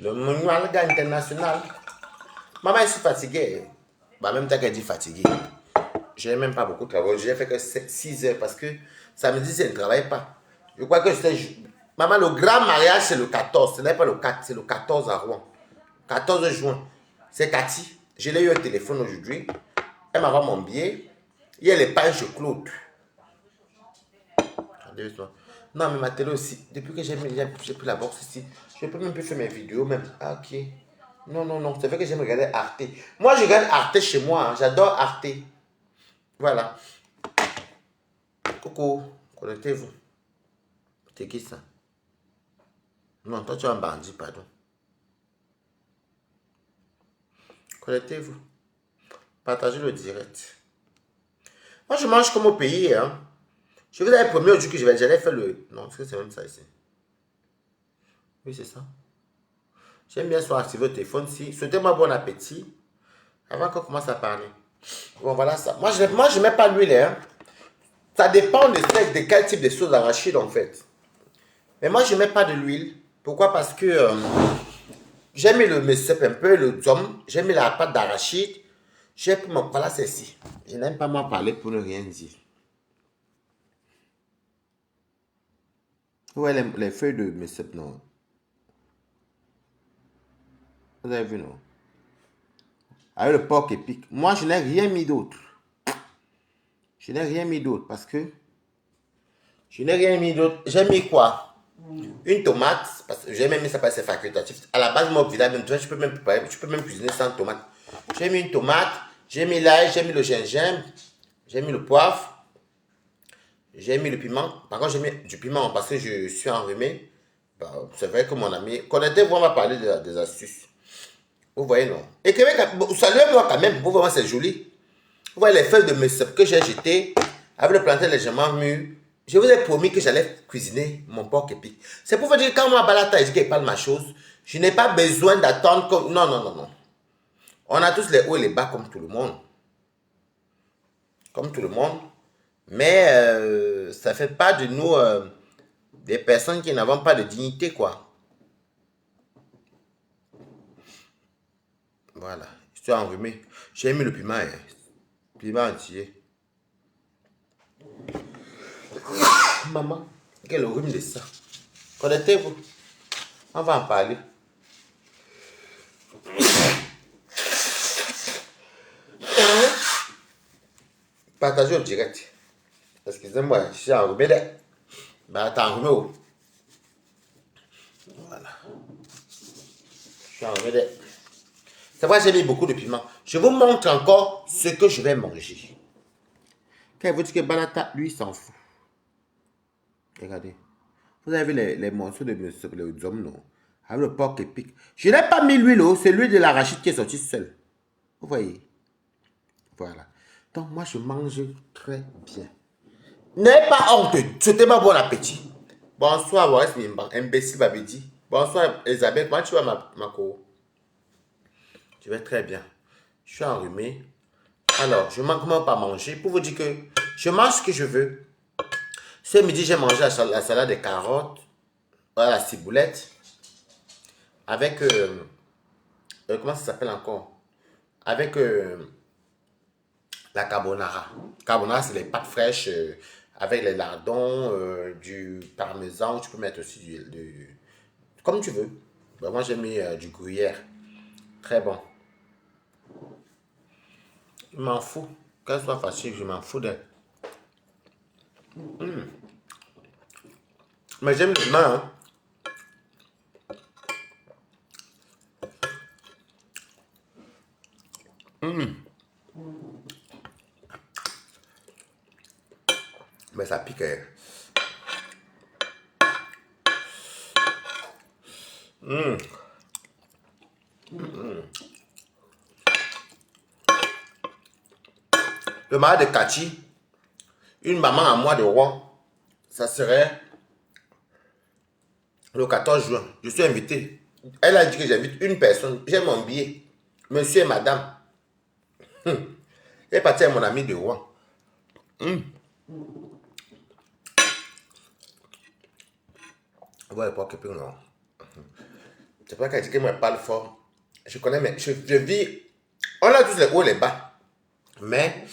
Le manual gars international. Maman est si fatiguée. Bah, même temps qu'elle dit fatiguée. Je n'ai même pas beaucoup travaillé. J'ai fait que 6 heures parce que samedi, elle ne travaille pas. Je crois que c'était. Maman, le grand mariage, c'est le 14. Ce n'est pas le 4, c'est le 14 à Rouen. 14 juin. C'est Cathy. Je l'ai eu au téléphone aujourd'hui. Elle m'a envoyé mon billet. Et elle est pas chez Claude. Non, mais ma télé aussi. Depuis que j'ai pris la box ici, je ne peux même plus faire mes vidéos même. Ah, ok. Non, non, non. C'est vrai que j'aime regarder Arte. Moi, je regarde Arte chez moi. Hein. J'adore Arte. Voilà. Coucou. Connectez-vous. C'est qui ça? Non, toi, tu es un bandit, pardon. Connectez-vous. Partagez le direct. Moi, je mange comme au pays. Hein. Je vous avais promis aujourd'hui que j'allais faire le... Non, est-ce que c'est même ça ici? Oui, c'est ça. J'aime bien soit activer le téléphone. Si. Souhaitez-moi bon appétit. Avant qu'on commence à parler. Bon, voilà ça. Moi, je ne mets pas l'huile. Hein. Ça dépend de quel type de sauce d'arachide, en fait. Mais moi, je ne mets pas de l'huile. Pourquoi? Parce que j'ai mis le mesep un peu, le dzom. J'ai mis la pâte d'arachide. J'ai pris mon... Voilà, c'est ici. Je n'aime pas moi parler pour ne rien dire. Ouais, les feuilles de mesep, non. Vous avez vu, non? Avec le porc épic. Moi, je n'ai rien mis d'autre. Je n'ai rien mis d'autre parce que... Je n'ai rien mis d'autre. J'ai mis quoi? Une tomate. Parce que j'ai même mis ça parce que c'est facultatif. À la base, moi, au village, même, tu peux même préparer, tu peux même cuisiner sans tomate. J'ai mis une tomate. J'ai mis l'ail. J'ai mis le gingembre. J'ai mis le poivre. J'ai mis le piment. Par contre, j'ai mis du piment parce que je suis enrhumé. Bah, c'est vrai que mon ami... Connectez-vous, on va parler des astuces. Vous voyez, non? Et Québec, saluez-moi quand même. Vous voyez, c'est joli. Vous voyez les feuilles de mesep que j'ai jetées avec le plantain légèrement mûr. Je vous ai promis que j'allais cuisiner mon porc épic. C'est pour vous dire que quand moi, Balata, il dit qu'il parle ma chose, je n'ai pas besoin d'attendre comme... Non, non, non, non. On a tous les hauts et les bas comme tout le monde. Comme tout le monde. Mais ça ne fait pas de nous des personnes qui n'avons pas de dignité, quoi. Voilà. Je suis enrhumé. J'ai mis le piment, hein. Piment entier. Maman, quel rhume de ça. Connectez-vous. On va en parler. Partagez au direct. Excusez-moi, je suis enrhumé. Bah, t'es enrhumé où? Voilà. Je suis enrhumé. C'est vrai, j'ai mis beaucoup de piment. Je vous montre encore ce que je vais manger. Quand il vous dit que Balata, lui, s'en fout. Regardez. Vous avez vu les morceaux de monsieur, les hommes, non? Avec le porc épic. Je n'ai pas mis l'huile, c'est l'huile de l'arachide qui est sortie seule. Vous voyez? Voilà. Donc, moi, je mange très bien. N'ayez pas honte. Souhaitez-moi bon appétit. Bonsoir, Boris Mimban. Imbécile Babidi. Bonsoir, Elisabeth. Comment tu vas, ma co? Je vais très bien. Je suis enrhumé. Alors, je ne manque même pas manger. Pour vous dire que je mange ce que je veux. Ce midi, j'ai mangé la salade de carottes, la ciboulette, avec, comment ça s'appelle encore? Avec la carbonara. Carbonara, c'est les pâtes fraîches avec les lardons, du parmesan. Tu peux mettre aussi comme tu veux. Ben, moi, j'ai mis du gruyère. Très bon. Je m'en fous. Qu'elle soit facile, je m'en fous d'elle. Mais j'aime le main, hein. Mais ça pique. Hein. Le mariage de Cathy, une maman à moi de roi, ça serait le 14 juin. Je suis invité. Elle a dit que j'invite une personne. J'ai mon billet. Monsieur et madame. Elle est partie avec mon ami de roi. Ouais, pas que non. C'est pas qu'elle dit que moi, elle parle fort. Je connais, mais je vis. On a tous les hauts et les bas. Mais.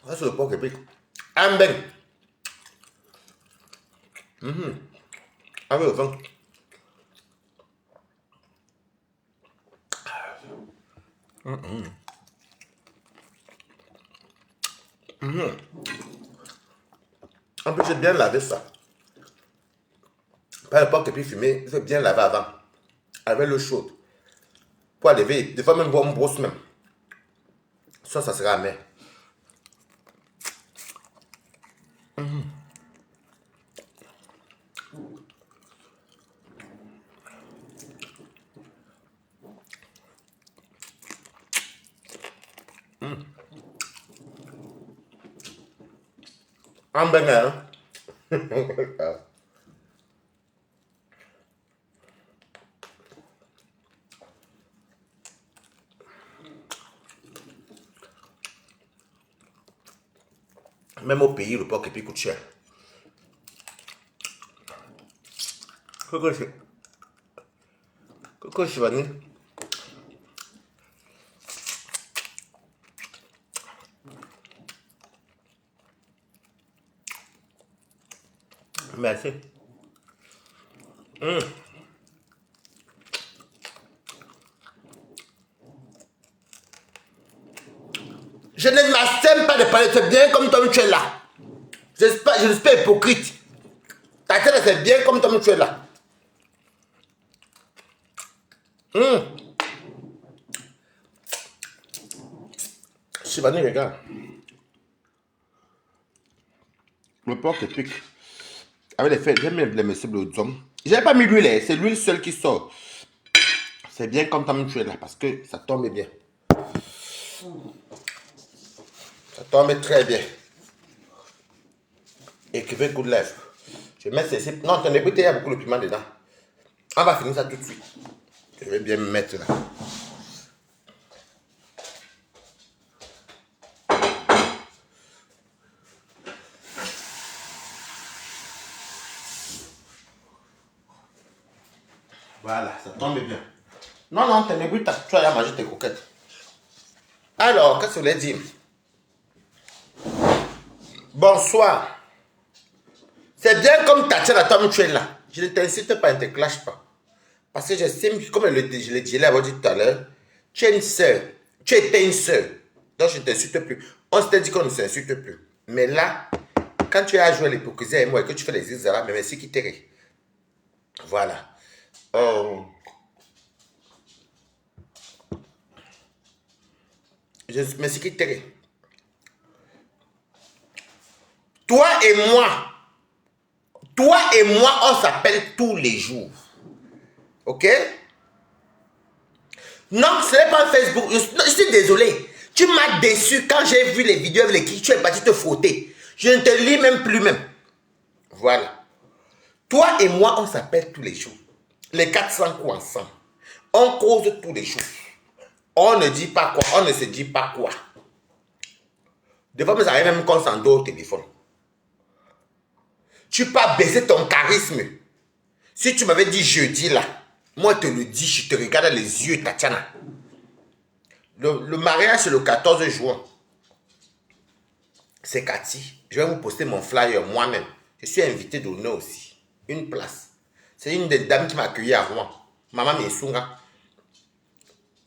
Ça, c'est le porc épic. Un ben. Avec le vin. En plus, j'ai bien lavé ça. Pas le porc épic fumé, il faut bien laver avant. Avec l'eau chaude. Pour lever, des fois même boire une brosse même. Ça sera amer. Un ben, hein. Même au pays, le porc épic coûte cher. Coco Chivani. Merci. Je ne m'assème pas de parler, c'est bien comme toi tu es là. Je ne suis pas hypocrite. Ta tête c'est bien comme toi tu es là. Chivani, regarde. Le porc épic. Avec les fêtes, j'aime les messieurs de hommes. J'avais pas mis l'huile, c'est l'huile seule qui sort. C'est bien comme toi tu es là parce que ça tombe bien. Ça tombe très bien. Écrivez coup de lèvres. Je mets ceci. Non, ton écoute, il y a beaucoup de piment dedans. On va finir ça tout de suite. Je vais bien me mettre là. Voilà, ça tombe bien. Non, non, ton écoute, tu vas manger tes coquettes. Alors, qu'est-ce que je voulais dire? Bonsoir. C'est bien comme Tatiana, toi, tu es là. Je ne t'incite pas, ne te clash pas. Parce que j'estime, comme je l'ai dit tout à l'heure, tu es une soeur. Tu étais une soeur. Donc je ne t'insulte plus. On s'était dit qu'on ne s'insulte plus. Mais là, quand tu as joué l'hypocrisie avec moi et que tu fais les examens, mais merci qui t'aider. Voilà. Merci qui t'aider. Toi et moi, on s'appelle tous les jours. Ok? Non, ce n'est pas Facebook. Je suis désolé. Tu m'as déçu quand j'ai vu les vidéos avec lesquelles tu es parti te frotter. Je ne te lis même plus même. Voilà. Toi et moi, on s'appelle tous les jours. Les 400 coups ensemble. On cause tous les jours. On ne dit pas quoi. On ne se dit pas quoi. Des fois, ça arrive même qu'on s'endort au téléphone. Tu peux baisser ton charisme. Si tu m'avais dit jeudi là, moi je te le dis, je te regarde dans les yeux, Tatiana. Le mariage c'est le 14 juin. C'est Cathy. Je vais vous poster mon flyer moi-même. Je suis invité d'honneur aussi. Une place. C'est une des dames qui m'a accueilli à Rouen. Maman Mesunga.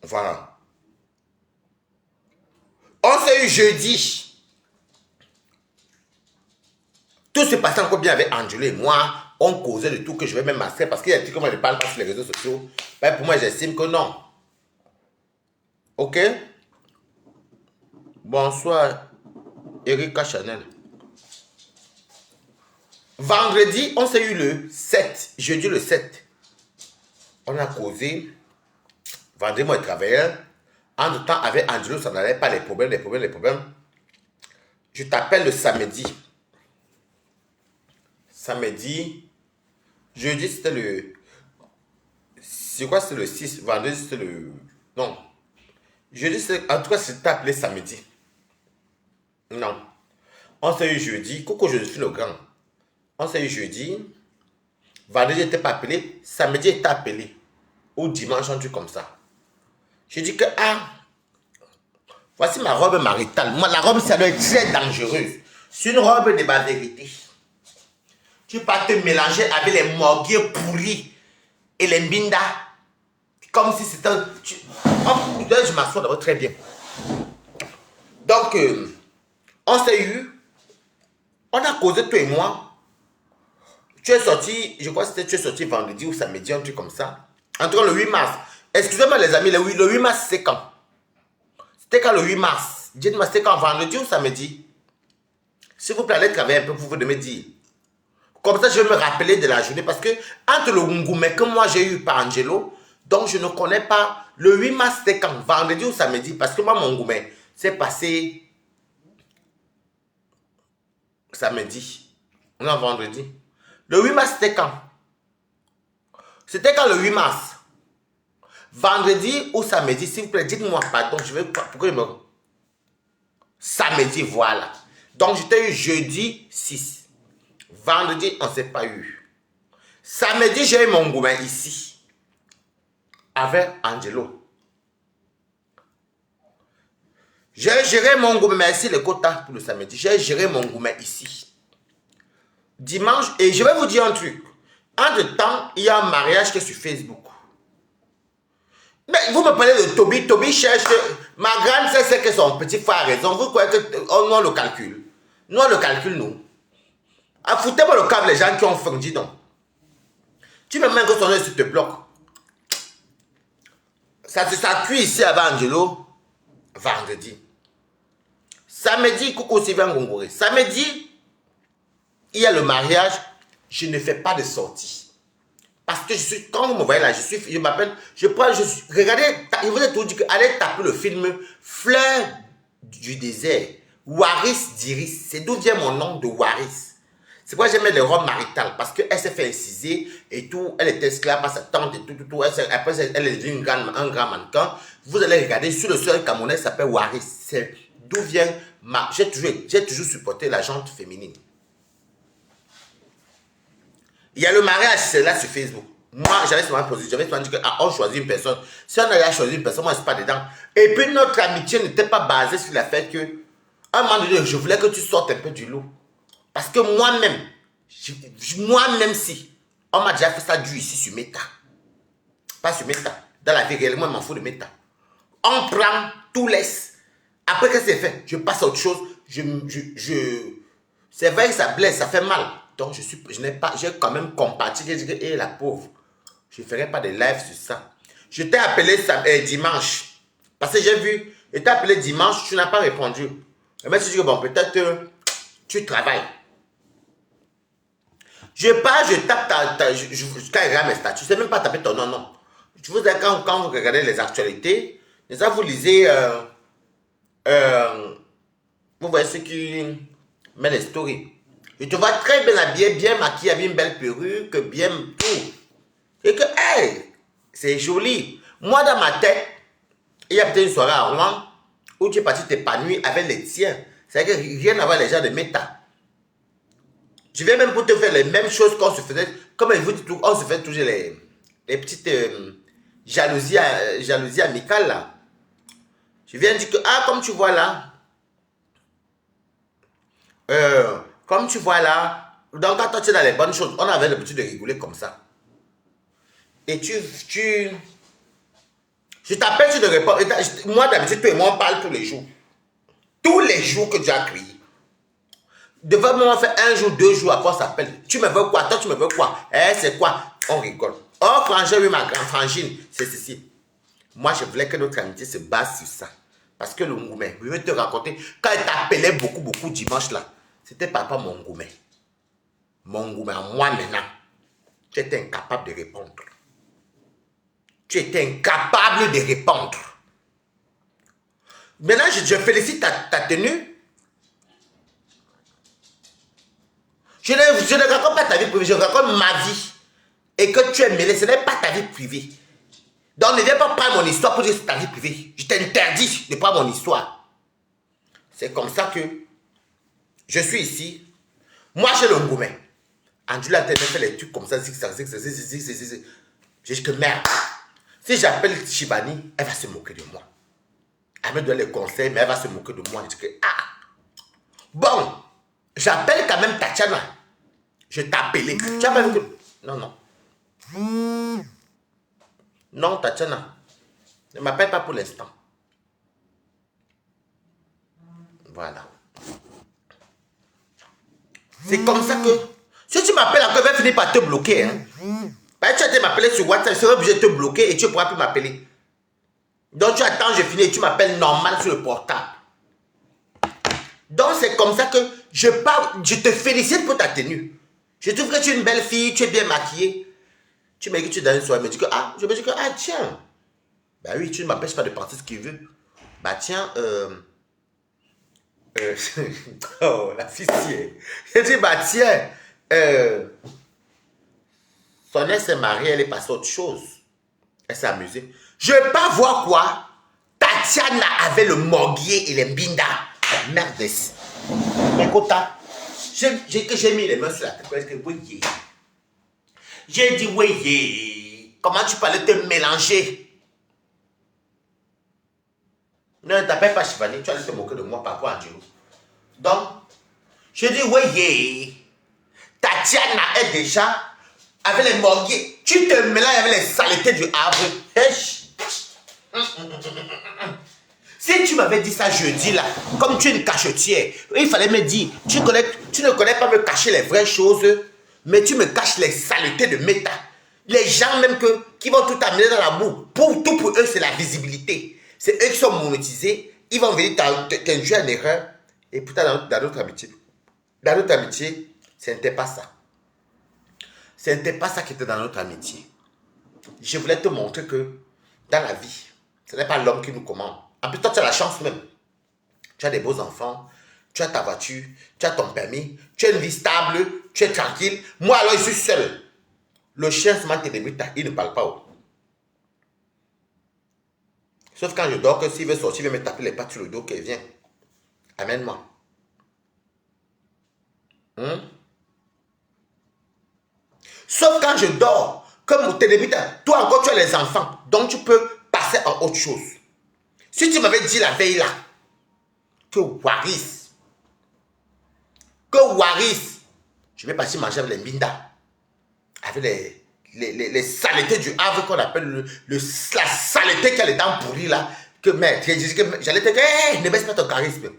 Voilà. On s'est eu jeudi. Tout se passait encore bien avec Angelo et moi. On causait de tout que je vais même masquer parce qu'il y a des trucs que moi je ne parle pas sur les réseaux sociaux. Ben pour moi, j'estime que non. Ok? Bonsoir, Erika Chanel. Vendredi, on s'est eu le 7. Jeudi le 7. On a causé. Vendredi, moi, je travaillais. En tout temps, avec Angelo, ça n'allait pas les problèmes. Je t'appelle le samedi. Samedi. Jeudi, c'était le... C'est quoi, c'était le 6. Vendredi, c'était le... Non. Jeudi, c'était... En tout cas, c'était appelé samedi. Non. On s'est eu jeudi. Coco, je suis le grand. On s'est eu jeudi. Vendredi, n'était pas appelé. Samedi, était appelé. Ou dimanche, un truc comme ça. Je dis que, voici ma robe maritale. Moi, la robe, ça doit être très dangereuse. C'est une robe de ma vérité. Tu peux pas te mélanger avec les morguiers pourris et les mbinda. Comme si c'était un... je m'assois d'abord très bien. Donc, on s'est eu. On a causé, toi et moi. Tu es sorti, je crois que tu es sorti vendredi ou samedi, un truc comme ça. En tout cas, le 8 mars. Excusez-moi les amis, le 8 mars, c'est quand? C'était quand le 8 mars? Dites-moi, c'était quand? Vendredi ou samedi? S'il vous plaît, allez travailler un peu pour vous de me dire. Comme ça, je vais me rappeler de la journée. Parce que entre le Ngoumé que moi j'ai eu par Angelo, donc je ne connais pas. Le 8 mars, c'était quand? Vendredi ou samedi? Parce que moi, mon Ngoumé, c'est passé samedi. Non, vendredi. Le 8 mars, c'était quand? C'était quand le 8 mars? Vendredi ou samedi? S'il vous plaît, dites-moi, pardon, je vais... Pourquoi je me... Samedi, voilà. Donc, j'étais eu jeudi 6. Vendredi, on ne s'est pas eu. Samedi, j'ai eu mon gourmet ici. Avec Angelo. J'ai géré mon gourmet, merci le quota pour le samedi. J'ai géré mon gourmet ici. Dimanche, et je vais vous dire un truc. Entre-temps, il y a un mariage qui est sur Facebook. Mais vous me parlez de Toby. Toby cherche... Ma grande sœur sait que son petit frère a raison. Vous croyez que nous, on le calcule. Nous, on le calcule, nous. Ah, foutez-moi le câble, les gens qui ont faim, dis donc. Tu me mets que son œil sur te bloque. Ça cuit ici avant Angelo. Vendredi. Samedi, coucou Sylvain Gongoré. Samedi, il y a le mariage. Je ne fais pas de sortie. Parce que je suis, quand vous me voyez là, je m'appelle, regardez, je vous ai tout dit que allez taper le film Fleur du désert. Waris d'Iris. C'est d'où vient mon nom de Waris. C'est pourquoi j'aimais les robes maritales. Parce qu'elle s'est fait inciser et tout. Elle était esclave à sa tante et tout. Après, elle est devenue un grand mannequin. Vous allez regarder sur le sol camerounais, ça s'appelle Waris. C'est d'où vient ma... J'ai toujours supporté la gente féminine. Il y a le mariage, c'est là sur Facebook. Moi, j'avais souvent dit que on choisit une personne. Si on avait choisi une personne, moi, je ne suis pas dedans. Et puis, notre amitié n'était pas basée sur le fait que, à un moment donné, je voulais que tu sortes un peu du lot. Parce que moi-même, si, on m'a déjà fait ça du ici sur Meta. Pas sur Meta. Dans la vie réelle, moi, je m'en fous de Meta. On prend, tout laisse. Après que c'est fait, je passe à autre chose. C'est vrai que ça blesse, ça fait mal. Donc, j'ai quand même compati. J'ai dit, hé, la pauvre, je ne ferai pas de live sur ça. Je t'ai appelé dimanche. Parce que j'ai vu, je t'ai appelé dimanche, tu n'as pas répondu. Et moi, je dis que bon, peut-être tu travailles. Je pars, je tape quand il regarde mes statuts, je ne sais même pas taper ton nom, non. Je vous dis, quand vous regardez les actualités, déjà vous lisez, vous voyez ce qui met les stories. Je te vois très bien habillé, bien maquillé, avec une belle perruque, bien tout. Et que, hey, c'est joli. Moi, dans ma tête, il y a peut-être une soirée à Rouen où tu es parti t'épanouir avec les tiens. C'est-à-dire que rien à voir les gens de Meta. Je viens même pour te faire les mêmes choses qu'on se faisait. Comme je vous dis, on se fait toujours les petites jalousies amicales là. Je viens dire que, comme tu vois là, donc quand toi tu es dans les bonnes choses, on avait l'habitude de rigoler comme ça. Et je t'appelle, tu te réponds. Moi d'habitude, toi et moi on parle tous les jours. Tous les jours que tu as crié. Devant moi, on fait un jour, 2 jours, après on s'appelle. Tu me veux quoi? Toi, tu me veux quoi? C'est quoi? On rigole. Oh, frangin, oui, ma grande frangine, c'est ceci. Moi, je voulais que notre amitié se base sur ça. Parce que le Ngoumé, je vais te raconter, quand il t'appelait beaucoup dimanche là, c'était papa mon Ngoumé. Mon Ngoumé, moi maintenant, tu étais incapable de répondre. Tu étais incapable de répondre. Maintenant, je félicite ta tenue. Je ne raconte pas ta vie privée, je raconte ma vie. Et que tu es mêlé, ce n'est pas ta vie privée. Donc ne viens pas prendre mon histoire pour dire que c'est ta vie privée. Je t'interdis de prendre mon histoire. C'est comme ça que je suis ici. Moi, j'ai le Ngoumé. Angela a fait les trucs comme ça, zig. J'ai dit que merde. Si j'appelle Shibani, elle va se moquer de moi. Elle me donne les conseils, mais elle va se moquer de moi. Je dis que, ah, bon, j'appelle quand même Tatiana. Je t'ai appelé. Tu as même que... Non. Non, Tatiana. Ne m'appelle pas pour l'instant. Voilà. C'est comme ça que... Si tu m'appelles encore, elle va finir par te bloquer. Hein. Tu as été m'appeler sur WhatsApp, je serai obligé de te bloquer et tu ne pourras plus m'appeler. Donc tu attends, je finis et tu m'appelles normal sur le portable. Donc c'est comme ça que je parle, je te félicite pour ta tenue. Je trouve que tu es une belle fille, tu es bien maquillée. Tu me dis que tu es dans une soirée, je me dis que, ah tiens. Bah oui, tu ne m'empêches pas de penser ce qu'il veut. Bah tiens, oh, la fille, je dis, bah tiens, son ex s'est mariée, elle est passée à autre chose. Elle s'est amusée. Je ne veux pas voir quoi. Tatiana avait le morguier et les binda. Merde. Écoute, j'ai mis les mains sur la tête. J'ai dit, oui, comment tu parlais te mélanger? Non, ne t'appelle pas Shivani, tu allais te moquer de moi par rapport à Angelo. Donc, je dis, oui, Tatiana est déjà avec les morguiers. Tu te mélanges avec les saletés du Havre. Si tu m'avais dit ça jeudi là, comme tu es une cachetière, il fallait me dire, tu ne connais pas me cacher les vraies choses, mais tu me caches les saletés de méta. Les gens même qui vont tout amener dans la boue, tout pour eux c'est la visibilité. C'est eux qui sont monétisés, ils vont venir t'induire en erreur. Et pourtant dans notre amitié, ce n'était pas ça. Ce n'était pas ça qui était dans notre amitié. Je voulais te montrer que dans la vie, ce n'est pas l'homme qui nous commande. En plus, toi, tu as la chance même. Tu as des beaux enfants, tu as ta voiture, tu as ton permis, tu as une vie stable, tu es tranquille. Moi, alors, je suis seul. Le chien se manque de bruit, il ne parle pas. Sauf quand je dors, que s'il veut sortir, il veut me taper les pattes sur le dos, qu'il vient. Amène-moi. Sauf quand je dors, comme tes débutants, toi encore, tu as les enfants. Donc, tu peux passer à autre chose. Si tu m'avais dit la veille là, que Waris, je vais passer manger avec les Binda, avec les saletés du Havre qu'on appelle la saleté qui a les dents pourries là, que merde, j'allais te dire, hey, ne baisse pas ton charisme.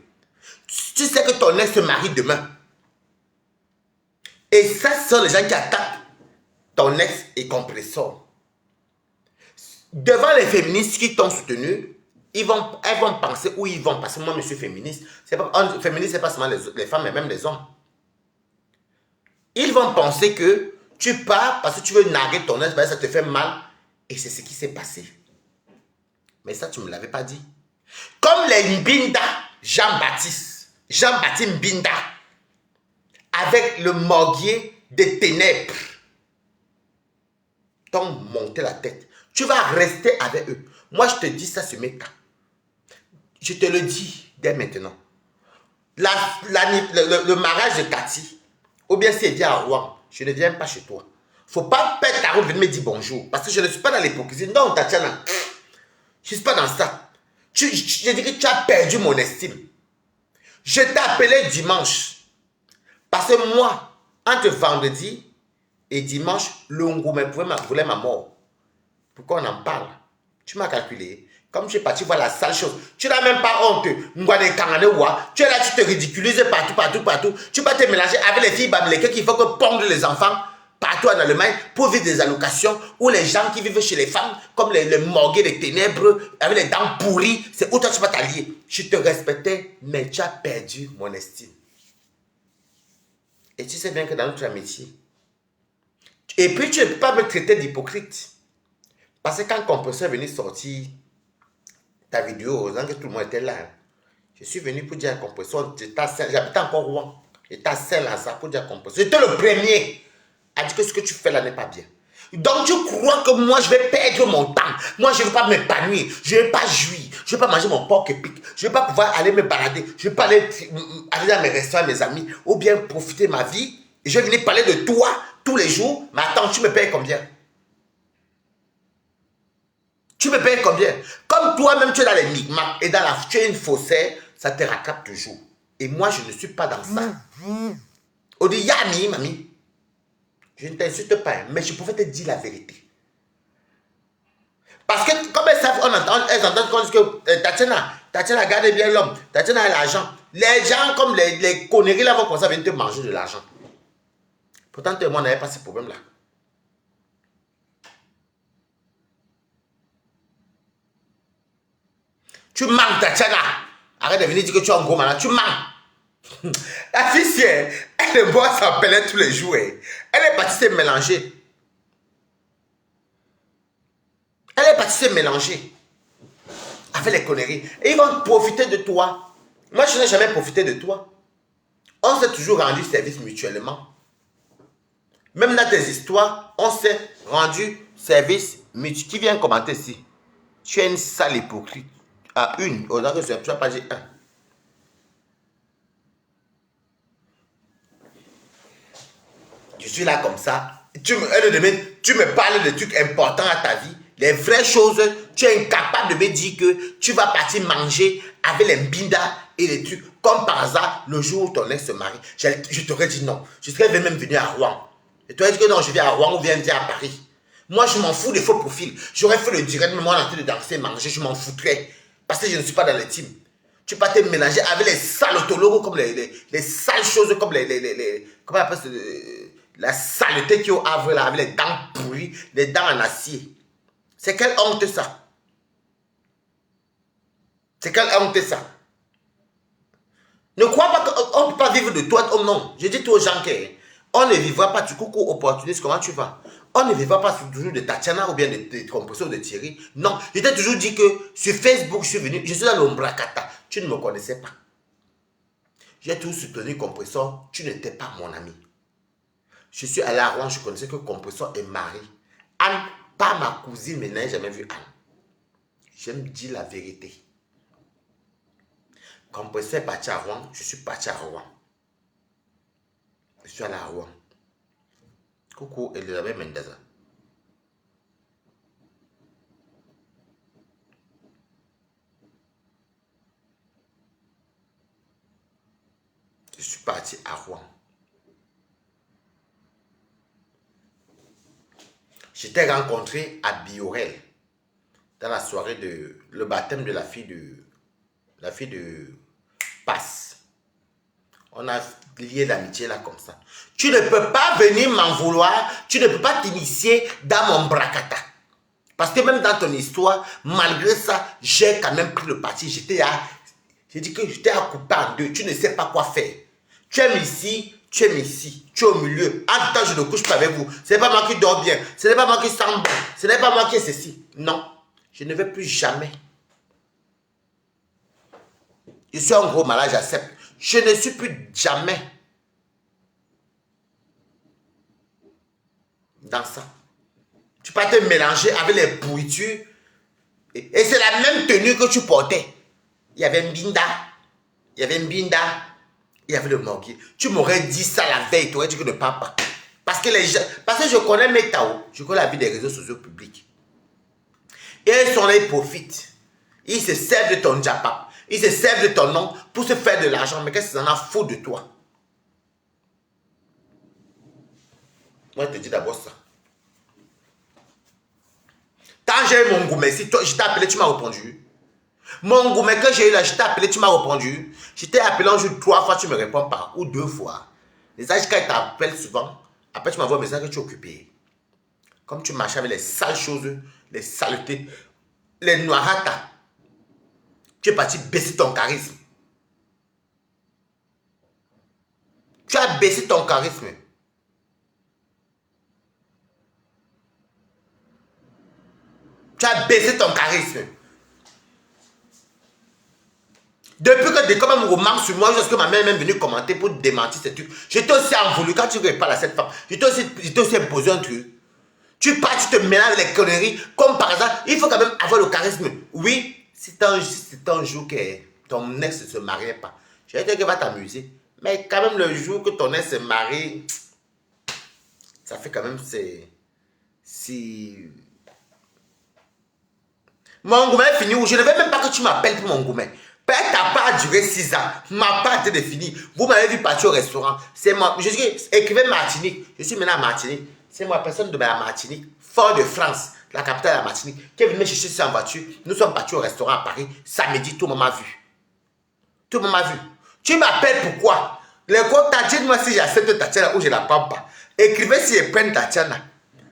Tu sais que ton ex se marie demain. Et ça, ce sont les gens qui attaquent ton ex et compressor. Devant les féministes qui t'ont soutenu, elles vont penser où ils vont. Parce que moi, je suis féministe. Féministe, ce n'est pas seulement les femmes, mais même les hommes. Ils vont penser que tu pars parce que tu veux narguer ton ex, ça te fait mal. Et c'est ce qui s'est passé. Mais ça, tu ne me l'avais pas dit. Comme les Mbinda, Jean-Baptiste Mbinda, avec le morguier des ténèbres, t'ont monté la tête. Tu vas rester avec eux. Moi, je te dis ça sur mes cas. Je te le dis dès maintenant. Le mariage de Cathy, ou bien si elle vient à Rouen, je ne viens pas chez toi. Il ne faut pas perdre ta route, venir me dire bonjour. Parce que je ne suis pas dans l'hypocrisie. Non, Tatiana, je ne suis pas dans ça. Je dis que tu as perdu mon estime. Je t'ai appelé dimanche. Parce que moi, entre vendredi et dimanche, le Ngoumé voulait ma mort. Pourquoi on en parle? Tu m'as calculé. Comme tu es parti voir la sale chose. Tu n'as même pas honte. Tu es là, tu te ridiculises partout. Tu vas te mélanger avec les filles bamlékées qu'il faut que pondre les enfants partout en Allemagne pour vivre des allocations. Ou les gens qui vivent chez les femmes, comme les morgues des ténèbres, avec les dents pourries. C'est où toi tu vas t'allier. Je te respectais, mais tu as perdu mon estime. Et tu sais bien que dans notre amitié. Et puis tu ne peux pas me traiter d'hypocrite. Parce que quand Compressor est venu sortir ta vidéo, que tout le monde était là, je suis venu pour dire à Compressor, j'habitais encore Rouen, j'étais à Saint-Lazare pour dire à Compressor, j'étais le premier à dire que ce que tu fais là n'est pas bien. Donc tu crois que moi je vais perdre mon temps, moi je ne vais pas m'épanouir, je ne vais pas jouir, je ne vais pas manger mon porc épic, je ne vais pas pouvoir aller me balader, je ne vais pas aller dans mes restaurants, mes amis, ou bien profiter de ma vie Et je vais venir parler de toi tous les jours. Mais attends, tu me payes combien? Tu me payes combien? Comme toi-même, tu es dans les micmacs et tu es une faussaire, ça te rattrape toujours. Et moi, je ne suis pas dans ça. On dit, Yami, mamie. Je ne t'insulte pas, mais je pouvais te dire la vérité. Parce que, comme elles entendent qu'on dit que Tatiana, garde bien l'homme. Tatiana a l'argent. Les gens, comme les conneries là, vont commencer à venir te manger de l'argent. Pourtant, tout le monde n'avait pas ce problème-là. Tu manques, Tatiana. Arrête de venir dire que tu es un gros malade. Tu manques. La fille, si elle boit sa pelette tous les jours. Elle est partie se mélanger. Elle est partie se mélanger. Avec les conneries. Et ils vont profiter de toi. Moi, je n'ai jamais profité de toi. On s'est toujours rendu service mutuellement. Même dans tes histoires, on s'est rendu service mutuel. Qui vient commenter ici? Tu es une sale hypocrite. À une. Tu n'as pas dit un. Je suis là comme ça. Tu me parles de trucs importants à ta vie. Les vraies choses, tu es incapable de me dire que tu vas partir manger avec les mbindas et les trucs. Comme par hasard, le jour où ton ex se marie, je t'aurais dit non. Je serais même venu à Rouen. Et tu aurais dit que non, je viens à Rouen ou viens à Paris. Moi, je m'en fous des faux profils. J'aurais fait le direct, mais moi, en train de danser, manger, je m'en foutrais. Parce que je ne suis pas dans le team. Tu peux te mélanger avec les sales autologos, comme les sales choses, comme comment on appelle ça, la saleté qui est au havre là, avec les dents pourries, les dents en acier. C'est quelle honte ça? C'est quelle honte ça? Ne crois pas qu'on ne peut pas vivre de toi. Oh non, je dis aux gens qu'on ne vivra pas du coucou opportuniste. Comment tu vas? On ne vivra pas toujours de Tatiana ou bien de compression de Thierry. Non, je t'ai toujours dit que sur Facebook, je suis venu, je suis dans l'Ombrakata. Tu ne me connaissais pas. J'ai toujours soutenu Compressor, tu n'étais pas mon ami. Je suis allé à Rouen, je connaissais que Compressor est marié. Anne, pas ma cousine, mais n'a jamais vu Anne. J'aime dire la vérité. Compressor est parti à Rouen, je suis parti à Rouen. Je suis allé à Rouen. Coucou Elisabeth Mendaza. Je suis parti à Rouen. J'étais rencontré à Biorel dans la soirée de le baptême de la fille de Passe. On a lié l'amitié là comme ça. Tu ne peux pas venir m'en vouloir, tu ne peux pas t'initier dans mon bracata. Parce que même dans ton histoire, malgré ça, j'ai quand même pris le parti. J'ai dit que j'étais à couper en deux. Tu ne sais pas quoi faire. Tu aimes ici, tu aimes ici. Tu es au milieu. En tout temps, je ne couche pas avec vous. Ce n'est pas moi qui dors bien. Ce n'est pas moi qui sens bon. Ce n'est pas moi qui est ceci. Non. Je ne vais plus jamais. Je suis un gros malade, j'accepte. Je ne suis plus jamais dans ça. Tu peux te mélanger avec les pourritures. Et c'est la même tenue que tu portais. Il y avait Mbinda. Il y avait Mbinda. Il y avait le morguier. Tu m'aurais dit ça la veille. Tu aurais dit que ne parle pas. Parce que je connais mes Tao. Je connais la vie des réseaux sociaux publics. Et ils sont là, ils profitent. Ils se servent de ton japa. Ils se servent de ton nom pour se faire de l'argent. Mais qu'est-ce que ça en a faux de toi? Moi, je te dis d'abord ça. Quand j'ai eu mon gourmet, si je t'ai appelé, tu m'as répondu. Mon gourmet que j'ai eu là, je t'ai appelé, tu m'as répondu. Je t'ai appelé un jour 3 fois, tu ne me réponds pas. Ou 2 fois. Les âges, quand ils t'appellent souvent, après tu m'envoies un message que tu es occupé. Comme tu marches avec les sales choses, les saletés, les noirata. Tu es parti baisser ton charisme. Tu as baissé ton charisme. Tu as baissé ton charisme. Depuis que des commentaires me remarquent sur moi, jusqu'à ma mère est même venue commenter pour démentir ces trucs. Je t'ai aussi en voulu quand tu parles à cette femme. Je t'ai aussi imposé un truc. Tu pars, tu te mélanges avec les conneries. Comme par hasard, il faut quand même avoir le charisme. Oui, c'est un jour que ton ex ne se mariait pas. Je vais te dire qu'il va t'amuser. Mais quand même, le jour que ton ex se marie, Ça fait quand même, si... Mon gourmet est fini, ou je ne veux même pas que tu m'appelles pour mon gourmet. Peut-être ta part a duré 6 ans, ma part était définie. Vous m'avez vu partir au restaurant. C'est moi, je dis, écrivez Martinique. Je suis maintenant à Martinique. C'est moi, personne de la Martinique, Fort-de-France, la capitale de la Martinique, qui est venu me chercher ici en voiture. Nous sommes partis au restaurant à Paris, samedi, tout le monde m'a vu. Tout le monde m'a vu. Tu m'appelles pourquoi? Les contacts, dis-moi si j'accepte Tatiana ou je ne la prends pas. Écrivez si je prends Tatiana.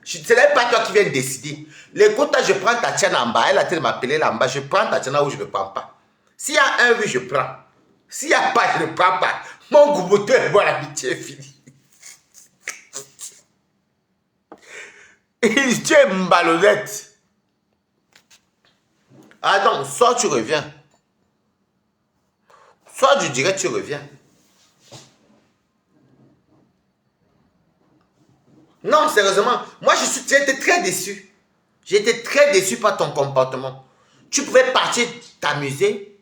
Ce n'est pas toi qui viens de décider. Les quotas, je prends Tatiana en bas. Elle a tellement m'appeler là en bas. Je prends Tatiana ou je ne prends pas. S'il y a un oui, je prends. S'il n'y a pas, je ne prends pas. Mon goûteur est bon, l'amitié est finie. Tu es malhonnête. Ah non, soit tu reviens. Soit je dirais tu reviens. Non, sérieusement, moi j'étais très déçu. J'étais très déçu par ton comportement. Tu pouvais partir t'amuser.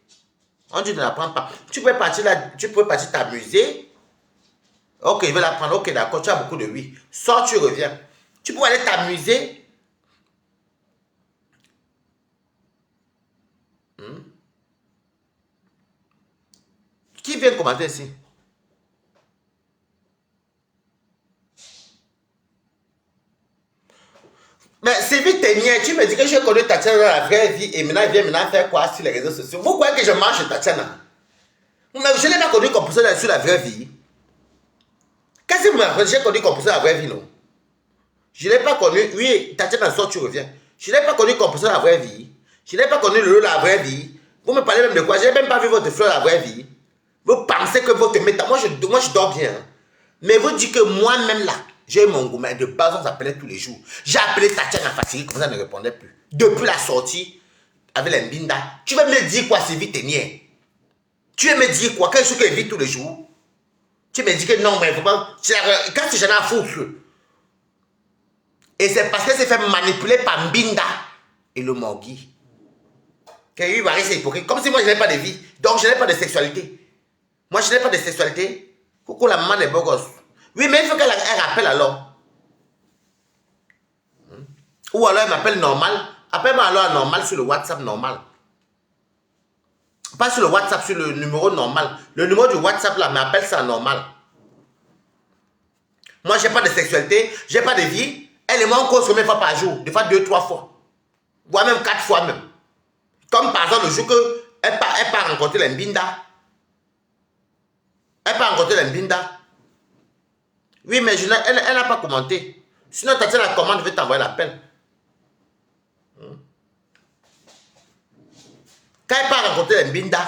On dit ne la prends pas. Tu pouvais partir là, tu pouvais partir t'amuser. Ok, je vais la prendre. Ok, d'accord, tu as beaucoup de oui. Sors, tu reviens. Tu pouvais aller t'amuser. Qui vient commenter ici? Mais c'est vite Tania, tu me dis que j'ai connu Tatiana dans la vraie vie et maintenant il vient maintenant faire quoi sur les réseaux sociaux? Vous croyez que je marche chez Tatiana? Mais je n'ai pas connu comme personne sur la vraie vie. Qu'est-ce que vous m'apprenez? J'ai connu comme personne dans la vraie vie, non? Je n'ai pas connu, oui, Tatiana sort, tu reviens. Je n'ai pas connu comme personne dans la vraie vie. Je n'ai pas connu le lot de la vraie vie. Vous me parlez même de quoi? Je n'ai même pas vu votre fleur dans la vraie vie. Vous pensez que votre méta... Moi, je dors bien. Hein. Mais vous dites que moi-même, là, j'ai eu mon gourmet. De base, on s'appelait tous les jours. J'ai appelé Tatiana fatiguée, comme ça, elle ne répondait plus. Depuis la sortie, avec les Mbinda, tu vas me dire quoi, c'est vite tenir? Tu vas me dire quoi? Quelque chose qu'elle vit tous les jours? Tu me dis que non, mais vraiment, quand j'en ai à foutre. Et c'est parce qu'elle s'est fait manipuler par Mbinda et le Morgui. Qu'elle lui c'est hypocrite. Comme si moi, je n'ai pas de vie. Donc, je n'ai pas de sexualité. Moi, je n'ai pas de sexualité. Coucou la maman des beaux gosses. Oui, mais il faut qu'elle rappelle alors. Ou alors elle m'appelle normal. Appelle-moi alors normal sur le WhatsApp normal. Pas sur le WhatsApp, sur le numéro normal. Le numéro du WhatsApp là, m'appelle ça normal. Moi, j'ai pas de sexualité, j'ai pas de vie. Elle et moi, on cause combien de fois par jour? Des fois 2, 3 fois. Voire même 4 fois même. Comme par exemple le jour qu'elle part rencontrer les Mbinda. Elle part rencontrer les Mbinda. Oui, mais elle n'a pas commenté. Sinon, Tatiana la commande, je vais t'envoyer l'appel. Quand elle part rencontrer les Mbinda,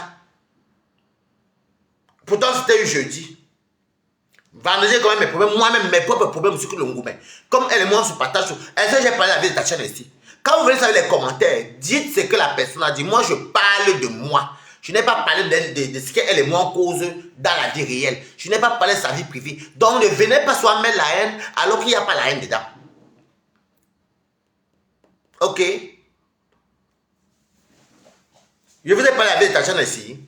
pourtant c'était eu jeudi. Vendredi, quand même mes problèmes, moi-même mes propres problèmes sur le Ngoumé. Comme elle et moi on se partage. Est-ce que j'ai parlé avec Tatiana ici? Quand vous venez savoir les commentaires, dites ce que la personne a dit. Moi, je parle de moi. Je n'ai pas parlé de ce qu'elle et moi on cause dans la vie réelle. Je n'ai pas parlé de sa vie privée. Donc, ne venez pas soit mettre la haine alors qu'il n'y a pas la haine dedans. Ok? Je vous ai parlé avec Tatiana ici.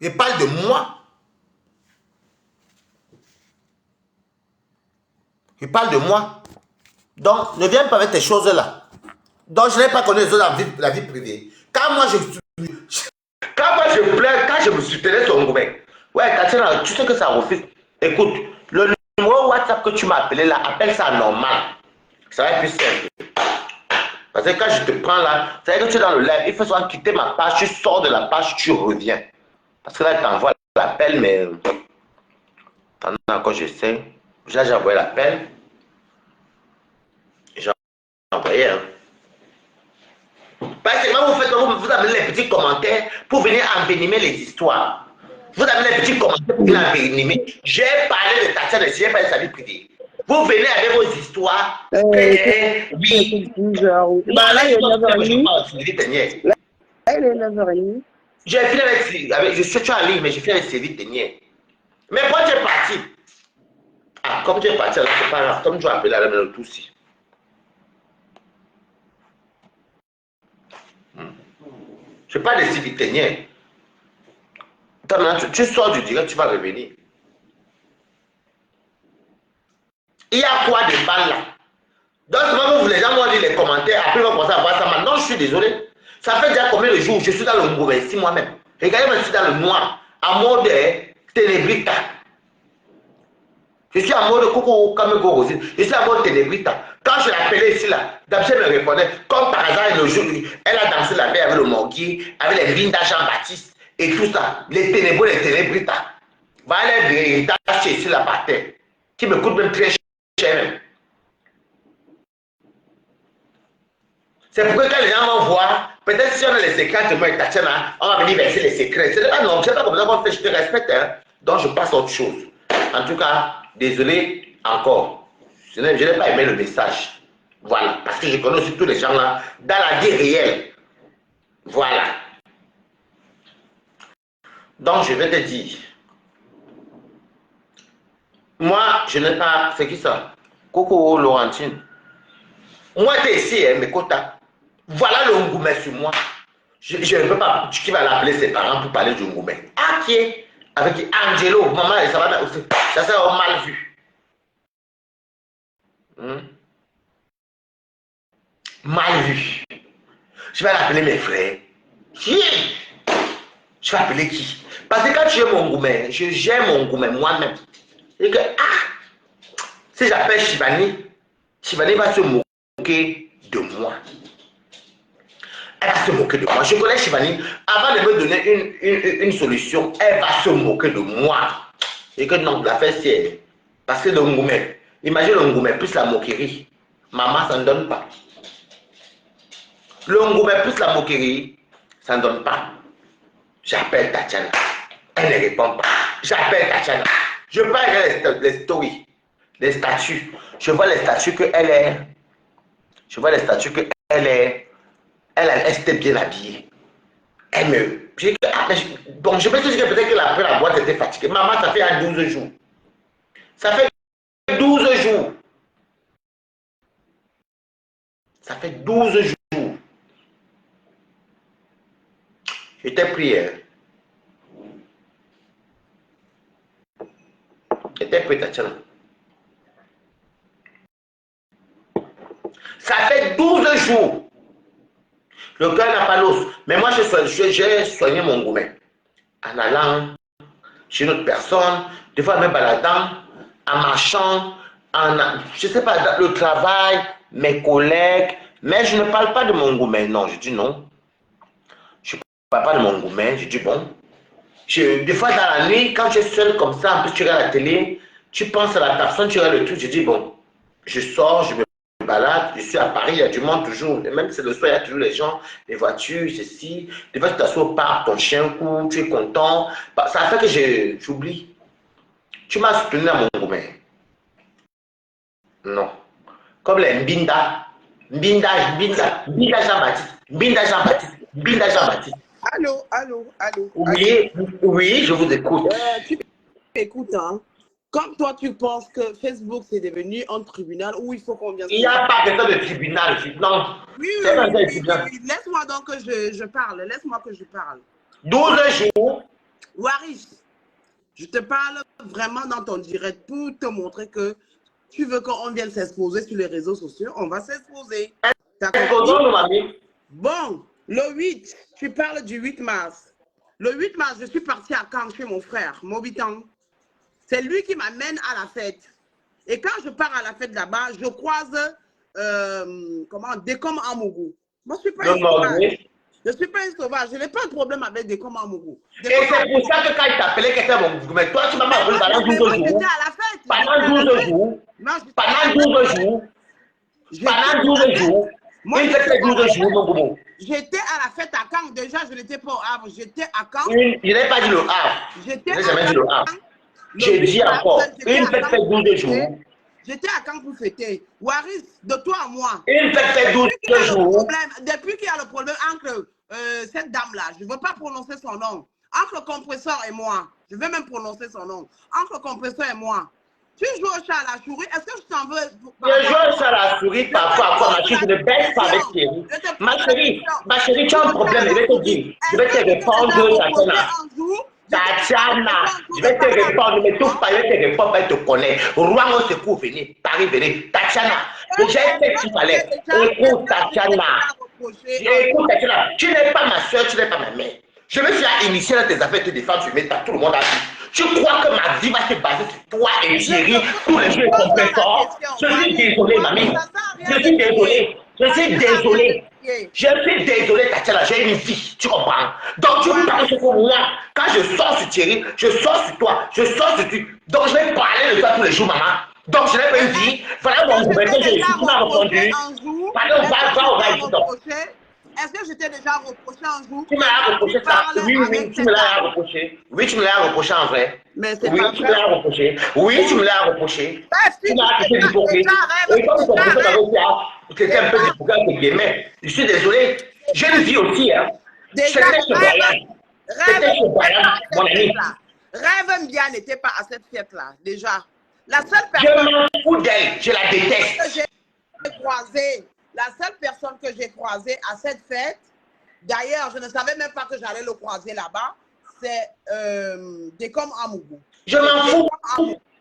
Je parle de moi. Je parle de moi. Donc, ne viens pas avec tes choses-là. Donc, je n'ai pas connu les autres dans la vie privée. Quand moi, je pleure, quand je me soutenais ton gourmet. Ouais, Tatiana, tu sais que ça refuse. Écoute, le numéro WhatsApp que tu m'as appelé là, appelle ça normal. Ça va être plus simple. Parce que quand je te prends là, ça veut dire que tu es dans le live, il faut souvent quitter ma page, tu sors de la page, tu reviens. Parce que là, tu envoies l'appel, mais... Pendant encore, j'essaie. Là, j'ai envoyé l'appel. J'ai envoyé, hein. Parce que quand vous faites, vous avez les petits commentaires pour venir envenimer les histoires. Vous avez les petits commentaires pour venir envenimer. J'ai parlé de Tatiana, j'ai parlé de sa vie privée. Vous venez avec vos histoires. Oui. Bah, là, il est 9h30. Là, il est 9h30. J'ai fini avec je suis en ligne, mais j'ai fini avec Séville dernier. Mais quand tu es parti, ah, comme tu es parti, c'est pas grave. Comme tu as appelé la même tout aussi. Je parle de Séville dernier. Tu sors du direct, tu vas revenir. Il y a quoi de mal là? Donc, souvent, les gens m'ont dit les commentaires, après, ils vont commencer à voir ça. Maintenant, je suis désolé. Ça fait déjà combien de jours je suis dans le mauvais ici moi-même. Regardez, je suis dans le noir, en mode ténébrita. Je suis en mode coucou, comme aussi. Je suis en mode ténébrita. Quand je l'appelais ici, là, d'abord, elle me répondait, comme par hasard, le jour, elle a dansé la veille avec le morguier, avec les vignes Jean-Baptiste et tout ça. Les ténébreux, les ténébritas. Voilà les tâches ici, là, par terre, qui me coûtent même très cher même. C'est pourquoi quand les gens vont voir, peut-être si on a les secrets de moi et Tatiana, on va venir verser les secrets. C'est pas non, c'est pas comme ça qu'on fait, je te respecte, hein. Donc je passe à autre chose. En tout cas, désolé encore. Je n'ai pas aimé le message. Voilà, parce que je connais aussi tous les gens là, dans la vie réelle. Voilà. Donc je vais te dire, moi, je n'ai pas, c'est qui ça? Coucou Laurentine. Moi, tu es ici, hein, mes quotas. Voilà le Ngoumé sur moi. Je ne peux pas. Qui va l'appeler ses parents pour parler du Ngoumé? Ah, qui est? Avec Angelo, maman, ça va aussi. Ça sera mal vu. Mal vu. Je vais l'appeler mes frères. Qui? Je vais appeler qui? Parce que quand tu es mon Ngoumé, je gère mon Ngoumé moi-même. Et que, si j'appelle Shivani, Shivani va se moquer de moi. Elle va se moquer de moi. Je connais Shivani. Avant de me donner une solution, elle va se moquer de moi. Et que non, l'affaire c'est... Parce que le Ngoumé, imagine le Ngoumé plus la moquerie. Maman, ça ne donne pas. Le Ngoumé plus la moquerie, ça ne donne pas. J'appelle Tatiana. Elle ne répond pas. J'appelle Tatiana. Je parle les stories, les statuts. Je vois les statuts qu'elle est. Je vois les statuts qu'elle est. Elle était bien habillée. Elle me. Bon, je peux te dire que peut-être que après la boîte était fatiguée. Maman, ça fait 12 jours. Ça fait 12 jours. Ça fait 12 jours. J'étais pris. J'étais pris, Tatiana. Ça fait 12 jours. Le cœur n'a pas l'os. Mais moi, j'ai soigné mon Ngoumé. En allant chez une autre personne, des fois en me baladant, en marchant, je ne sais pas, le travail, mes collègues. Mais je ne parle pas de mon Ngoumé. Non, je dis non. Je ne parle pas de mon Ngoumé. Je dis bon. Des fois dans la nuit, quand tu es seul comme ça, en plus tu regardes la télé, tu penses à la personne, tu regardes le truc, je dis bon, je sors, je me balade, je suis à Paris, il y a du monde toujours, et même si c'est le soir, il y a toujours les gens, les voitures, ceci, des fois tu t'assois au parc, ton chien court, tu es content, ça fait que j'oublie. Tu m'as soutenu à mon Ngoumé. Non. Comme les Mbinda Jean-Baptiste. Allô. Oui, oui, je vous écoute. Tu m'écoutes, hein? Comme toi, tu penses que Facebook, c'est devenu un tribunal où il faut qu'on vienne... Il n'y a pas de tribunal, non. Oui. Laisse-moi donc que je parle. Laisse-moi que je parle. 12 jours. Waris, je te parle vraiment dans ton direct pour te montrer que tu veux qu'on vienne s'exposer sur les réseaux sociaux. On va s'exposer. Bon, le 8, tu parles du 8 mars. Le 8 mars, je suis partie à Caen chez mon frère, Mobitan. C'est lui qui m'amène à la fête. Et quand je pars à la fête là-bas, je croise, Décom Amougou. Moi, je ne suis pas une sauvage. Je ne suis pas une sauvage. Je n'ai pas de problème avec Décom Amougou. Et c'est pour ça que quand il t'appelait que c'était mon... Mais toi, tu m'as pas appelé pendant 12 jours. J'étais à la fête. Pendant 12 jours. Pendant 12 jours. Moi, il fait 12 jours, mon boubou. J'étais à la fête à Caen. Déjà, je n'étais pas au Havre. J'étais à Caen. Je n'ai pas dit le Havre. Je n'ai jamais dit le Havre. J'ai dit encore. Une fête fait 12 jours. J'étais à Caen pour fêter. Waris, de toi à moi. Une fête fait 12 jours. Depuis qu'il y a le problème entre cette dame-là, je ne veux pas prononcer son nom. Entre le compresseur et moi, je vais même prononcer son nom. Entre le compresseur et moi, tu joues au chat à la souris. Est-ce que je t'en veux? Je joue au chat à la souris parfois. Ma chérie, je ne baisse pas avec Thierry. Ma chérie, tu as un problème. Je vais te dire. Je vais te répondre. Tatiana, je vais te répondre, mais tout pas, je vais te répondre, elle te connaît. Roi au secours, venez, Paris, venez. Tatiana, j'ai fait ce qu'il fallait. Écoute, Tatiana. Écoute, Tatiana, tu n'es pas ma soeur, tu n'es pas ma mère. Je me suis initié dans tes affaires, te défendre, tu mets tout le monde à vie. Tu crois que ma vie va se baser sur toi et Thierry, tous les jours compresseurs? Je suis désolé, mamie. Je suis désolé. Je suis désolé. Je suis désolé, Tatiana, j'ai une vie, tu comprends? Donc tu parles sur moi. Quand je sors sur Thierry, je sors sur toi, je sors sur tu. Donc je vais parler de toi tous les jours, maman. Donc je n'ai pas une vie. Voilà mon gouvernement, je suis pas répondu. Pardon, va au reste. Est-ce que je t'ai déjà reproché un jour? Tu me l'as reproché ça? Oui, tu me l'as reproché. Oui, tu me l'as reproché en vrai. Mais c'est oui, pas tu me l'as reproché. Oui, tu me l'as reproché. Tu m'as accusé d'hypocrite. Et comme ton professeur m'avait dit, c'était un peu d'hypocrite entre guillemets. Je suis désolé. Je le dis aussi, hein. C'était chez Brian. C'était chez Brian, mon ami. Rêve Mbia n'était pas à cette fête-là, déjà. La seule personne. Je m'en fous d'elle. Je la déteste. Que j'ai croisée. La seule personne que j'ai croisée à cette fête, d'ailleurs, je ne savais même pas que j'allais le croiser là-bas, c'est Décom Amougou. Je m'en fous.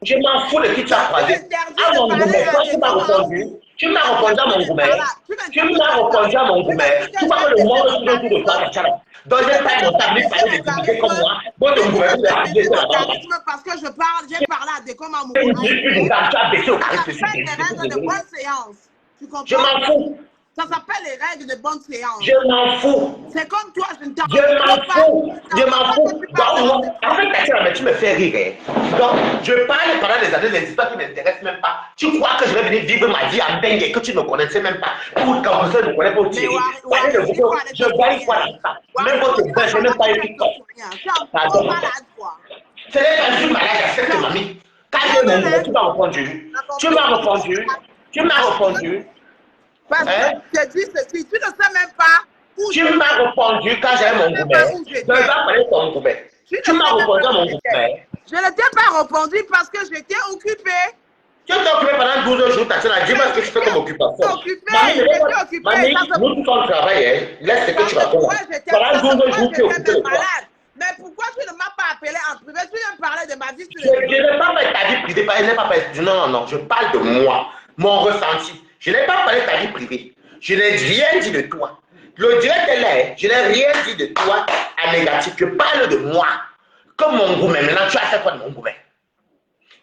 Je m'en fous de qui tu as croisé. À mon gourmet, toi, tu m'as répondu. Tu m'as répondu à mon gourmet. Tu m'as répondu à mon gourmet. Tu vois que le monde est autour de toi, Tatiana. Donc, j'ai pas mon tablier parler de diviser comme moi. Bon, ton gourmet, tu as baissé la barre. Parce que je parle, j'ai parlé à Décom Amougou. Tu as baissé au charisme. Je m'en fous. Ça s'appelle les règles de bonne séance. Je m'en fous. C'est comme toi, je ne t'en fous. Je m'en fous. Je m'en fous. Donc, en fait, Tatiana, tu me fais rire. Donc, je parle pendant des années des histoires qui ne m'intéressent même pas. Tu crois que je vais venir vivre ma vie en dingue et que tu ne connaissais même pas. Ou quand vous ne connaissez pas au Thierry. Je gagne quoi dans ça? Même votre bain, je n'ai même pas écrit quoi. Pardon. Ce n'est pas une malade, accepte mamie. Quand je m'en vais, tu m'as répondu. Tu m'as répondu. Tu m'as répondu. Parce que je dis ceci, tu ne sais même pas où tu m'as répondu quand j'avais mon gourmet. Je ne vais pas parler de ton gourmet. Tu m'as répondu à mon gourmet. Je ne t'ai pas répondu parce que j'étais occupée. Tu t'es occupé pendant 12 jours, Tatiana. Dis-moi ce que je fais comme occupation. Mamie, nous tous on travaille. Laisse ce que tu racontes. Pendant 12 jours, tu es occupé de quoi? Mais pourquoi tu ne m'as pas appelé en privé? Tu viens me parler de ma vie sur Je n'ai pas parlé de ta vie privée. Je n'ai pas parlé de... Non. Je parle de moi. Mon ressenti. Je n'ai pas parlé de ta vie privée. Je n'ai rien dit de toi. Le direct est là. Je n'ai rien dit de toi à négatif. Je parle de moi. Comme mon gourmet. Maintenant, tu as fait quoi de mon gourmet?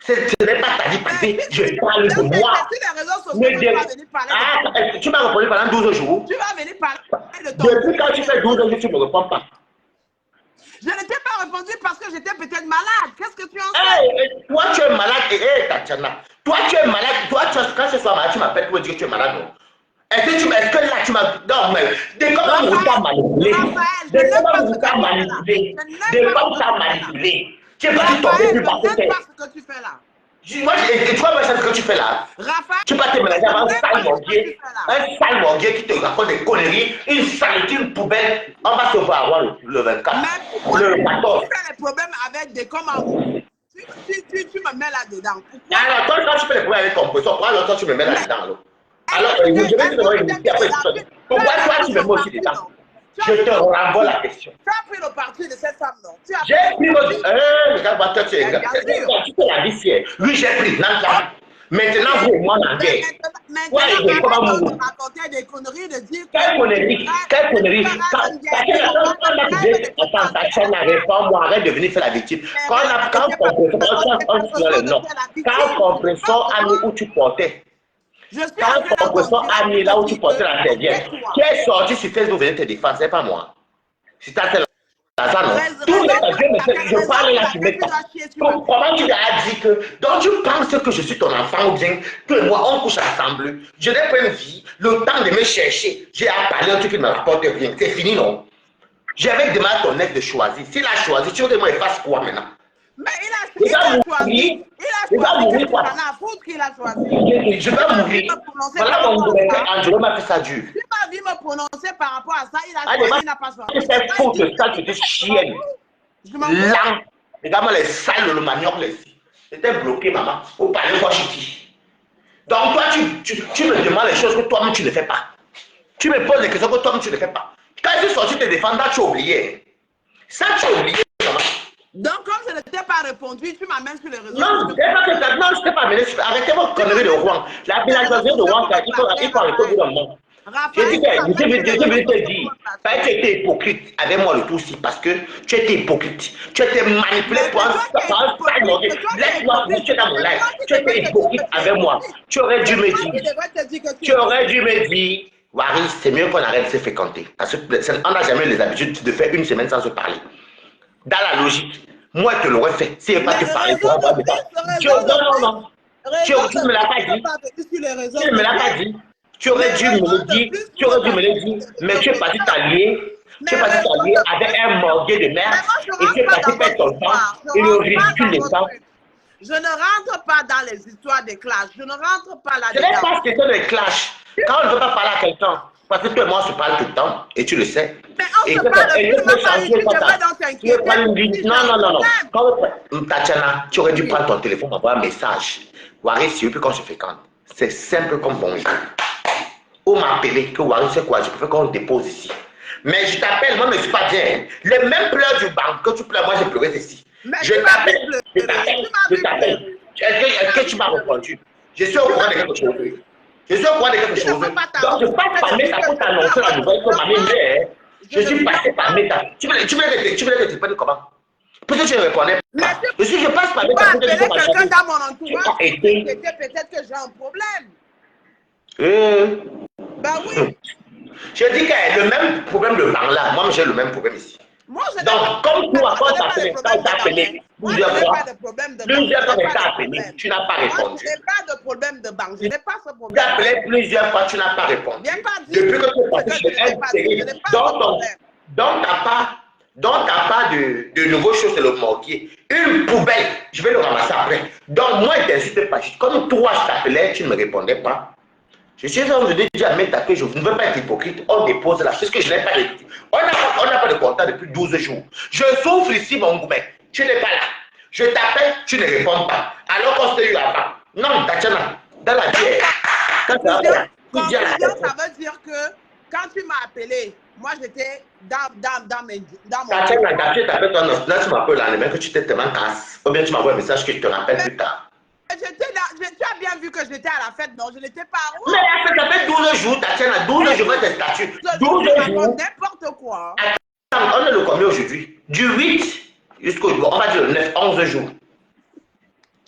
Ce n'est pas ta vie privée. Je parle de moi. Tu m'as répondu pendant 12 jours. Tu vas venir parler de ton... Depuis quand tu fais 12 jours, tu ne me réponds pas. Je ne t'ai pas répondu parce que j'étais peut-être malade. Qu'est-ce que tu en sais? Toi, tu es malade. Tatiana. Toi, tu es malade. Toi, quand ce soir malade, tu m'appelles pour me dire que tu es malade. Non? Est-ce que là, tu m'as... Non, mais... Dès comment vous t'as manipulé? Dès comment vous t'as manipulé? Dès comment t'as manipulé? Tu es parti tomber plus par terre. Je ne sais pas ce que tu fais là. Moi, et toi, ce que tu fais là, tu vas te mélanger avec un sale morguier qui te raconte des conneries, une saleté, une poubelle. On va se voir avoir le 24. Le 14. Tu fais les problèmes avec des commandes. Tu me mets là-dedans. Alors, toi, quand tu fais les problèmes avec ton poisson, pourquoi alors toi, tu me mets là-dedans? Alors, je vais te donner une idée après. Pourquoi toi, tu me mets aussi dedans? Je te renvoie la question. Tu as pris le parti de cette femme, non? J'ai pris le... Regarde, toi, tu es exact. Tu te l'as dit fier. Lui, j'ai pris. Maintenant, vous et moi, on en guerre. Maintenant, arrête de raconter des conneries, de dire... Quelle connerie? Quelle connerie? Attends, Tatiana, réponds-moi, arrête de venir faire la victime. Quand compression a mis où tu portais. Quand compression a mis là où tu portais la serviette. Qui est sorti sur Facebook, venez te défendre, c'est pas moi. C'est ta tête. Tous les je parle là, tu mets pas. Comment tu as dit que. Donc tu penses que je suis ton enfant ou bien que moi on couche ensemble. Je n'ai pas une vie, le temps de me chercher. J'ai à parler un truc qui ne me rapporte rien. C'est fini, non? J'avais demandé à ton ex de choisir. S'il a choisi, tu veux que moi il fasse quoi maintenant? Mais il a choisi. Il a choisi. Quoi? Je vais mourir. Voilà mon gouvernement, Angelo m'a fait ça dur. Tu m'as dit me prononcer par rapport à ça. Il a choisi, il n'a pas choisi. Tu fais faux de ça, tu dis chienne. Là, regarde-moi les salles, le manioc, les filles. J'étais bloqué, maman, au palais Washington. Donc toi, tu me demandes les choses que toi-même tu ne fais pas. Tu me poses des questions que toi-même tu ne fais pas. Quand je suis sorti te défendre, tu as oublié. Ça, tu as oublié, maman. Donc, comme je ne t'ai pas répondu, tu m'amènes sur les réseaux Non, sociaux. je ne t'ai pas amené. Arrêtez votre connerie de Rouen. La villageoisée de Rouen, il faut arrêter au bout d'un moment. J'ai dit Raphaël, que tu m'appelles sur les je réseaux voulais te sociaux dire, pour me parce que flatter. tu étais hypocrite avec moi le tout aussi, parce que tu étais hypocrite. Tu étais manipulé Mais c'est par toi qui es un sale hypocrite, mordier. c'est toi qui es Laisse-moi finir, hypocrite. tu es dans mon C'est live. toi qui Tu étais devrais te dire hypocrite que tu es avec moi. hypocrite. Tu aurais dû C'est me toi qui dire. devrais te dire que tu Tu es aurais hypocrite. dû me dire, Waris, c'est mieux qu'on arrête de se fréquenter. Parce qu'on n'a jamais les habitudes de faire une semaine sans se parler. Dans la logique, moi, je te l'aurais fait. Si je n'ai Mais pas te parler, tu raison n'auras pas de de plus, pas. raison Non, de non, plus, non. Tu raison ne de me l'as plus pas pour ne dit. pas venir sur les réseaux Tu ne me l'as pas sociaux. dit. Tu Mais aurais dû me raison le de dire. plus Tu pour ne aurais dû pas me le venir dire. sur les Mais réseaux tu es parti sociaux. t'allier. Tu es Mais parti raison t'allier de avec plus. un morguet de merde. Mais moi, je ne Et tu rentre es pas parti dans faire votre ton temps. histoire. Je ne Et le rentre pas ridicule dans des votre temps. truc. Je ne rentre pas dans les histoires des classes. Je ne rentre pas Ce n'est là-dedans. pas question de clash. Quand on ne veut pas parler à quelqu'un, parce que toi et moi, on se parle tout le temps, et tu le sais. Mais on Et se que parle et plus, tu tu m'as peux pas eu, changer tu quand devrais donc tu veux t'inquiéter prendre une si visite. j'ai Non, un non, non, non. problème. Tatiana, tu aurais dû Oui. prendre ton téléphone, m'envoyer un message. Waris, c'est plus quand je fréquente. C'est simple comme bonjour. Ou m'appeler que Waris, c'est quoi? Je préfère qu'on le dépose ici. Mais je t'appelle, moi, je ne suis pas bien. Les mêmes pleurs du banc que tu pleures, moi, j'ai pleuré ceci. Mais Je tu m'as vu t'appelle, je pleurer. t'appelle, Tu m'as je vu t'appelle. pleurer. Est-ce que tu m'as répondu? Je suis au Tu courant m'as de vu quelque chose. pleurer. Je suis au courant de quelque Tu ne chose. veux pas Donc, je t'annoncer passe par depuis Meta que pour je suis t'annoncer en la mode nouvelle que ma pleure. mère. Je Je ne suis passé pleure par pas. Meta. Tu voulais que tu répondre comment? Peut-être que je ne répondais Mais pas. tu Je passe par peux Meta pour te appeler dire que ma quelqu'un chérie, dans mon tu entourage as pour été. t'inquiéter peut-être que j'ai un problème. Euh, Ben oui. Je dis qu'il y a le même problème de banc là. Moi, j'ai le même problème ici. Moi, je n'ai Donc, comme toi, je n'ai pas de quand problème il t'a de banc. Hein. appelé Moi, je plusieurs n'ai pas fois, de problème de banc. plusieurs Je fois, n'ai il pas t'a de appelé, problème. tu n'as pas Moi, je répondu. n'ai pas de problème de banc. Je n'ai pas ce Il t'a problème-là. appelé plusieurs fois, tu n'as pas répondu. Viens pas dire Depuis que tu es ce parti que je chez ne t'ai un pas dit. Je n'ai terrible, pas ce problème. donc t'as pas de nouveaux choses, c'est le mortier. Une poubelle, je vais le ramasser après. Donc, moi, je t'insulte pas. Comme toi, je t'appelais, tu ne me répondais pas. Je suis en train de dire à Meta que je ne veux pas être hypocrite. On dépose là, puisque je n'ai pas de. On n'a pas de contact depuis 12 jours. Je souffre ici, mon goumet. Tu n'es pas là. Je t'appelle, tu ne réponds pas. Alors qu'on s'est eu avant. Non, Tatiana, dans la vie, quand tu appelles là, tu dis à la Conclusion, ça personne. veut dire que quand tu m'as appelé, moi j'étais dans mon Tatiana, téléphone. tu t'appelles toi, non, là tu m'appelles là, mais que tu t'es tellement casse. Ou bien tu m'envoies un message que je te rappelle Mais plus tard. tu as bien vu que j'étais à la fête, non? Je n'étais pas à Mais Rouen. ça fait 12 jours, Tatiana, 12 jours, tes statuts. Ce jour, 12 tu racontes jours. n'importe quoi. Attends, on est le combien aujourd'hui? Du 8 jusqu'au, on va dire le 9, 11 jours.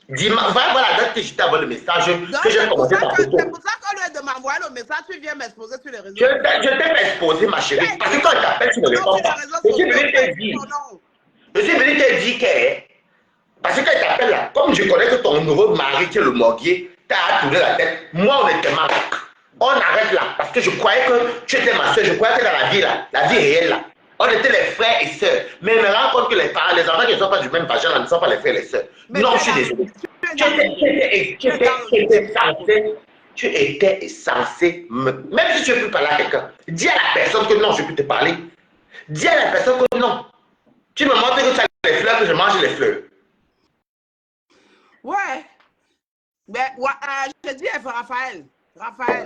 Dimanche, voilà la date que je t'ai envoyé le message, Donc, que j'ai c'est pour commencé ça par que, photo. c'est pour ça qu'au lieu de m'envoyer le message, tu viens m'exposer sur les réseaux Je sociaux. t'ai pas exposé, ma Tu chérie, as parce écrit que quand je t'appelle, tu ne mon nom réponds sur les pas. réseaux Je suis sociaux. venu Tu as te écrit dire, mon nom. je suis venu te dire que, parce que quand il t'appelle là, comme je connais que ton nouveau mari qui est le morguier, t'as tourné la tête, moi honnêtement, on arrête là, parce que je croyais que tu étais ma soeur, je croyais que dans la vie là, la vie réelle là, on était les frères et sœurs. Mais je me rends compte que les parents, les enfants qui ne sont pas du même vagin là, ne sont pas les frères et les sœurs. Mais Non, tu je es suis dans le désolé. tu es dans le Tu étais censé, même si tu ne veux plus parler à quelqu'un, dis à la personne que non, je peux te parler. Dis à la personne que non. Tu me montres que tu as les fleurs, que je mange les fleurs. Ouais. Mais ouais, je dis Raphaël. Raphaël.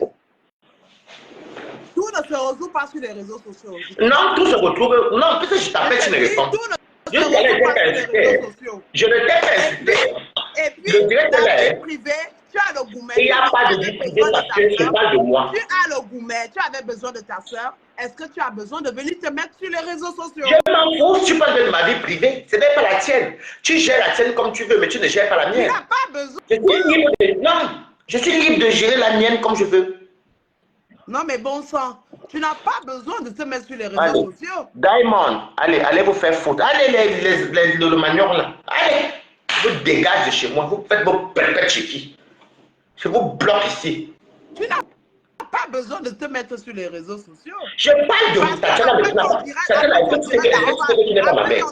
Tout ne se résout pas sur les réseaux sociaux. Non, tout se retrouve. Non, puisque je t'appelle, tu ne réponds. Tout ne se Jusqu'à là, résout pas sur je les t'ai réseaux insulté. sociaux. Je ne t'ai pas insulté. Et puis, Le direct dans est là. la vie Hein. privée, tu as le gourmet. Il n'y a pas de Tu vie avais privée besoin parce de ta que je soeur. parle de moi. Tu as le gourmet, tu avais besoin de ta soeur. Est-ce que tu as besoin de venir te mettre sur les réseaux sociaux? Je m'en fous si tu parles de ma vie privée. Ce n'est pas la tienne. Tu gères la tienne comme tu veux, mais tu ne gères pas la Tu mienne. n'as pas besoin. Je suis libre de... Non, je suis libre de gérer la mienne comme je veux. Non, mais bon sang, tu n'as pas besoin de te mettre sur les réseaux Allez, sociaux. Diamond, allez vous faire foutre. Allez, le manioc là. Allez, vous dégagez de chez moi. Vous faites vos pépètes chez qui? Je vous bloque ici. Tu n'as pas besoin de te mettre sur les réseaux sociaux. Je parle de vous, Tatiana, Après maintenant. ton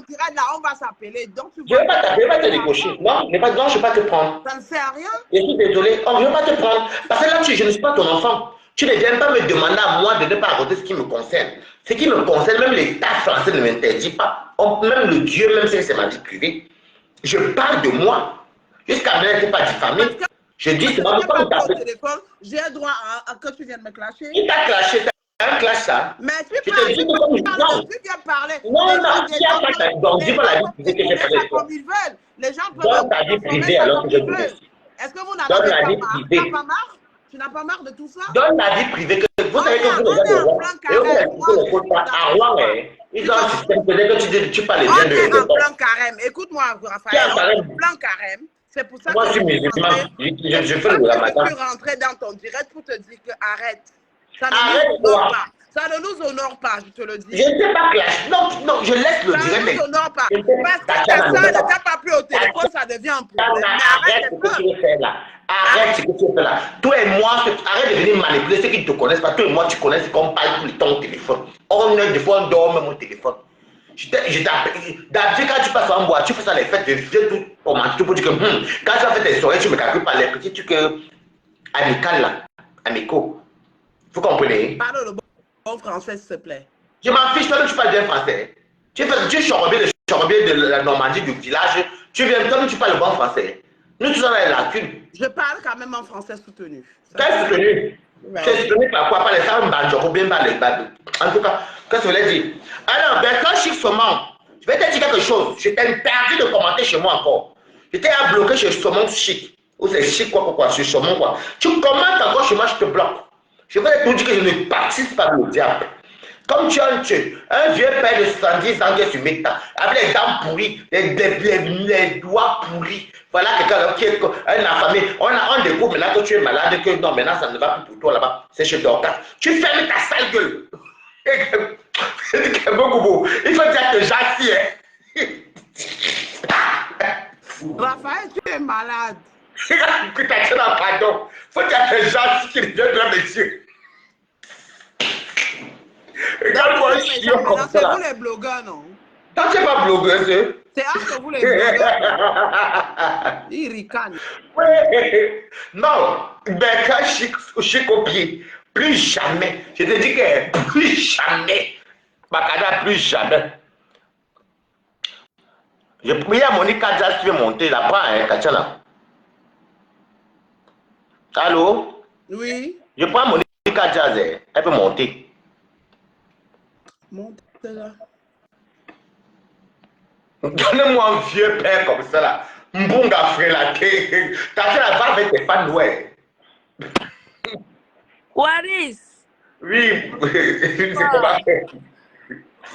direct, là, on va s'appeler. Donc, tu Je vois. ne vais pas te décocher. Non, je ne vais pas te prendre. Ça ne sert à rien. Je suis désolé. Oh, je ne vais pas te prendre. Parce que là, je ne suis pas ton enfant. Tu ne viens pas me demander à moi de ne pas raconter ce qui me concerne. Ce qui me concerne, même l'État français ne m'interdit pas. Même le Dieu, même si c'est ma vie privée. Je parle de moi. Jusqu'à maintenant, je n'ai pas diffamé. Je dis seulement quand il téléphone, j'ai droit à que tu viennes me clasher. Il t'a clashé. un clash, ça. Mais tu Je te dis que comme... Non, tu viens parler. non, Les non, gens, tu as pas ta... Donc, dis pas la vie privée que j'ai détourner parlé ça de toi. comme ils veulent. Les gens peuvent Donne ta vie transformer privée ça alors comme que je ils te veulent. dis. Est-ce que vous n'en Donne avez la pas vie marre? Tu privée. n'as pas marre? Tu n'as pas marre de tout ça? Donne la vie privée. Vous savez que vous, les On gars est de en Rouen, plein et vous, carême. les Moi, gens ne je font suis pas. À d'accord avec Rouen, toi. ils ont un système peut-être que tu parles les On biens de est en tes plein carême. Écoute-moi, Tu es Raphaël, en on est carême. en plein carême. C'est pour ça Moi, que je suis je suis musulman. rentrée. C'est Je pour fais ça le que je ramadan. suis rentrée dans ton direct pour te dire que arrête. Ça ne nous honore Arrête-toi. pas. Ça ne nous honore pas, je te le dis. Je ne sais pas clash. Non, non, je laisse le Ça direct. ne nous honore pas. Je ne sais Parce pas. que ta Tatiana, soeur ne ne fais t'a pas pris au téléphone, ça devient un problème. Mais arrête arrête un ce que peu. tu veux faire là. Arrête ce que tu veux faire là. Toi et moi, arrête de venir manipuler ceux qui ne te connaissent pas. Toi et moi, tu connais ce qu'on parle tout le temps au téléphone. On est des fois, on dort même au téléphone. D'habitude, quand tu passes en boîte, tu fais ça les fêtes, je viens tout commenter pour dire que quand tu as fait tes soirées, tu me calcules pas les petits trucs amicaux là, amicaux. Vous comprenez? Parle le bon français, s'il te plaît. Je m'en fiche, toi, tu parles bien français. Tu chorobais de la Normandie, du village. Tu viens, toi, tu parles le bon français. Nous, tous, on a les lacunes. Je parle quand même en français soutenu. Qu'est-ce que c'est soutenu? C'est soutenu par quoi? Par les femmes banjoko, bien par les bables. En tout cas, qu'est-ce que je voulais dire? Alors, Bertrand Chic Saumon, je vais te dire quelque chose. Je t'ai interdit de commenter chez moi encore. Je t'ai à bloquer chez Saumon Chic. Ou c'est Chic quoi, chez Saumon quoi. Tu commentes encore chez moi, je te bloque. Je vais te dire que je ne participe pas au diable. Comme tu as un vieux père de 70 ans qui est sur Meta, avec les dents pourries, les doigts pourris. Voilà quelqu'un qui est un affamé. On découvre maintenant que tu es malade, que non, maintenant ça ne va plus pour toi là-bas. C'est chez Dorcas. Tu fermes ta sale gueule. Il faut dire que j'assieds. Raphaël, tu es malade. Pardon. Faut dire que j'assieds qui vient de la monsieur. Regarde-moi, c'est vous les blogueurs, non? Toi, tu n'es pas blogueuse. C'est entre vous les blogueurs. Ils ricanent. Oui. Non, ben quand je suis copié, plus jamais. Je te dis que plus jamais. Bakada, plus jamais. Je prie à Monique Kadja qui veut monter là-bas, hein, Kachana. Allô? Oui. Je prends Monique Kadja, elle peut monter. Monte là. Donne-moi un vieux père comme ça là. Mbunga frère là. T'as la va avec tes fans, ouais. Waris. Oui, c'est comment faire.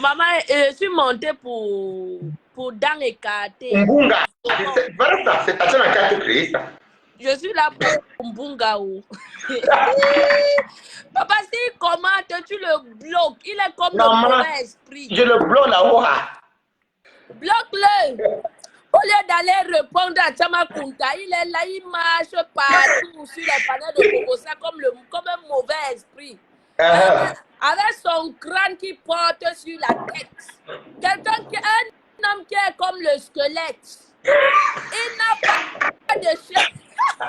Maman, je suis montée pour dans écarté. Mbunga, voilà ça, c'est ta chaîne qui a tout créé ça. Je suis là pour Mbunga ou. Papa, s'il commente, tu le bloques. Il est comme le mauvais esprit. Je le bloque là-haut. Bloque-le. Au lieu d'aller répondre à Tchama Kunta, il est là, il marche partout sur les panneaux de Kokosa comme un mauvais esprit. Avec son crâne qui porte sur la tête. Un homme qui est comme le squelette. Il n'a pas de chef. Ça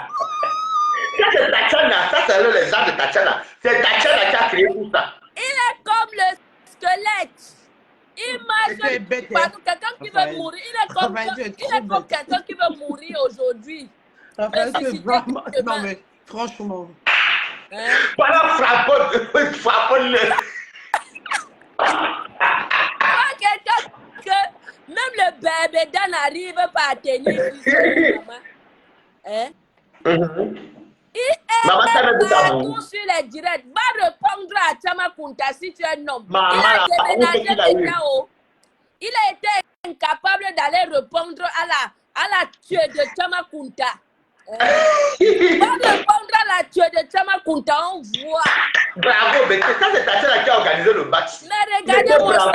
c'est Tatiana, ça c'est les gens de Tatiana. C'est Tatiana qui a créé tout ça. Il est comme le squelette. Il marche partout. Quelqu'un qui veut mourir. Il est comme quelqu'un qui veut mourir aujourd'hui. Non mais franchement. Voilà, frappe-le. Quelqu'un que même le bébé Dan n'arrive pas à tenir. Hein? Il est partout sur les directs. Va répondre à Tchama Kunta si tu es un homme. Il a été incapable d'aller répondre à la tueuse de Tchama Kunta. Va répondre à la tueuse de Tchama Kunta, on voit. Bravo, mais ça c'est Tatiana qui a organisé le match. Mais regardez-moi ça.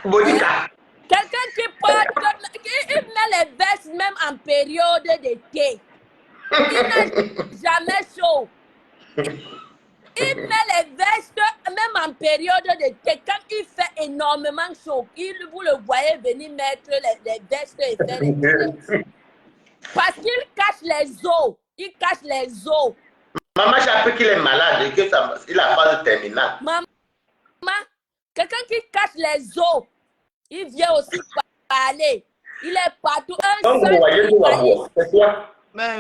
Monica. Quelqu'un qui porte, il met les vestes même en période d'été. Il n'a jamais chaud. Il met les vestes même en période d'été. Quand il fait énormément chaud, vous le voyez venir mettre les vestes et faire les vestes. Parce qu'il cache les os. Il cache les os. Maman, j'ai appris qu'il est malade et qu'il a phase terminale. Maman, quelqu'un qui cache les os, il vient aussi parler. Il est partout. Donc, vous voyez tout là-bas. C'est quoi? Mais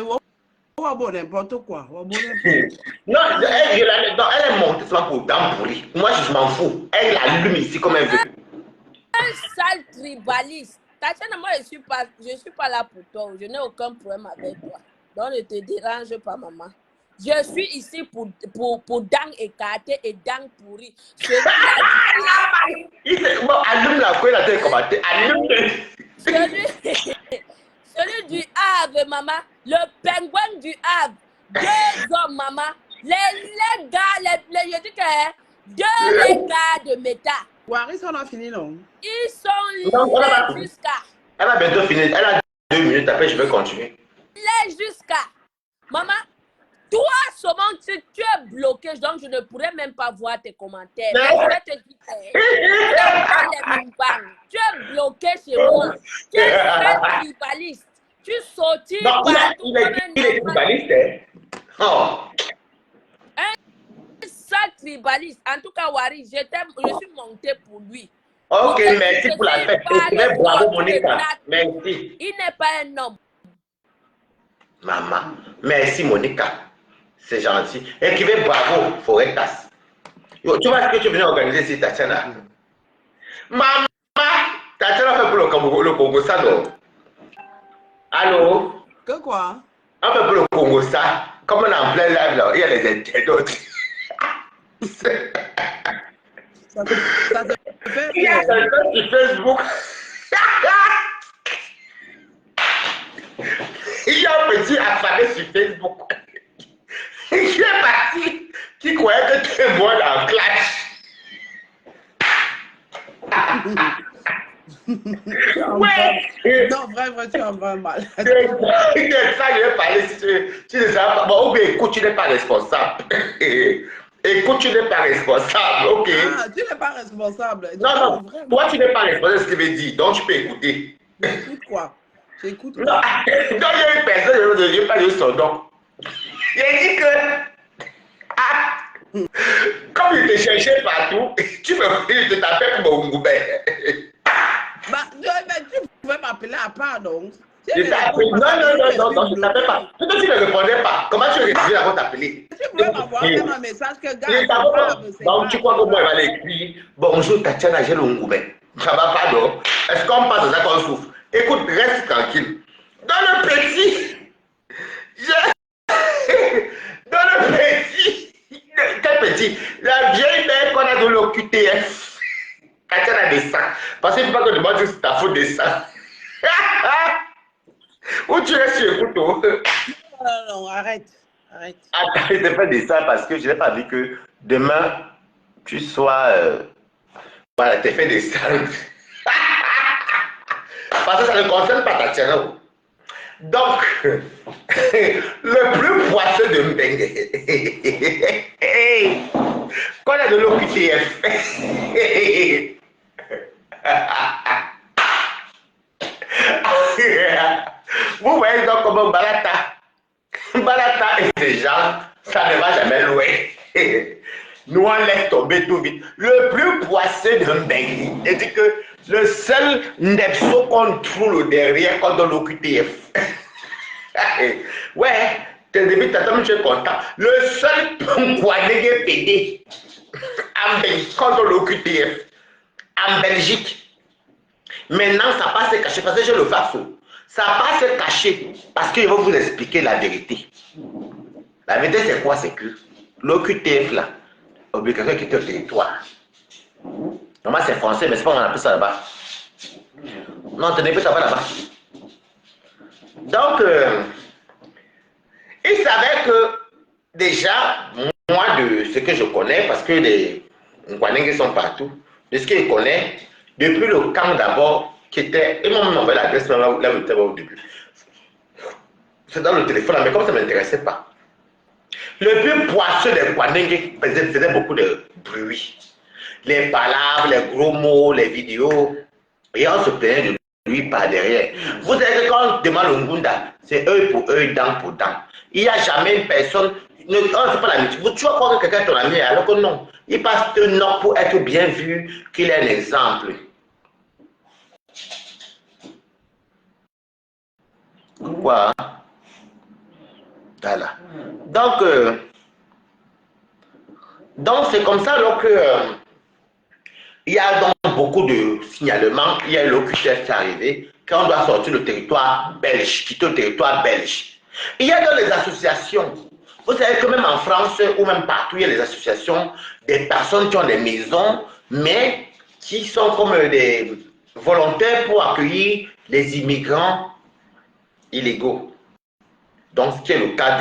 va bon n'importe quoi. On va bon n'importe quoi. Non, elle est montée seulement pour dents pourries. Moi, je m'en fous. Elle allume ici comme elle veut. Un sale tribaliste. Tatiana, moi, je suis pas là pour toi. Je n'ai aucun problème avec toi. Donc, ne te dérange pas, maman. Je suis ici pour dents écartées et dents pourries. Bon, allume la couille, la tête commenté. Allume. Celui du Havre, maman. Le pingouin du Havre. 2 hommes, maman. Les gars, je dis que 2 les gars de méta. Waris, on a fini, non? Ils sont là jusqu'à. Elle va bientôt finir. Elle a 2 minutes. Après, je vais continuer. Là jusqu'à. Maman, toi, seulement, tu es bloqué. Donc, je ne pourrais même pas voir tes commentaires. Mais je vais te dire, tu es bloqué chez moi. Tu es un tribaliste. Tu sortis partout. Il est tribaliste, hein? Oh. Un sale tribaliste. En tout cas, Wari, je suis montée pour lui. Ok, merci pour la fête. Bravo, Monica. Merci. Il n'est pas un homme. Maman, merci, Monica. C'est gentil. Écrivez bravo, Foretas. Tu vois ce que tu es venu organiser ici, Tatiana? Maman, Tatiana fait pour le Congo, ça, non? Allô? Que quoi? On fait pour le Congo, ça. Comme on est en plein live, là, il y a les internautes. Ça te fait. Il y a quelqu'un sur Facebook. Il y a un petit alphabet sur Facebook. Il est parti qui croyait que tu es moi dans Clash. Ouais. Non, vraiment, tu as vraiment mal. Ça, je vais parler si tu ne sais pas. Bon, ok, écoute, tu n'es pas responsable. Écoute, tu n'es pas responsable, ok? Ah, tu n'es pas responsable. Non, non, vraiment. toi, tu n'es pas responsable de ce qu'il veut dire, donc tu peux écouter. J'écoute quoi? J'écoute quoi? Non, donc il y a une personne, je ne vais pas dire son nom. Il a dit que, comme il te cherchait partout, tu te tapais pour mon goubet. Bah, tu pouvais m'appeler à part, donc. Je t'appelle. Non, je ne t'appelle pas. Tu ne répondais pas. Comment tu réussis à t'appeler? Tu pouvais m'envoyer un message que donc, tu crois que moi, il va l'écrire. Bonjour, Tatiana, j'ai le ngoubet. Ça va pas, non? Est-ce qu'on passe dans ça qu'on souffre? Écoute, reste tranquille. Dans le petit, dans le petit, quel petit? La vieille mère qu'on a de l'OQTF. Tatiana descend. Parce qu'il ne faut pas que je demande si c'est ta faute descend. Où tu es sur le couteau? Non, arrête. Arrête. Attends, je ne fais pas ça parce que je n'ai pas vu que demain, tu sois... voilà, tu fait des salles. Parce que ça ne concerne pas Tatiana. Donc, le plus poisseux de Mbengue, qu'on a de l'OQTF. Vous voyez donc comment Balata et les gens, ça ne va jamais loin. Nous on laisse tomber tout vite. Le plus poisseux de Mbengue, c'est que le seul Nepso qu'on trouve derrière quand on l'OQTF. Ouais, t'es début, t'attends, tu es content. Le seul Nkwanege PD en Belgique, quand on l'OQTF, en Belgique. Maintenant, ça passe caché parce que j'ai le farceau. Ça passe caché parce qu'ils vont vous expliquer la vérité. La vérité, c'est quoi? C'est que l'OQTF, là, obligation de quitter le territoire. Normalement, c'est français, mais c'est pas on appelle ça là-bas. Non, tenez plus ça va là-bas. Donc, il savait que déjà, moi, de ce que je connais, parce que les Nkwanengue sont partout, de ce qu'il connaît, depuis le camp d'abord, qui était, ils m'ont envoyé l'adresse là où j'étais au début. C'est dans le téléphone, mais comme ça ne m'intéressait pas. Le plus poisseux des Nkwanengue faisait beaucoup de bruit. Les palabres, les gros mots, les vidéos, et on se plaignait de lui par derrière. Vous savez que quand on demande le Ngunda, c'est œil pour œil, dent pour dent. Il n'y a jamais une personne, on ne fait pas l'amitié. Tu vas croire que quelqu'un est ton ami, alors que non. Il passe un nom pour être bien vu, qu'il est un exemple. Quoi? Voilà. Donc c'est comme ça alors que il y a donc beaucoup de signalements. Il y a l'OQTF qui est arrivé quand on doit sortir le territoire belge, quitter le territoire belge. Il y a dans les associations, vous savez que même en France ou même partout, il y a les associations des personnes qui ont des maisons, mais qui sont comme des volontaires pour accueillir les immigrants illégaux. Donc, ce qui est le cas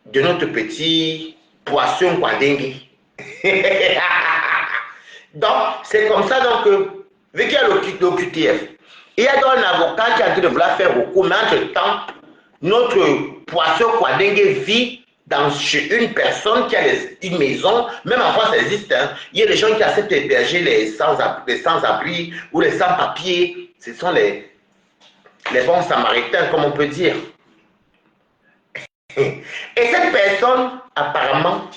de notre petit poisson Kwadenge. Donc, c'est comme ça donc, vu qu'il y a le QTF, il y a donc un avocat qui est en train de vouloir faire recours, mais entre-temps, notre poisson Kwadenge vit chez une personne qui a une maison, même en France ça existe, hein. Il y a des gens qui acceptent d'héberger les sans-abri ou les sans-papiers, ce sont les bons samaritains, comme on peut dire. Et cette personne, apparemment,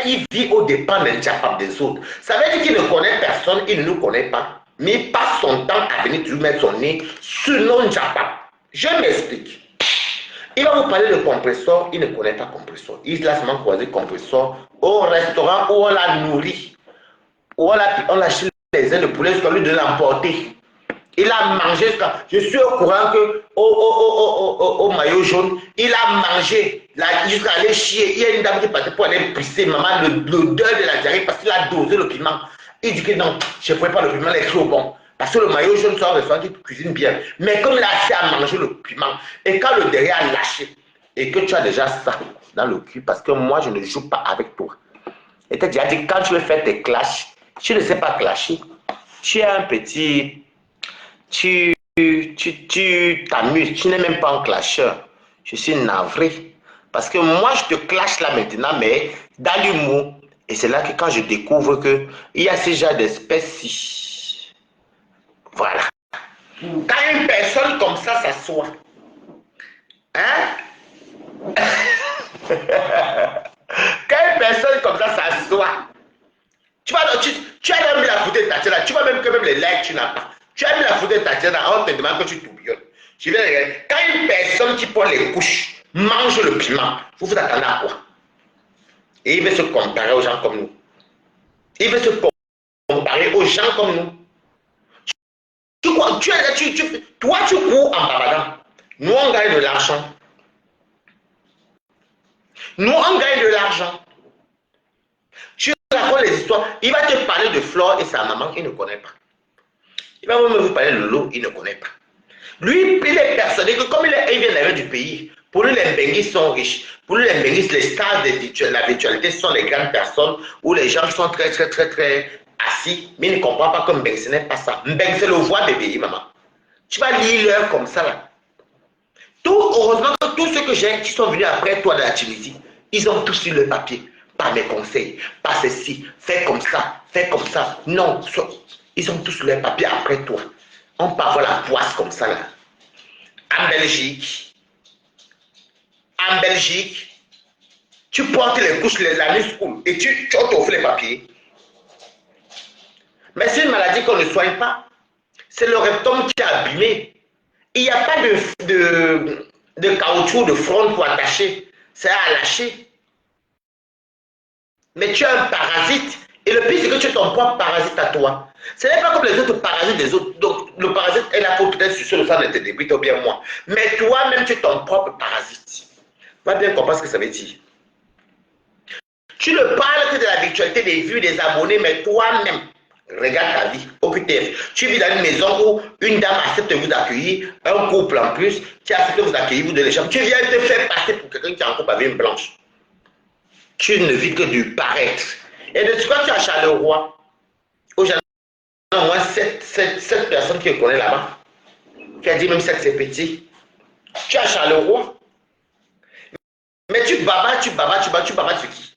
il vit au dépens des Djapap des autres. Ça veut dire qu'il ne connaît personne, il ne nous connaît pas, mais il passe son temps à venir toujours mettre son nez sur nos Djapap. Je m'explique. Il va vous parler de compresseur, il ne connaît pas compresseur. Il a seulement croisé compresseur au restaurant où on l'a nourri, où on l'a acheté les ailes de poulet jusqu'à lui de l'emporter. Il a mangé jusqu'à... Je suis au courant que au maillot jaune, il a mangé jusqu'à aller chier. Il y a une dame qui partait pour aller pisser, maman, l'odeur de la diarrhée parce qu'il a dosé le piment. Il dit que non, je ne pourrais pas le piment, il est trop bon. Parce que le maillot jaune sort restaurant qui cuisine bien. Mais comme il a assez à manger le piment, et quand le derrière a lâché, et que tu as déjà ça dans le cul, parce que moi, je ne joue pas avec toi. Et tu as déjà dit, quand tu veux faire tes clashs, tu ne sais pas clasher. Tu es un petit... Tu t'amuses, tu n'es même pas un clasheur. Je suis navré. Parce que moi, je te clash là maintenant, mais dans l'humour. Et c'est là que quand je découvre qu'il y a ce genre d'espèces-ci. Voilà. Quand une personne comme ça s'assoit, hein? Quand une personne comme ça s'assoit, tu as même la photo de ta tête là, tu vois même que même les likes, tu n'as pas. Tu as mis la photo de ta tête là, on te demande que tu tourbillonnes. Je vais regarder. Quand une personne qui prend les couches mange le piment, vous attendez à quoi? Et il veut se comparer aux gens comme nous. Il veut se comparer aux gens comme nous. Toi, tu cours en babadant. Nous, on gagne de l'argent. Nous, on gagne de l'argent. Tu racontes les histoires. Il va te parler de Flore et sa maman, il ne connaît pas. Il va même vous parler de Lolo, il ne connaît pas. Lui, il est persuadé que comme il vient d'arriver du pays, pour lui, les Benguis sont riches. Pour lui, les Benguis, les stars de la virtualité sont les grandes personnes où les gens sont très assis, mais il ne comprend pas que Mbeng, ce n'est pas ça. Mbeng, c'est le voix des pays, maman. Tu vas lire l'heure comme ça, là. Heureusement que tous ceux que j'ai qui sont venus après toi de la Tunisie, ils ont tous eu le papier. Pas mes conseils, pas ceci, fais comme ça, fais comme ça. Non, ils ont tous le papier après toi. On peut avoir la poisse comme ça, là. En Belgique, tu portes les couches, la nuit school, et tu t'offres les papiers. Mais c'est une maladie qu'on ne soigne pas. C'est le rectum qui est abîmé. Il n'y a pas de caoutchouc de front pour attacher. C'est à lâcher. Mais tu es un parasite. Et le pire, c'est que tu es ton propre parasite à toi. Ce n'est pas comme les autres parasites des autres. Donc, le parasite est là pour peut-être sucer le sang de tes débris, ou bien moi. Mais toi-même, tu es ton propre parasite. Va bien comprendre ce que ça veut dire. Tu ne parles que de la virtualité, des vues, des abonnés, mais toi-même, regarde ta vie, au QTF. Tu vis dans une maison où une dame accepte de vous accueillir, un couple en plus, qui accepte de vous accueillir, vous de les chambres. Tu viens te faire passer pour quelqu'un qui est en couple avec une blanche. Tu ne vis que du paraître. Et de ce que tu as Charleroi, où j'en ai au moins 7 personnes qui le connaissent là-bas, qui a dit même 7 c'est petit. Tu as Charleroi. Mais tu babas sur qui?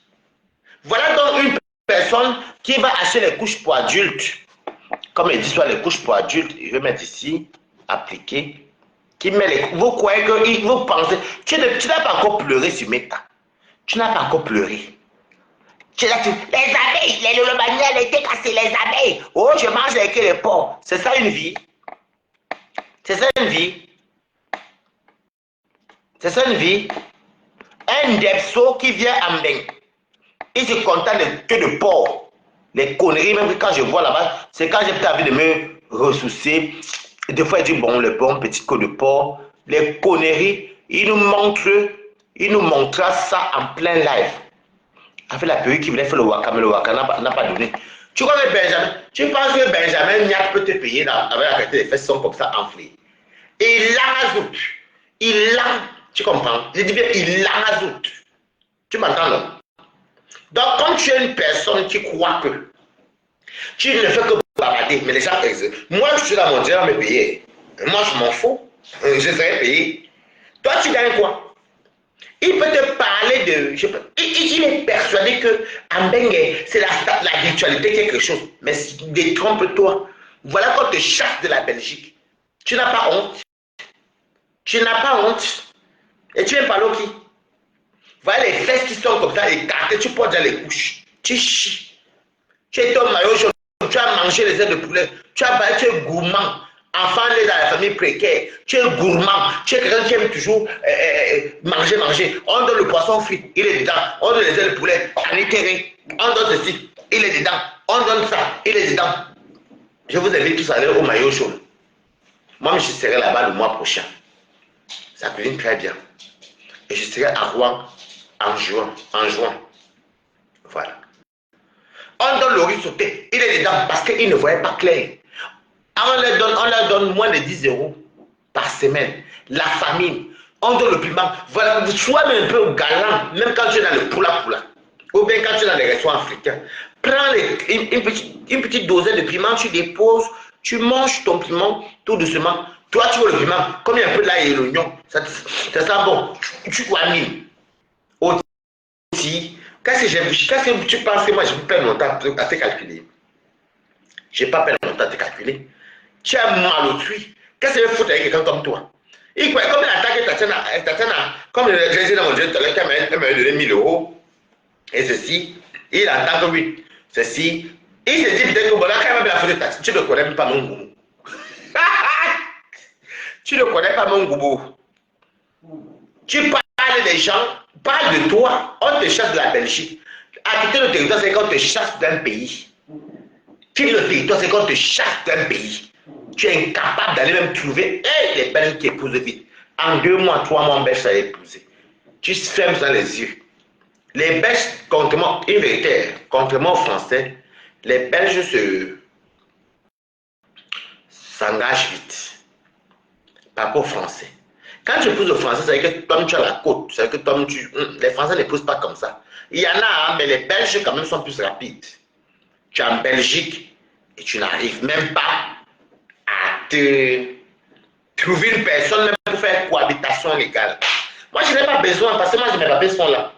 Voilà donc une personne qui va acheter les couches pour adultes. Comme il dit, soit les couches pour adultes, je vais mettre ici, appliquer. Qui met les... Vous croyez que vous pensez... Tu n'as pas encore pleuré sur Meta. Tu n'as pas encore pleuré. Les abeilles, les lolomaniens, les décassés, les abeilles. Oh, je mange avec les porcs. C'est ça une vie. C'est ça une vie. C'est ça une vie. Un Depso qui vient à Mbeng, il se contente de que de porc. Les conneries, même que quand je vois là-bas, c'est quand j'ai peut-être envie de me ressourcer. Des fois, il dit bon, le bon petit coup de porc. Les conneries, il nous montrera ça en plein live. Avec la perruque qui voulait faire le waka, mais le waka n'a pas donné. Tu crois que Benjamin, tu penses que Benjamin Niak peut te payer avec la qualité des fesses sont comme ça enflées. Et il l'azoute. Il l'a, tu comprends? Je dis bien, il l'azoute. Tu m'entends non? Donc, quand tu es une personne qui croit que tu ne fais que bavarder, mais les gens exercent. Moi, je suis dans mon Dieu à me payer. Moi, je m'en fous. Je serai payé. Toi, tu gagnes quoi? Il peut te parler de... il est persuadé que Ambengue, c'est la virtualité quelque chose. Mais détrompe-toi. Voilà qu'on te chasse de la Belgique. Tu n'as pas honte. Tu n'as pas honte. Et tu es pas qui? Voilà les fesses qui sont comme ça écartées, tu portes dans les couches. Tu chies. Tu es ton maillot jaune, tu as mangé les ailes de poulet. Tu es gourmand. Enfant né dans la famille précaire. Tu es gourmand. Tu es quelqu'un qui aime toujours manger. On donne le poisson frit, il est dedans. On donne les ailes de poulet, anitéré. On donne ceci, il est dedans. On donne ça, il est dedans. Je vous invite tous à aller au maillot jaune. Moi, je serai là-bas le mois prochain. Ça cuisine très bien. Et je serai à Rouen en juin. Voilà. On donne le riz sauté. Il est dedans parce qu'il ne voyait pas clair. On leur donne moins de 10 € par semaine. La famine. On donne le piment. Voilà. Sois même un peu galant, même quand tu es dans le poula. Ou bien quand tu es dans les restaurants africains. Prends une petite dosette de piment, tu déposes, tu manges ton piment tout doucement. Toi, tu vois le piment, comme il y a un peu de l'ail et l'oignon, ça sent bon. Tu vois mine. Aussi, qu'est-ce que tu penses que moi je peux perdre mon temps à te calculer? Je n'ai pas perdu mon temps à te calculer. Tu as mal autrui. Qu'est-ce que je vais foutre avec quelqu'un comme toi? Il croit comme il attaque Tatiana, comme j'ai dit dans mon Dieu, elle m'a donné 1000 €. Et ceci, il entend que oui, ceci. Il se dit peut-être que voilà, quand même la faute de Tati, tu ne connais même pas mon goût. Tu ne connais pas mon goût. Tu parles des gens, parle de toi, on te chasse de la Belgique. À quitter le territoire, c'est qu'on te chasse d'un pays. Quitte le territoire, c'est qu'on te chasse d'un pays. Tu es incapable d'aller même trouver les Belges qui épousent vite. En 2 mois, 3 mois, en Belge, ça a épousé. Tu fermes dans les yeux. Les Belges, contrairement, une vérité, contrairement aux Français, les Belges s'engagent vite. Pas pour Français. Quand tu épouses le Français, c'est que toi, tu as la côte. C'est que toi, les Français n'épousent pas comme ça. Il y en a, hein, mais les Belges, quand même, sont plus rapides. Tu es en Belgique et tu n'arrives même pas à te trouver une personne même pour faire cohabitation légale. Moi, je n'ai pas besoin, parce que moi, mes papiers sont là.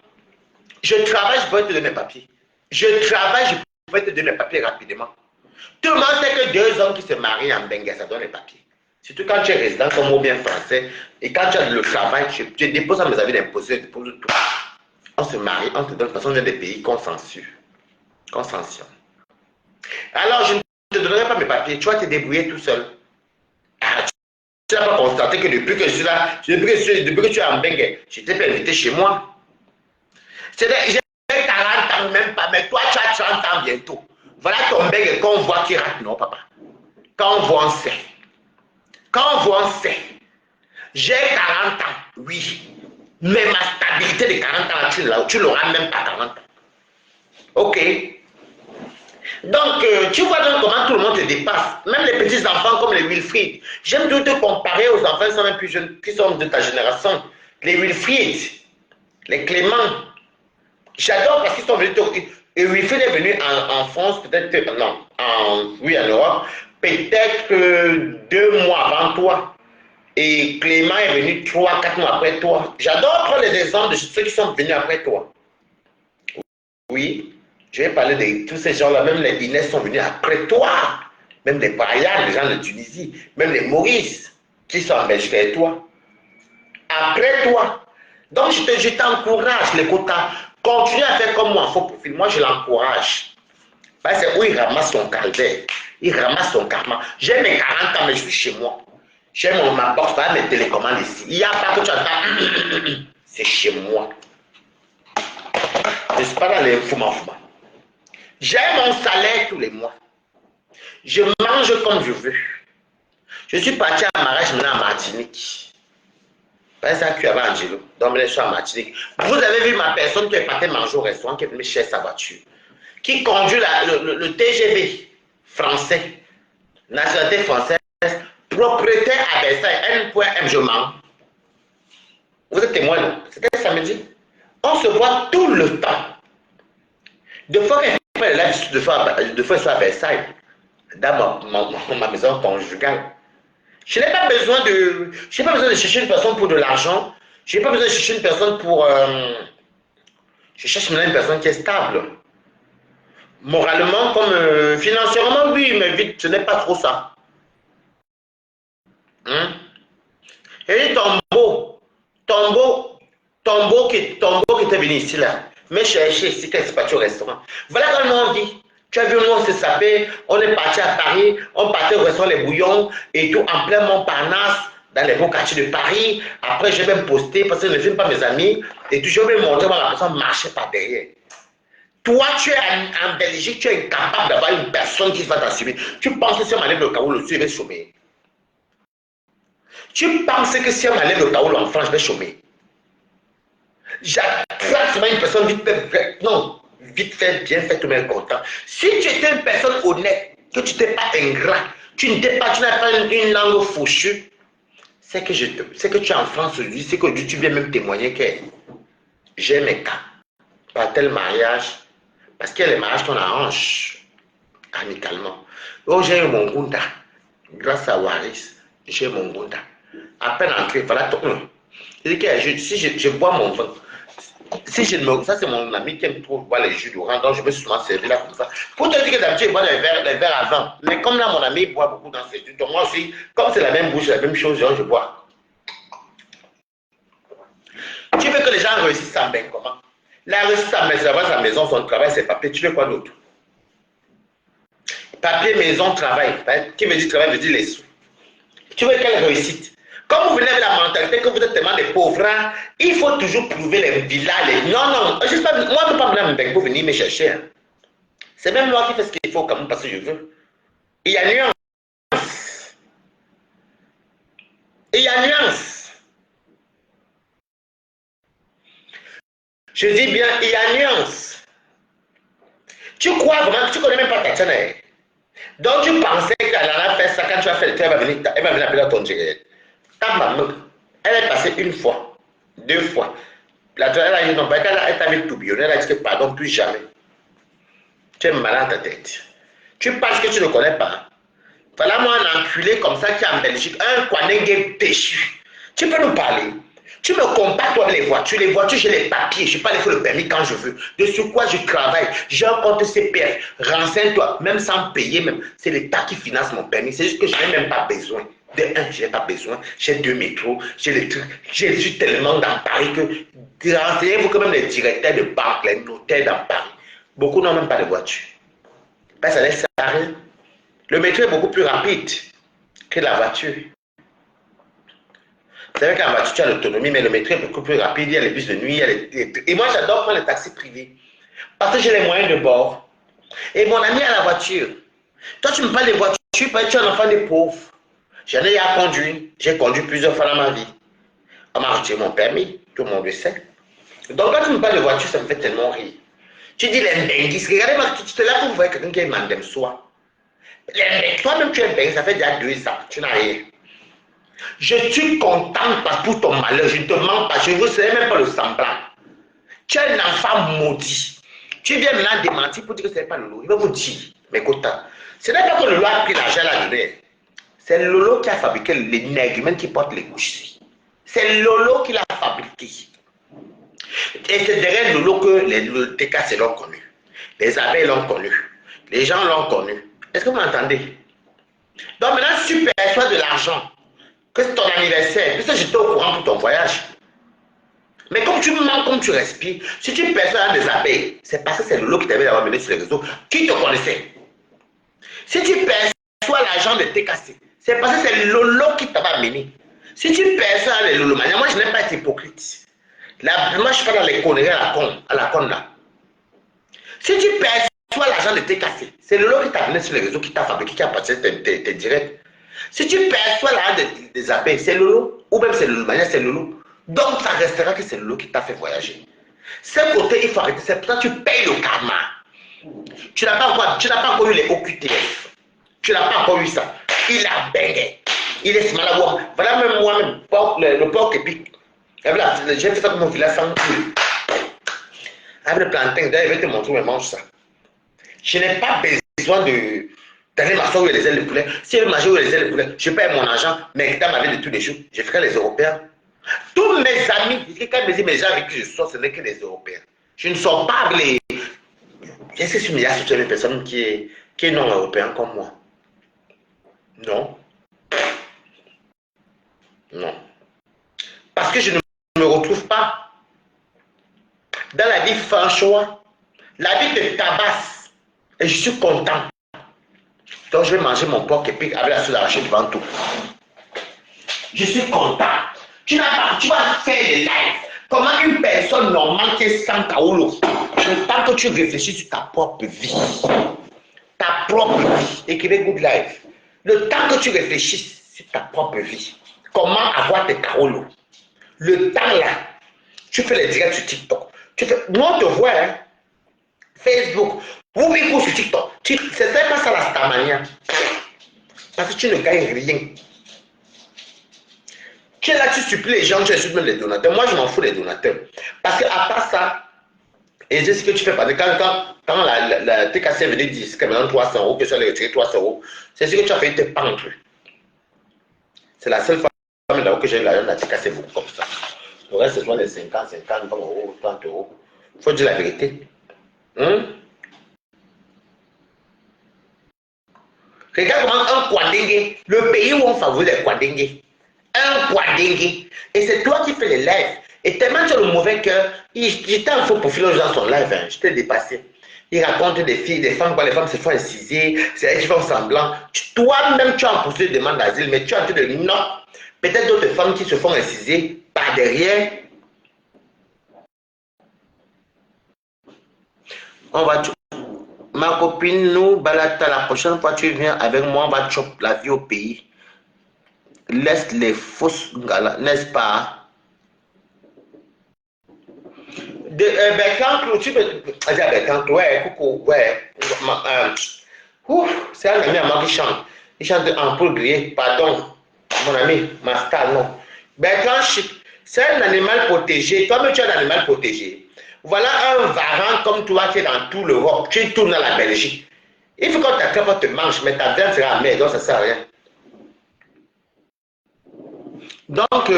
Je travaille, je pourrais te donner mes papiers. Je travaille, je pourrais te donner mes papiers rapidement. Tout le monde sait que 2 hommes qui se marient en Bengue, ça donne les papiers. Surtout quand tu es résident comme mot bien français et quand tu as le travail, tu déposes à mes avis d'imposer, tu déposes tout. On se marie, on te donne, de toute façon, on vient des pays consensuels. Alors, je ne te donnerai pas mes papiers, tu vas te débrouiller tout seul. Ah, tu n'as pas constaté que depuis que je suis là, depuis que tu es en Bengue, je t'ai pas invité chez moi. J'ai 40 ans, même pas, mais toi, tu as 30 ans bientôt. Voilà ton Bengue qu'on voit qui rate, non, papa. Quand on voit, on sait. Quand on voit, on sait. J'ai 40 ans, oui. Mais ma stabilité de 40 ans, tu l'auras même pas 40 ans. Ok. Donc, tu vois donc comment tout le monde te dépasse. Même les petits enfants comme les Wilfried. J'aime tout te comparer aux enfants qui sont même plus jeunes, qui sont de ta génération. Les Wilfried, les Clément. J'adore parce qu'ils sont venus. Et Wilfried est venu en France, peut-être, non, oui, en Europe, peut-être 2 mois avant toi. Et Clément est venu 3-4 mois après toi. J'adore prendre les exemples de ceux qui sont venus après toi. Oui, je vais parler de tous ces gens-là. Même les Inès sont venus après toi. Même les Brian, les gens de Tunisie. Même les Maurice, qui sont en Belgique avec toi. Après toi. Donc, je t'encourage, les quotas. Continue à faire comme moi, faux profil. Moi, je l'encourage. Parce que où il ramasse son calvaire. Il ramasse son karma. J'ai mes 40 ans, mais je suis chez moi. J'ai ma box, pas mes télécommandes ici. Il n'y a pas que tu entends. C'est chez moi. Je ne suis pas dans les fouma. J'ai mon salaire tous les mois. Je mange comme je veux. Je suis parti à Marrakech, maintenant à Martinique. Pas ça que avant Angelo. Donc, je suis à Martinique. Vous avez vu ma personne qui est partie manger au restaurant, qui est venue chercher sa voiture, qui conduit le TGV français, nationalité française, propriétaire à Versailles, N.M. Je mens. Vous êtes témoin, non? C'était samedi. On se voit tout le temps. De fois qu'elle fait la visite, de fois elle soit à Versailles, dans ma maison conjugale. Je n'ai pas besoin de chercher une personne pour de l'argent. Je n'ai pas besoin de chercher une personne pour... je cherche maintenant une personne qui est stable. Moralement, comme financièrement, oui, mais vite, ce n'est pas trop ça. Hein? Et Tombeau qui était venu ici là, mais chercher ici qu'elle se partie au restaurant. Voilà comment on dit. Tu as vu, nous on s'est sapé, on est parti à Paris, on partait au restaurant Les Bouillons et tout en plein Montparnasse, dans les beaux quartiers de Paris. Après, j'ai même posté parce que je ne filme pas mes amis et tout, je vais montrer comment la personne marchait par derrière. Toi, tu es en Belgique, tu es incapable d'avoir une personne qui va t'assumer. Tu penses que si on m'enlève le Kaoul, je vais chômer. Tu penses que si on m'enlève le Kaoul en France, je vais chômer. J'attrape seulement une personne vite fait, non, vite fait, bien fait, tout le monde content. Si tu étais une personne honnête, que tu n'étais pas ingrat, tu n'as pas une langue fauchue, c'est que tu es en France aujourd'hui, c'est que tu viens même témoigner que j'ai mes cas, par tel mariage, parce qu'il y a les mariages qu'on arrange amicalement. Oh, j'ai eu mon Gunda, grâce à Waris, j'ai mon Gunda. À peine entré, voilà tout. Si je bois mon vin, si je me, ça c'est mon ami qui aime trop boire les jus d'orange, donc je me suis souvent servi là comme ça. Pour te dire que d'habitude, il boit les verres avant. Mais comme là, mon ami boit beaucoup dans ses jus, donc moi aussi, comme c'est la même bouche, la même chose, je bois. Tu veux que les gens réussissent en bain, comment? La réussite à sa maison, son travail, c'est papier. Tu veux quoi d'autre? Papier, maison, travail. Qui veut dire travail, veut dire les sous. Tu veux quelle réussite? Comme vous venez avec la mentalité que vous êtes tellement des pauvres, il faut toujours prouver les villas. Non, moi je ne peux pas venir pour venir me chercher. Hein. C'est même moi qui fais ce qu'il faut comme parce que je veux. Il y a nuance. Il y a nuance. Je dis bien, il y a nuance. Tu crois vraiment que tu ne connais même pas ta chaîne. Donc tu pensais qu'elle allait faire ça quand tu as fait le travail, elle va venir appeler ton direct. Ta maman, elle est passée une fois, 2 fois. La elle a dit non, elle t'avait tout bien. Elle a dit que pardon, plus jamais. Tu es malade à ta tête. Tu penses que tu ne connais pas. Voilà moi un enculé comme ça qui est en Belgique, un Kwanenge péchu. Tu peux nous parler. Tu me compares toi avec les voitures. Les voitures, j'ai les papiers. Je peux aller faire le permis quand je veux. De sur quoi je travaille. J'ai un compte CPF. Renseigne-toi, même sans payer même. C'est l'État qui finance mon permis. C'est juste que je n'ai même pas besoin. De un, je n'ai pas besoin. J'ai 2 métros. J'ai les trucs. Je suis tellement dans Paris que renseignez-vous que même les directeurs de banque, les notaires dans Paris, beaucoup n'ont même pas de voiture. Ben, ça laisse à rien. Le métro est beaucoup plus rapide que la voiture. C'est vrai qu'en voiture, tu as l'autonomie, mais le métro est beaucoup plus rapide. Il y a les bus de nuit. Et moi, j'adore prendre les taxis privés. Parce que j'ai les moyens de bord. Et mon ami a la voiture. Toi, tu me parles de voiture, parce que tu es un enfant des pauvres. J'en ai à conduire. J'ai conduit plusieurs fois dans ma vie. On m'a retiré mon permis. Tout le monde le sait. Donc, quand tu me parles de voiture, ça me fait tellement rire. Tu dis les benguis. Regardez-moi, tu te lèves pour voir quelqu'un qui est mandem soi. Toi-même, tu es bengue, ça fait déjà 2 ans. Tu n'as rien. Je suis content parce pour ton malheur. Je ne te mens pas. Je ne vous sais même pas le semblant. Tu es un enfant maudit. Tu viens maintenant démentir pour dire que ce n'est pas Lolo. Il va vous dire, mais écoute, ce n'est pas que Lolo a pris l'argent à la donner. C'est Lolo qui a fabriqué les nègres qui portent les couches. C'est Lolo qui l'a fabriqué. Et c'est derrière Lolo que les TKC l'ont connu. Les abeilles l'ont connu. Les gens l'ont connu. Est-ce que vous m'entendez? Donc maintenant, si tu perçois de l'argent, que c'est ton anniversaire, puisque j'étais au courant pour ton voyage. Mais comme tu mens, comme tu respires, si tu perçois des abeilles, c'est parce que c'est Lolo qui t'avait amené sur les réseaux, qui te connaissait. Si tu perçois l'argent de TKC, C'est parce que c'est Lolo qui t'a amené. Si tu perds ça, les Lolo, moi je n'aime pas être hypocrite. Moi je suis pas dans les conneries à la con là. Si tu perçois l'argent de tes cassés, c'est Lolo qui t'a amené sur les réseaux, qui t'a fabriqué, qui a passé tes directs. Si tu perçois l'argent des appels, c'est Lolo, ou même c'est Lolo, c'est Lolo. Donc ça restera que c'est Lolo qui t'a fait voyager. Ce côté, il faut arrêter, c'est pour ça que tu payes le karma. Tu n'as pas encore eu les OQTF. Tu n'as pas encore eu ça. Il a bangé. Il est malade. Voilà même moi-même, le porc épique. J'ai fait ça pour mon village sans couler. Avec le plantain, d'ailleurs, je vais te montrer où je mange ça. Je n'ai pas besoin d'aller m'asseoir où il y a les ailes de poulet. Si je veux manger où il y a les ailes de poulet, je paye mon argent, mais dans ma vie de tous les jours, je ferai les Européens. Tous mes amis, quand je me dis mes gens avec qui je sors, ce n'est que les Européens. Je ne sors pas avec les. Est-ce que il y a une personne qui est non européen comme moi? Non. Non. Parce que je ne me retrouve pas dans la vie franchement. La vie te tabasse. Et je suis content. Donc je vais manger mon porc épic avec la sauce arrachée devant tout. Je suis content. Tu vas faire des lives. Comment une personne normale qui est sans kaolo, le temps que tu réfléchis sur ta propre vie, écrivez Good Life, le temps que tu réfléchis sur ta propre vie, comment avoir tes kaolo, le temps là, tu fais les directs sur TikTok, nous on te voit, hein? Facebook, vous écoutez sur TikTok, c'est pas ça la Starmania, parce que tu ne gagnes rien. Tu es là, tu supplies les gens, tu insultes même les donateurs. Moi, je m'en fous des donateurs. Parce qu'à part ça, et c'est ce que tu fais. Parce que quand la TKC venait dire que maintenant 300 euros, que tu allais retirer 300 euros, c'est ce que tu as fait, te pendre. C'est la seule fois que j'ai eu l'argent de la TKC beaucoup comme ça. Le reste, c'est soit les 50, 50, 20 euros, 30 euros. Il faut dire la vérité. Regarde comment un Kwadenge, le pays où on favorise les Kwadenge. Un Kwadenge. Et c'est toi qui fais les lives. Et tellement tu as le mauvais cœur, j'étais un faux profil dans son live, hein, je t'ai dépassé. Il raconte des filles, des femmes, quand les femmes se font inciser, c'est elles qui font semblant. Toi-même, tu as posé des demandes d'asile, mais tu as dit de non. Peut-être d'autres femmes qui se font inciser par derrière. On va. Ma copine, nous, Balata, la prochaine fois tu viens avec moi, on va choper la vie au pays. Laisse les fausses galas, n'est-ce pas? Bertrand, tu peux. Bertrand, ouais, coucou, ouais. C'est un ami à moi qui chante. Il chante en poule grillée, pardon, mon ami, ma star, non. Bertrand, c'est un animal protégé. Toi-même, tu es un animal protégé. Voilà un varan comme toi qui est dans tout l'Europe. Tu tournes dans la Belgique. Il faut que ta crêpe te mange, mais ta viande sera amère, donc ça ne sert à rien. Donc,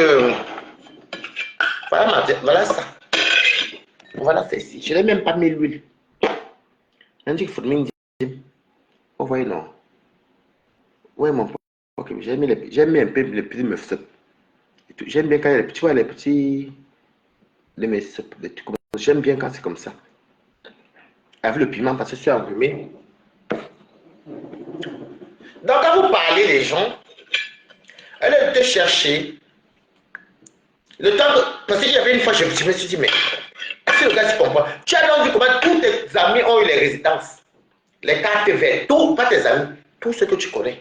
voilà ça. Voilà ceci. Je n'ai même pas mis l'huile. On dit qu'il faut me dire. Oh, voyez, non. Oui, mon pote. Ok, j'aime mis un peu les petits meufs. J'aime bien quand il y a les petits, tu vois, les petits. Les meufs. J'aime bien quand c'est comme ça. Avec le piment, parce que je suis enrhumé. Donc, quand vous parlez les gens, allez te chercher. Le temps que. Parce qu'il y avait une fois, je me suis dit, mais. Si le gars, tu comprends. Tu as donc vu comment tous tes amis ont eu les résidences. Les cartes vertes. Tous, pas tes amis. Tous ceux que tu connais.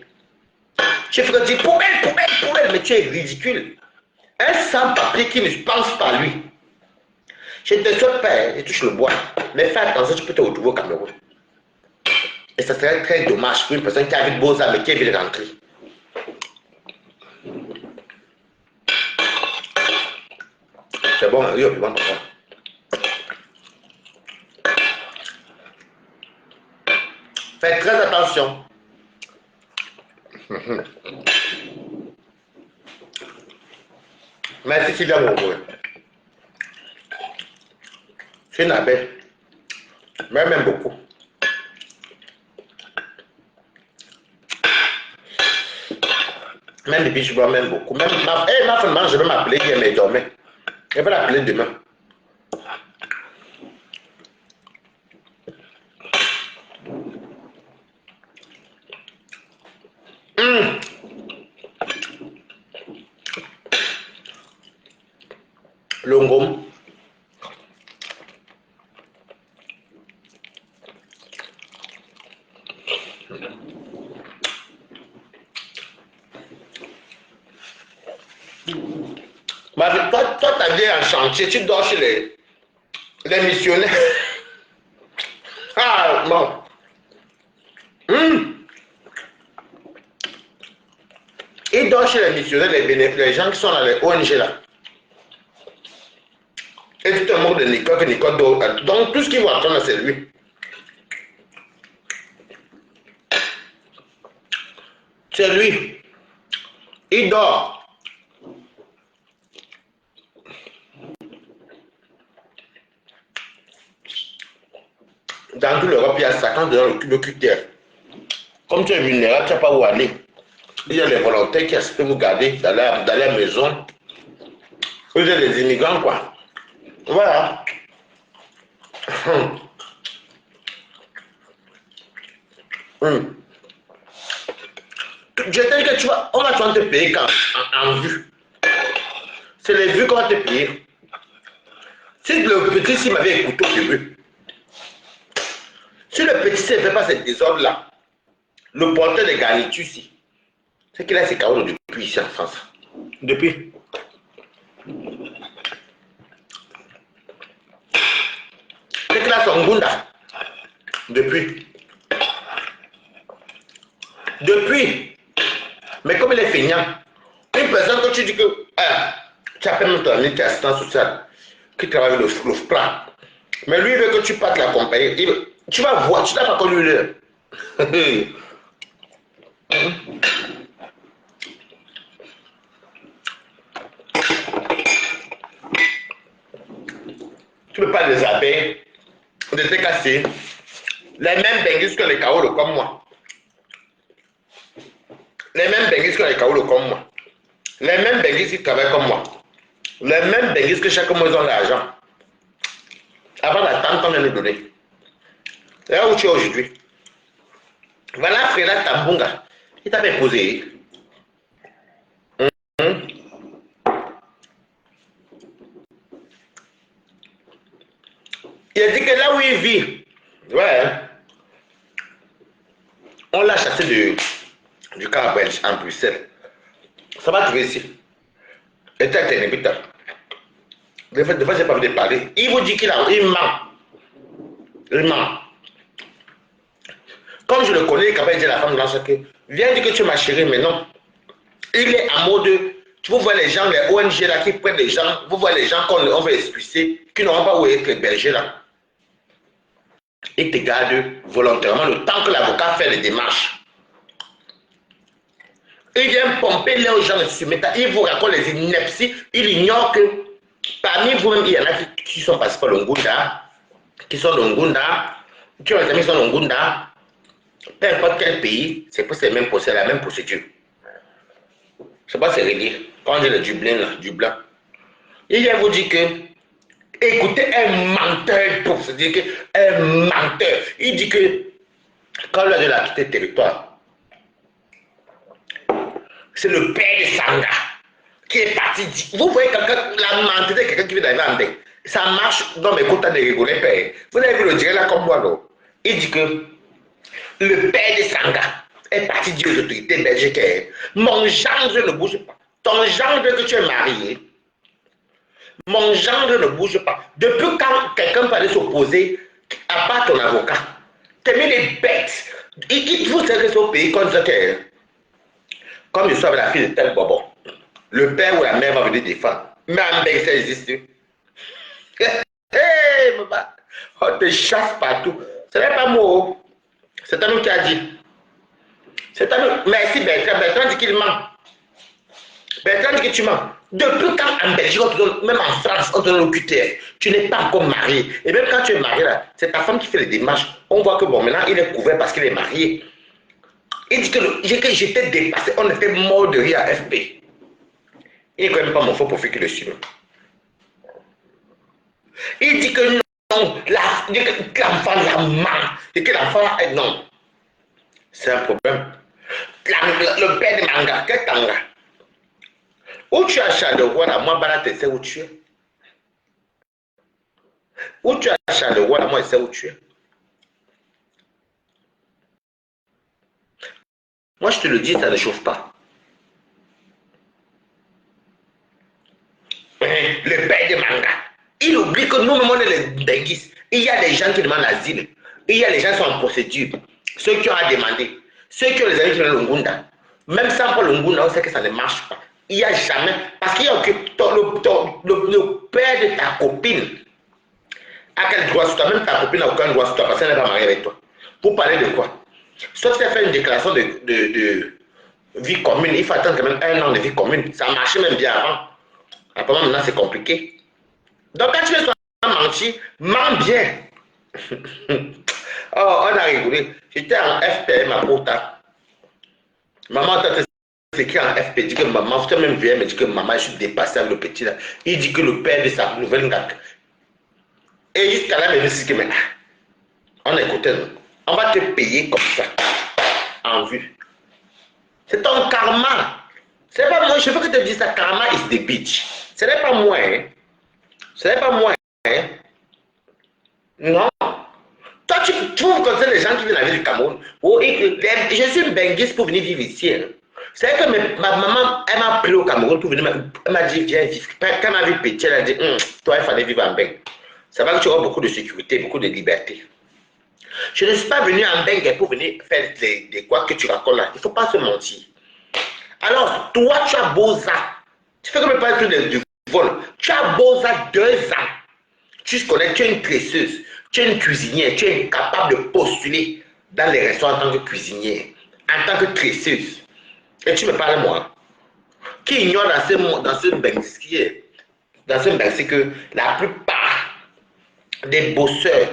Tu fais dire poubelle, mais tu es ridicule. Un sans-papier qui ne pense pas lui. Je ne te souhaite pas, je touche le bois. Mais fais attention, tu peux te retrouver au Cameroun. Et ça serait très dommage pour une personne qui a vu de beaux âmes et qui veut rentrer. C'est bon, oui, bon, papa. Faites très attention. Merci Sylvia Mourou. C'est une abeille. Mais elle m'aime beaucoup. Même depuis je vois même beaucoup. Même ma femme, je vais m'appeler hier, mais dormait. Je vais l'appeler demain. Longom. Mais toi, ta vie en chantier, tu dors chez les missionnaires. Ah, bon. Il dort chez les missionnaires, les gens qui sont dans les ONG là. Et tu te moques de Nicole, que Nicole dort. Donc tout ce qu'ils vont attendre, c'est lui. C'est lui. Il dort. Dans toute l'Europe, il y a 50 $ le critère. Comme tu es vulnérable, tu n'as pas où aller. Il y a les volontaires qui acceptent de vous garder dans la maison. Vous êtes des immigrants, quoi. Voilà. Je t'ai dit que tu vas, on va te payer quand, en vue. C'est les vues qu'on va te payer. Si le petit s'il m'avait écouté au début, si le petit ne fait pas cette désordre-là, le porteur des garnitures ici, c'est qu'il a ses carreaux depuis ici en France. Depuis. C'est qu'il a son gunda. Depuis. Depuis. Mais comme il est feignant, une personne que tu dis que tu appelles même ton ami qui est assistant social, qui travaille avec le FPRA, mais lui il veut que tu partes l'accompagner. Tu vas voir, tu n'as pas connu l'heure. Tu ne peux pas les abeilles, de te casser. Les mêmes benguis que les kaolos comme moi. Les mêmes benguis que les kaolos comme moi. Les mêmes benguis qui travaillent comme moi. Les mêmes benguis que chaque mois ils ont l'argent. Avant d'attendre qu'on vient nous donner. Et là où tu es aujourd'hui. Voilà Freda Tambunga. Il t'avait posé. Il a dit que là où il vit, ouais, on l'a chassé du camp belge en Bruxelles. Ça va trouver ici. Et t'as été un des fois, j'ai pas envie de parler. Il vous dit qu'il ment. Il ment. Comme je le connais, quand il dit à la femme de l'enfant que viens dire que tu es ma chérie, mais non. Il est en mode, tu vois les gens, les ONG là qui prennent les gens, vous voyez les gens qu'on veut expulser, qui n'auront pas où être les bergers là. Il te garde volontairement le temps que l'avocat fait les démarches. Il vient pomper les gens sur métal, il vous raconte les inepties, il ignore que parmi vous-même, il y en a qui sont passés par le Ngunda, qui sont le Ngunda, qui ont les amis qui sont le Ngunda. Peu importe quel pays, c'est la même procédure. Je ne sais pas si c'est réglé. Quand on dit le Dublin, là, Dublin, il vient vous dire que, écoutez, un menteur, pour se dire qu'un menteur, il dit que, quand il a quitté le territoire, c'est le père de Sanga qui est parti. Vous voyez quelqu'un, la mentalité de quelqu'un qui vient d'arriver en Belgique, ça marche dans mes quotas de rigoler, père. Vous avez vu le dire là comme moi, non? Il dit que, le père de Sanga est parti dire aux autorités belges que mon gendre ne bouge pas. Ton gendre que tu es marié, mon gendre ne bouge pas. Depuis quand quelqu'un peut aller s'opposer à part ton avocat, t'es mis les bêtes. Il faut que au pays comme ça que, comme je suis avec la fille de tel bobo, le père ou la mère va venir défendre. Mais en Belgique, ça existe. Hey, on te chasse partout. Ce n'est pas moi. C'est un homme qui a dit. C'est un homme. Merci Bertrand. Bertrand dit qu'il ment. Bertrand dit que tu mens. Depuis quand en Belgique, même en France, on te donne le QTF, tu n'es pas encore marié. Et même quand tu es marié, c'est ta femme qui fait les démarches. On voit que bon, maintenant, il est couvert parce qu'il est marié. Il dit que j'étais dépassé. On était mort de rire à FP. Il n'est quand même pas mon faux profil qui le suit. Il dit que non, l'enfant la ment. Et que l'enfant est non. C'est un problème. Le père de Manga, quel Tanga? Où tu as Charles de voir à moi, Balat, c'est où tu es. Où tu es à Charleroi, là, moi, je sais où tu es. Moi, je te le dis, ça ne chauffe pas. Le père de Manga, il oublie que nous-mêmes, on est les denguistes. Il y a des gens qui demandent l'asile. Il y a des gens qui sont en procédure. Ceux qui ont à demander. Ceux qui ont les amis qui ont le Ngunda. Même sans pour le Ngunda, on sait que ça ne marche pas. Il n'y a jamais. Parce qu'il y a le père de ta copine. À quel droit sur toi? Même ta copine n'a aucun droit sur toi parce qu'elle n'est pas mariée avec toi. Pour parler de quoi? Sauf si elle fait une déclaration de vie commune. Il faut attendre quand même 1 an de vie commune. Ça marchait même bien avant. Apparemment, maintenant, c'est compliqué. Donc, quand tu veux mentir, mens bien. Oh, on a rigolé. J'étais en FPM à Pota. Maman, c'est écrit en FP. Dit que maman, tu même vient me dit que maman, je suis dépassé avec le petit là. Il dit que le père de sa nouvelle gâte. Et jusqu'à là, il me dit que mais, on écoute, on va te payer comme ça, en vue. C'est ton karma. C'est pas moi, je veux que tu te dises ça, karma is the bitch. Ce n'est pas moi, hein. Ce n'est pas moi, hein. Non. Toi, tu trouves que c'est les gens qui viennent à la ville du Cameroun. Oh, je suis une benguiste pour venir vivre ici. Hein. C'est que ma maman, elle m'a pris au Cameroun pour venir, elle m'a dit, viens vivre. Quand elle m'a vu petit, elle a dit, toi, il fallait vivre en Bengue. Ça va que tu auras beaucoup de sécurité, beaucoup de liberté. Je ne suis pas venu en Bengue pour venir faire des quoi que tu racontes là. Il ne faut pas se mentir. Alors, toi, tu as beau ça. Tu fais comme le parler du vol. Tu as beau ça 2 ans. Tu connais, tu es une tresseuse, tu es une cuisinière, tu es capable de postuler dans les restaurants en tant que cuisinière, en tant que tresseuse. Et tu me parles moi. Qui ignore dans ce Benski que la plupart des bosseurs,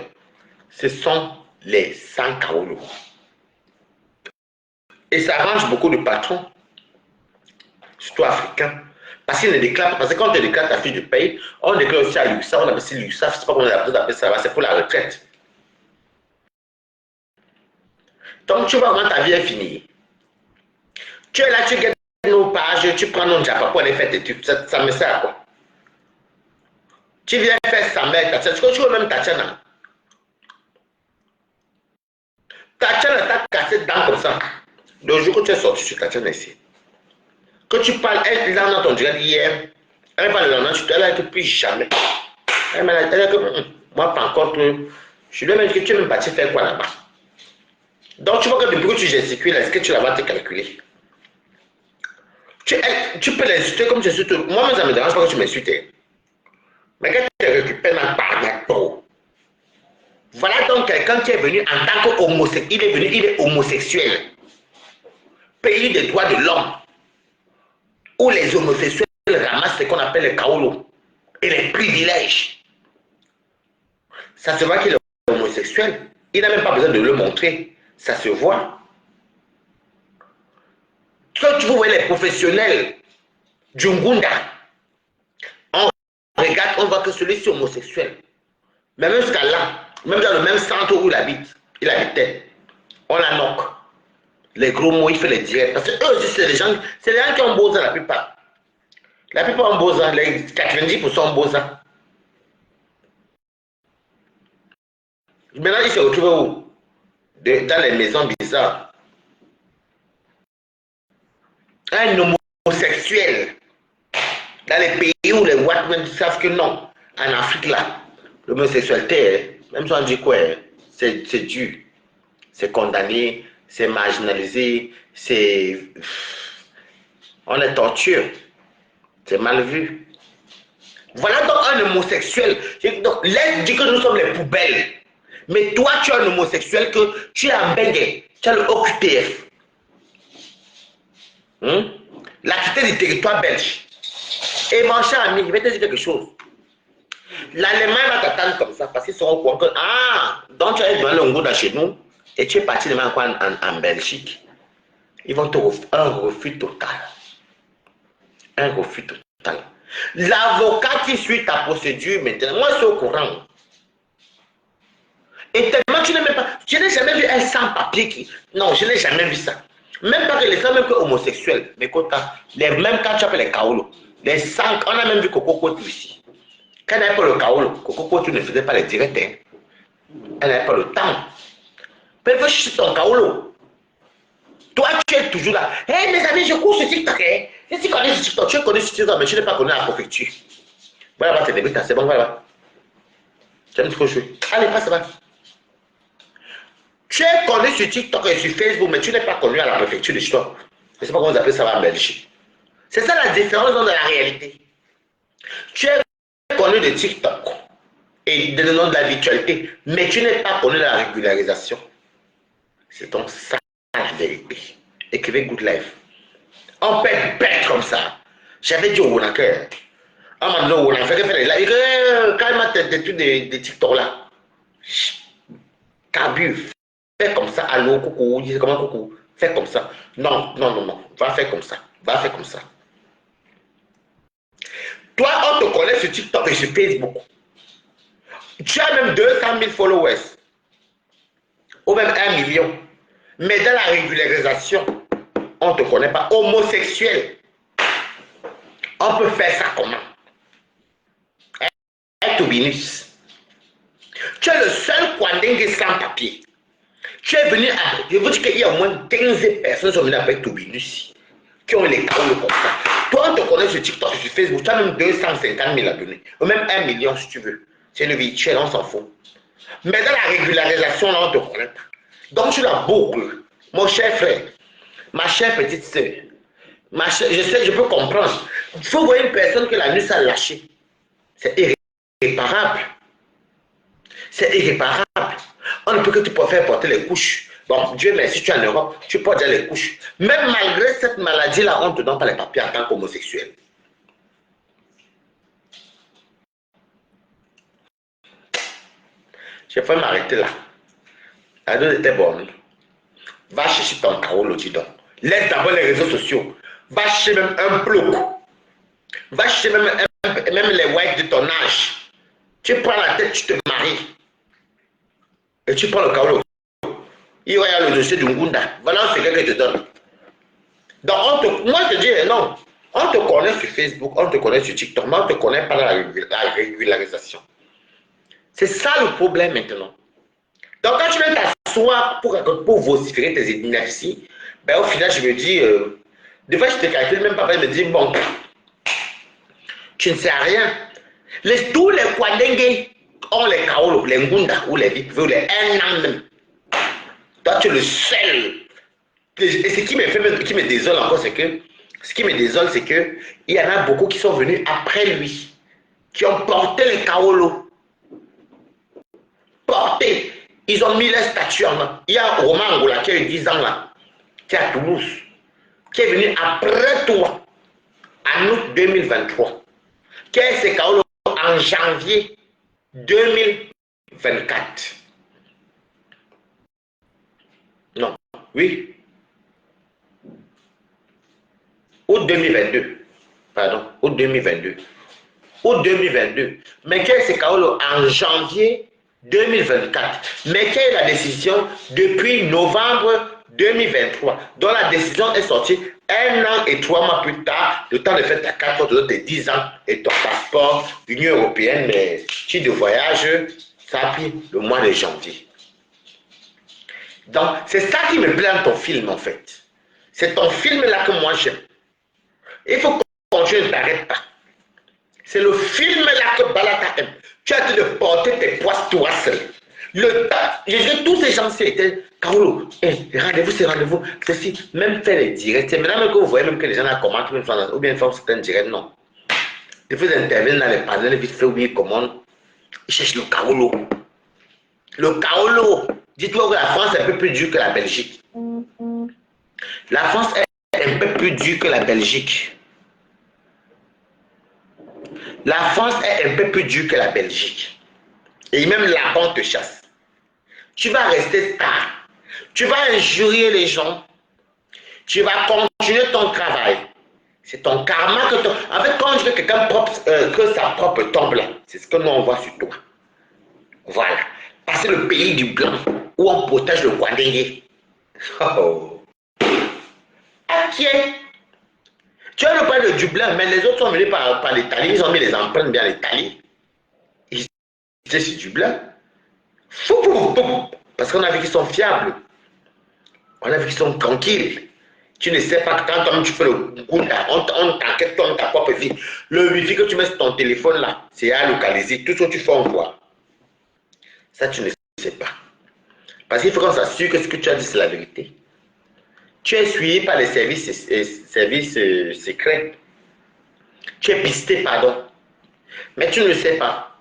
ce sont les sans kaolo. Et ça arrange beaucoup de patrons, surtout africains. Parce qu'ils ne déclarent pas. Parce que quand on déclare ta fiche de paye, on déclare aussi à l'USA, on appelle ça l'USA, je ne sais pas comment on appelle ça, c'est pour la retraite. Donc tu vois comment ta vie est finie. Tu es là, tu gagnes nos pages, tu prends nos japa pour aller faire tes trucs. Ça me sert à quoi? Tu viens faire sa mère, ta tchana. Tu veux même ta tchana. Ta tchana t'a cassé dedans comme ça. Le jour que tu es sorti sur ta tchana ici. Que tu parles, elle là dans ton direct hier, elle parle le lendemain, elle a été plus jamais. Elle a dit que moi, par contre, je lui ai même dit que tu es même parti faire quoi là-bas. Donc tu vois que depuis que tu gesticules, est-ce que tu vas te calculer? Tu peux l'insulter comme tu insultes. Moi, ça ne me dérange pas que tu m'insultes. Mais quand tu te récupères dans le parnato, voilà donc quelqu'un qui est venu en tant qu'homosexuel. Il est homosexuel. Pays des droits de l'homme. Où les homosexuels ramassent ce qu'on appelle les kaolo et les privilèges. Ça se voit qu'il est homosexuel. Il n'a même pas besoin de le montrer. Ça se voit. Quand tu vois les professionnels du Ngunda, on regarde, on voit que celui-ci est homosexuel. Mais même jusqu'à là, même dans le même centre où il habitait, on la knock. Les gros mots, il fait les directs. Parce que eux aussi, c'est les gens qui ont beau ça la plupart. La plupart ont beau ça, les 90% ont beau ça. Maintenant, ils se retrouvent où? Dans les maisons bizarres. Un homosexuel, dans les pays où les Watmen savent que non, en Afrique là, l'homosexualité, même si on dit quoi, c'est dur, c'est condamné, c'est marginalisé, on est torture, c'est mal vu. Voilà donc un homosexuel. Donc, l'aide dit que nous sommes les poubelles. Mais toi, tu es un homosexuel que tu es en Bengue, tu as le OQTF. La quitté du territoire belge. Et mon cher ami, je vais te dire quelque chose. L'Allemagne va t'attendre comme ça parce qu'ils seront au courant que, donc tu es devant le Ngouda chez nous et tu es parti demain en Belgique. Ils vont te refaire un refus total. Un refus total. L'avocat qui suit ta procédure maintenant, moi je suis au courant. Et tellement tu n'as même pas, je n'ai jamais vu un sans-papier qui, non, je n'ai jamais vu ça. Même pas que les femmes, même que homosexuels, mais même quand tu appelles les kaolo, les sangs, on a même vu Coco Kotu ici. Quand elle n'avait pas le Kaolo, Coco, tu ne faisais pas les directs. Hein. Elle n'avait pas le temps. Mais elle veut chercher ton Kaolo. Toi, tu es toujours là. Hé, hey, mes amis, je cours sur TikTok. Hein. Si tu connais sur TikTok, tu es connu sur TikTok, mais tu n'es pas connu à la préfecture. Voilà, c'est début, c'est bon, voilà. Tu aimes ce que je fais. Allez, passe là. Tu es connu sur TikTok et sur Facebook, mais tu n'es pas connu à la préfecture de Chito. Je ne sais pas comment vous appelez ça en Belgique. C'est ça la différence dans la réalité. Tu es connu de TikTok et de nom de la virtualité, mais tu n'es pas connu de la régularisation. C'est donc ça la vérité. Écrivez Good Life. On peut être bête comme ça. J'avais dit au Wonaka. On m'a dit au Wonaka. Quand il m'a têtu des TikTok là. Cabu. Fais comme ça. Allô, coucou. Dis comment coucou. Fais comme ça. Non, non, non, non. Va faire comme ça. Va faire comme ça. Toi, on te connaît sur TikTok et sur Facebook. Tu as même 200 000 followers. Ou même 1 million. Mais dans la régularisation, on ne te connaît pas. Homosexuel. On peut faire ça comment? Un Tobinus. Tu es le seul Kwandengue sans papier. Tu es venu à... Je vous dis qu'il y a au moins 15 personnes qui sont venues avec Tobinus. Qui ont les caolos comme ça. Toi, on te connaît sur TikTok, sur Facebook. Tu as même 250 000 abonnés. Ou même 1 million si tu veux. C'est le virtuel, on s'en fout. Mais dans la régularisation, là, on ne te connaît pas. Donc, tu la boucles. Mon cher frère, ma chère petite soeur, je sais, je peux comprendre. Il faut voir une personne que la nuit s'est lâchée. C'est irréparable. C'est irréparable. On ne peut que te faire porter les couches. Bon, Dieu merci, tu es en Europe, tu portes déjà les couches. Même malgré cette maladie-là, on ne te donne pas les papiers en tant qu'homosexuel. Je vais m'arrêter là. La dose était bonne. Va chercher ton Kaolo, dis donc. Laisse d'abord les réseaux sociaux. Va chercher même un bloc. Va chercher même les whites de ton âge. Tu prends la tête, tu te maries. Et tu prends le Kaolo. Il y a le dossier du Ngunda. Voilà ce que je te donne. Donc, moi je te dis non. On te connaît sur Facebook, on te connaît sur TikTok, mais on ne te connaît pas dans la régularisation. C'est ça le problème maintenant. Donc quand tu viens t'asseoir pour vociférer tes énergies, ben, au final je me dis, des fois je te calcule même pas, je me dis, bon, tu ne sais rien. Tous les Kwandengue ont les Kaolo, les Ngunda ou les Vip, ou les un an même. Toi tu es le seul. Et ce qui me désole encore, c'est que, il y en a beaucoup qui sont venus après lui, qui ont porté les Kaolo. Porté. Ils ont mis les statues en main. Il y a Romain Angola qui a eu 10 ans là, qui est à Toulouse, qui est venu après toi, en août 2023, qui a ses Kaolo en janvier 2024. Non, oui. Août 2022. Pardon, août 2022. Août 2022. Mais qui a ses Kaolo en janvier 2024, mais quelle est la décision depuis novembre 2023, dont la décision est sortie 1 an et 3 mois plus tard, le temps de faire ta carte de 10 ans et ton passeport d'Union européenne, mais si de voyage, ça a pris le mois de janvier. Donc, c'est ça qui me plaît dans ton film en fait. C'est ton film là que moi j'aime. Il faut que tu ne t'arrêtes pas. C'est le film là que Balata aime. Tu as dit de porter tes poisses toi seul. Le temps, j'ai vu tous ces gens-ci étaient, Kaolo, rendez-vous, c'est rendez-vous, ceci, même faire les directs. C'est maintenant que vous voyez même que les gens la commentent, ou bien font certains directs, non. Ils font intervenir dans les panels, vite fait, ou bien ils commandent. Ils cherchent le Kaolo. Le Kaolo. Dites-moi que la France est un peu plus dure que la Belgique. La France est un peu plus dure que la Belgique. La France est un peu plus dure que la Belgique. Et même là-bas, on te chasse. Tu vas rester star. Tu vas injurier les gens. Tu vas continuer ton travail. C'est ton karma que ton... En fait, quand on dit que quelqu'un que sa propre tombe là, c'est ce que nous on voit sur toi. Voilà. Parce que c'est le pays du blanc où on protège le Kwandengue. Oh. Ok. Tu as le point de Dublin, mais les autres sont venus par l'Italie. Ils ont mis les empreintes bien à l'Italie. sur du blanc. Parce qu'on a vu qu'ils sont fiables. On a vu qu'ils sont tranquilles. Tu ne sais pas quand toi tu fais le coup, on t'enquête dans ta propre vie. Le wifi que tu mets sur ton téléphone là, c'est à localiser. Tout ce que tu fais en quoi. Ça, tu ne sais pas. Parce qu'il faut qu'on s'assure que ce que tu as dit, c'est la vérité. Tu es suivi par les services secrets. Tu es pisté, pardon. Mais tu ne le sais pas.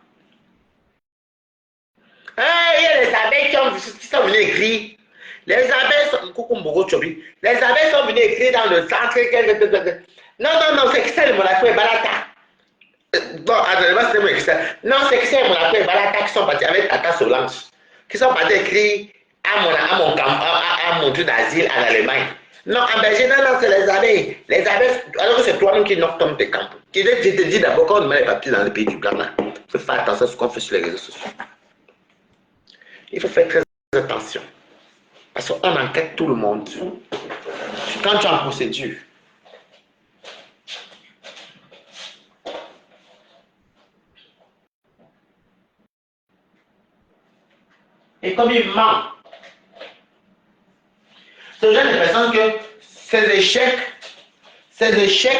Il y a les abeilles qui sont venues écrire. Les abeilles sont... Les abeilles sont venues écrire dans le centre. Non, c'est Christelle Monaco et Balata. Bon, c'est moi Christelle. Non, c'est Christelle Monaco et Balata qui sont partis avec Tata Solange. Qui sont partis écrire à mon tour d'asile en Allemagne. Non, en Belgique, non, c'est les abeilles. Les abeilles, alors que c'est toi-même qui knock ton tes camps. Je te dis d'abord, quand on met les papiers dans le pays du blanc, il faut faire attention à ce qu'on fait sur les réseaux sociaux. Il faut faire très attention. Parce qu'on enquête tout le monde. Quand tu es en procédure, et comme il ment, ce genre de personnes que ces échecs,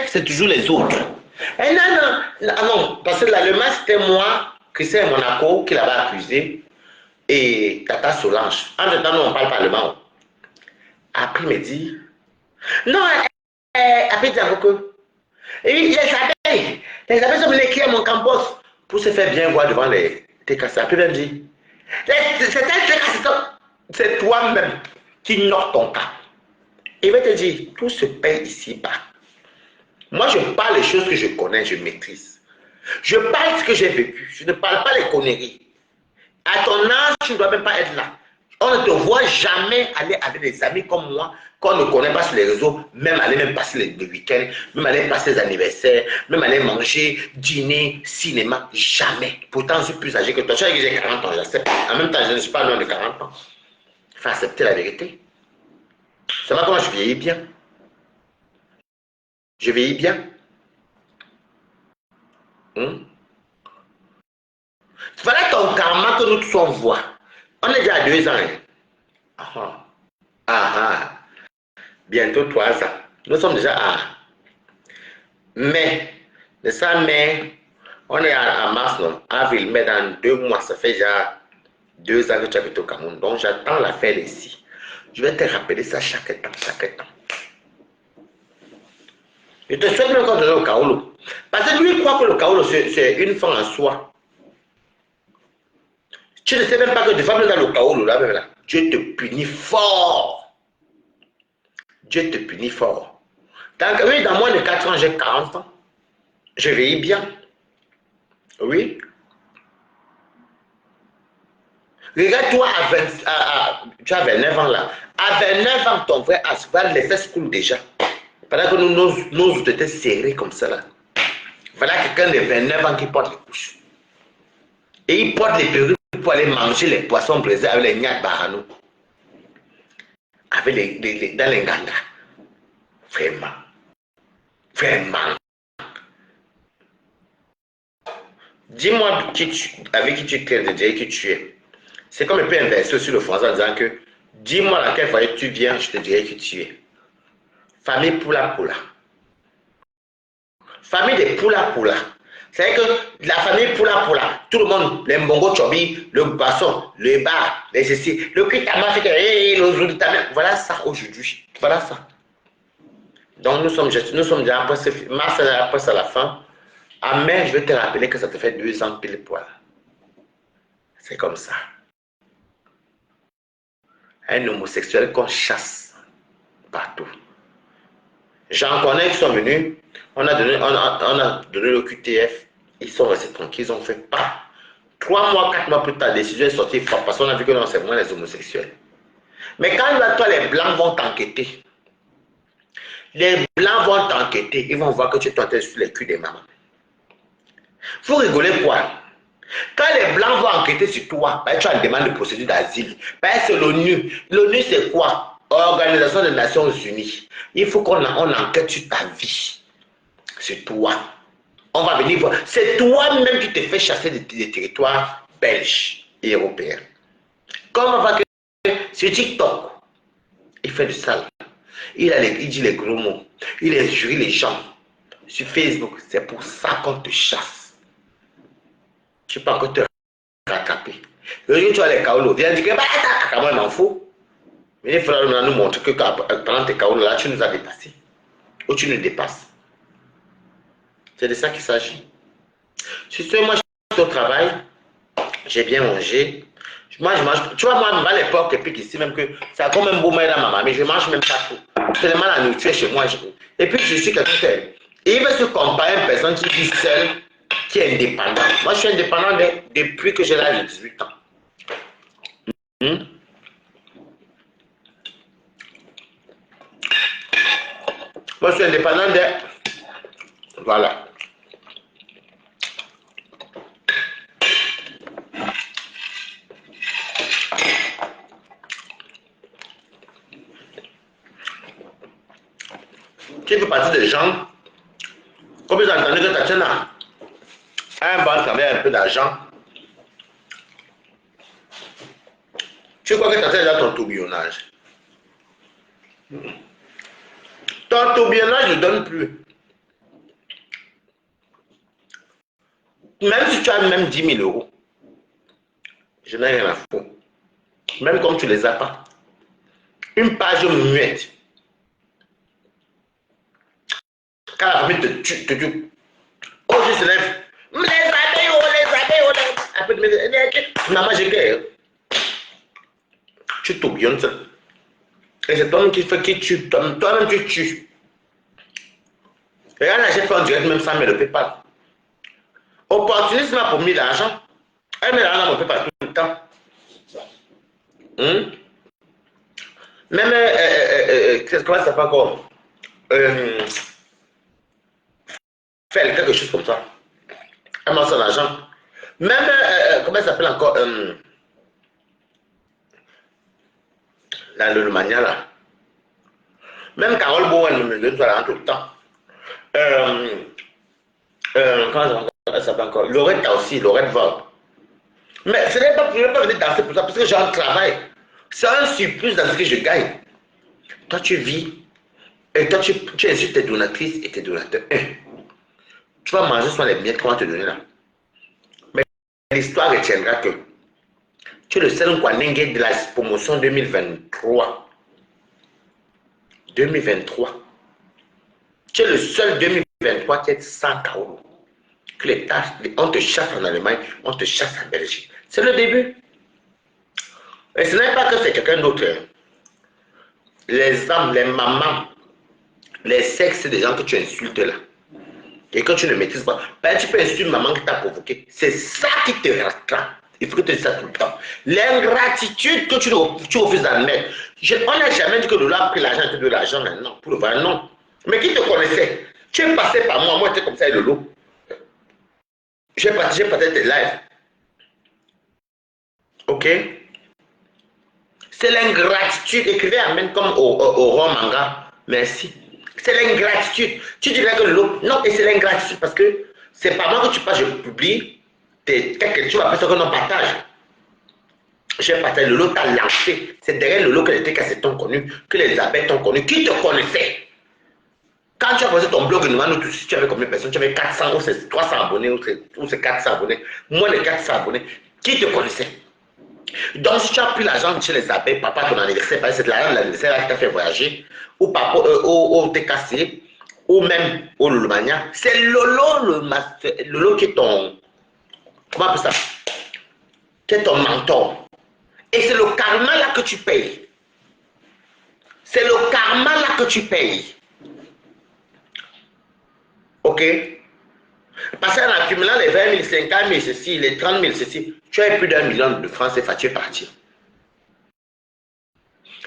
c'est toujours les autres. Et non, parce que l'Allemand, c'était moi, Christian Monaco, qui l'avait accusé, et Tata Solange. En même temps, nous, on parle pas allemand. Après, il me dit, non, après, il dit à beaucoup, et les abeilles sont venues écrire à mon campus pour se faire bien voir devant les TKC. Après, il me dit, c'est toi-même qui ignores ton cas. Il va te dire, tout se paye ici-bas. Moi, je parle les choses que je connais, je maîtrise. Je parle ce que j'ai vécu. Je ne parle pas les conneries. À ton âge, tu ne dois même pas être là. On ne te voit jamais aller avec des amis comme moi, qu'on ne connaît pas sur les réseaux, même aller même passer les week-ends, même aller passer les anniversaires, même aller manger, dîner, cinéma, jamais. Pourtant, je suis plus âgé que toi. Tu sais que j'ai 40 ans, j'accepte. En même temps, je ne suis pas loin de 40 ans. Il faut accepter la vérité. Ça va comment je vieillis bien. Je vieillis bien. Voilà ton karma que nous tous on voit. On est déjà à 2 ans. Bientôt 3 ans. Nous sommes déjà à mai. De ça, mai, on est à mars, non? Avril, mai, dans 2 mois, ça fait déjà 2 ans que tu habites au Cameroun. Donc j'attends l'affaire ici. Je vais te rappeler ça chaque temps. Je te souhaite même qu'on te donne au Kaolo. Parce que lui, il croit que le Kaolo, c'est une fin en soi. Tu ne sais même pas que tu vas dans le Kaolo, là. Dieu te punit fort. Dieu te punit fort. Donc, oui, dans moins de 4 ans, j'ai 40 ans. Je vieillis bien. Oui. Regarde-toi tu as 29 ans là. À 29 ans, ton frère Asval, les fesses coulent déjà. Pendant que nos os étaient serrés comme ça là. Voilà quelqu'un de 29 ans qui porte les couches. Et il porte les perruques pour aller manger les poissons brisés avec les gnacs barano. Avec dans les gangas. Vraiment. Dis-moi avec qui tu crées de dire qui tu es. C'est comme un peu inversé sur le français en disant que dis-moi à quel foyer tu viens, je te dirai qui tu es. Famille Poula. Famille de Poula. C'est que la famille Poula, tout le monde, les Mbongo Chobi, le Basson, le bar, les ceci, le Kitama, le Zulitama, voilà ça aujourd'hui. Voilà ça. Donc nous sommes déjà après, mars après à la fin. À mai, je vais te rappeler que ça te fait 2 ans pile poil. C'est comme ça. Un homosexuel qu'on chasse partout. J'en connais qui sont venus, on a donné le QTF, ils sont restés tranquilles, ils ont fait pas. 3 mois, 4 mois plus tard, la décision est sortie parce qu'on a vu que non, c'est moins les homosexuels. Mais quand toi, les blancs vont t'enquêter, ils vont voir que tu es tombé sur les culs des mamans. Vous rigolez quoi? Quand les blancs vont enquêter sur toi, ben, tu as une demande de procédure d'asile. Ben, c'est l'ONU. L'ONU, c'est quoi? Organisation des Nations Unies. Il faut qu'on enquête sur ta vie. C'est toi. On va venir voir. C'est toi-même qui te fais chasser des territoires belges et européens. Comme on va que sur TikTok, il fait du sale. Il dit les gros mots. Il injurie les gens. Sur Facebook, c'est pour ça qu'on te chasse. Tu peux encore te rattraper. Le jour où tu as les kaolos, viens dire que bah, moi, je m'en fous. Mais il faudra nous montrer que pendant tes kaolos, là, tu nous as dépassés. Ou tu nous dépasses. C'est de ça qu'il s'agit. Sur ce, moi, je suis au travail. J'ai bien mangé. Moi, je mange. Tu vois, moi, à l'époque, et puis ici, même que ça a quand même beau mal dans ma maman, mais je mange même pas tout. Tellement la nourriture chez moi. Et puis, je suis quelqu'un qui. Et il veut se comparer à une personne qui vit seule, qui est indépendante. Moi, je suis indépendant depuis que j'ai l'âge de 18 ans. Moi, je suis indépendant de. Voilà. Tu fais partie des gens, comme vous entendez que Tatiana a un bon travail, un peu d'argent. Tu crois que Tatiana est dans ton tourbillonnage. Ton tourbillonnage ne donne plus. Même si tu as même 10 000 euros, je n'ai rien à foutre. Même comme tu ne les as pas. Une page muette. Quand la famille te tue, quand je se lève, les abeilles, après, maman, j'ai guère. Tu tourbillonnes ça. Et c'est toi-même qui fait qui tue, toi-même tu tues. Regarde, j'ai fait en direct même 100 000 de PayPal. Opportuniste m'a promis l'argent. Elle met l'argent dans mon PayPal tout le temps. Même, comment ça s'appelle encore? Faire quelque chose comme ça. Elle m'a son argent. Même, comment ça s'appelle encore? Le mania là. Même Carole Bowen me donne ça tout le temps. Comment ça s'appelle encore? Laurette aussi, Laurette Vogue. Mais ce n'est pas pour venir danser pour ça, parce que j'ai un travail. C'est un surplus dans ce que je gagne. Toi, tu vis, et toi, tu insultes tes donatrices et tes donateurs. Tu vas manger sur les miettes qu'on va te donner là. Mais l'histoire retiendra que tu es le seul Kwanenge de la promotion 2023. 2023. Tu es le seul 2023 qui est sans kaolo. Que les tâches, on te chasse en Allemagne, on te chasse en Belgique. C'est le début. Et ce n'est pas que c'est quelqu'un d'autre. Les hommes, les mamans, les sexes des gens que tu insultes là. Et que tu ne maîtrises pas. Ben, tu peux insulter une maman qui t'a provoqué. C'est ça qui te rattrape. Il faut que tu dises ça tout le temps. L'ingratitude que tu refuses d'admettre. On n'a jamais dit que Lolo a pris l'argent et te donne l'argent maintenant. Pour le vrai, non. Mais qui te connaissait? Tu es passé par moi. Moi, j'étais comme ça, Lolo. J'ai partagé peut-être tes lives. Ok? C'est l'ingratitude. Écrivez Amen comme au roi manga. Merci. C'est l'ingratitude. Tu dirais que Lolo. Non, et c'est l'ingratitude parce que c'est pas moi que tu passes, je publie. Tu vas appeler ça que non partage. J'ai partagé. Lolo t'a lancé. C'est derrière Lolo que les TKC t'ont connu, que les abeilles t'ont connu. Qui te connaissait? Quand tu as posé ton blog, nous, si tu avais combien de personnes? Tu avais 400 ou c'est 300 abonnés ou c'est 400 abonnés. Moins de 400 abonnés. Qui te connaissait? Donc, si tu as pris l'argent chez les abeilles, papa, ton anniversaire, c'est de l'argent de l'anniversaire qui t'a fait voyager, ou papa, au TKC, ou même au Lulumania, c'est Lolo, Lolo qui est ton. Comment on appelle ça? Qui est ton mentor. Et c'est le karma là que tu payes. C'est le karma là que tu payes. Ok? Parce qu'en accumulant les 20 000, 50 000, ceci, les 30 000, ceci, tu as plus d'1 million de francs CFA, tu es parti.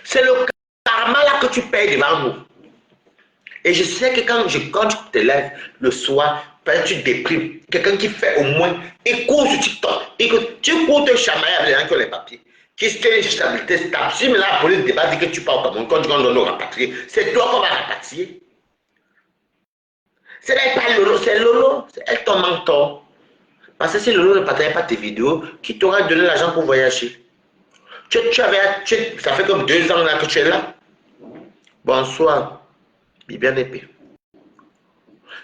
C'est le karma là que tu payes devant nous. Et je sais que quand tu te lèves le soir, tu déprimes. Quelqu'un qui fait au moins, il court sur TikTok. Tu cours te chamailler avec les gens qui ont les papiers. Qui se tiennent une stabilité stable. Si mais là, la police débat dit que tu pars au Cameroun, quand tu vas nous rapatrier, c'est toi qu'on va rapatrier. Ce n'est pas Lolo, c'est Lolo. C'est elle ton mentor. Parce que si Lolo ne partageait pas tes vidéos, qui t'aura donné l'argent pour voyager? Ça fait comme 2 ans là que tu es là. Bonsoir, bien épais.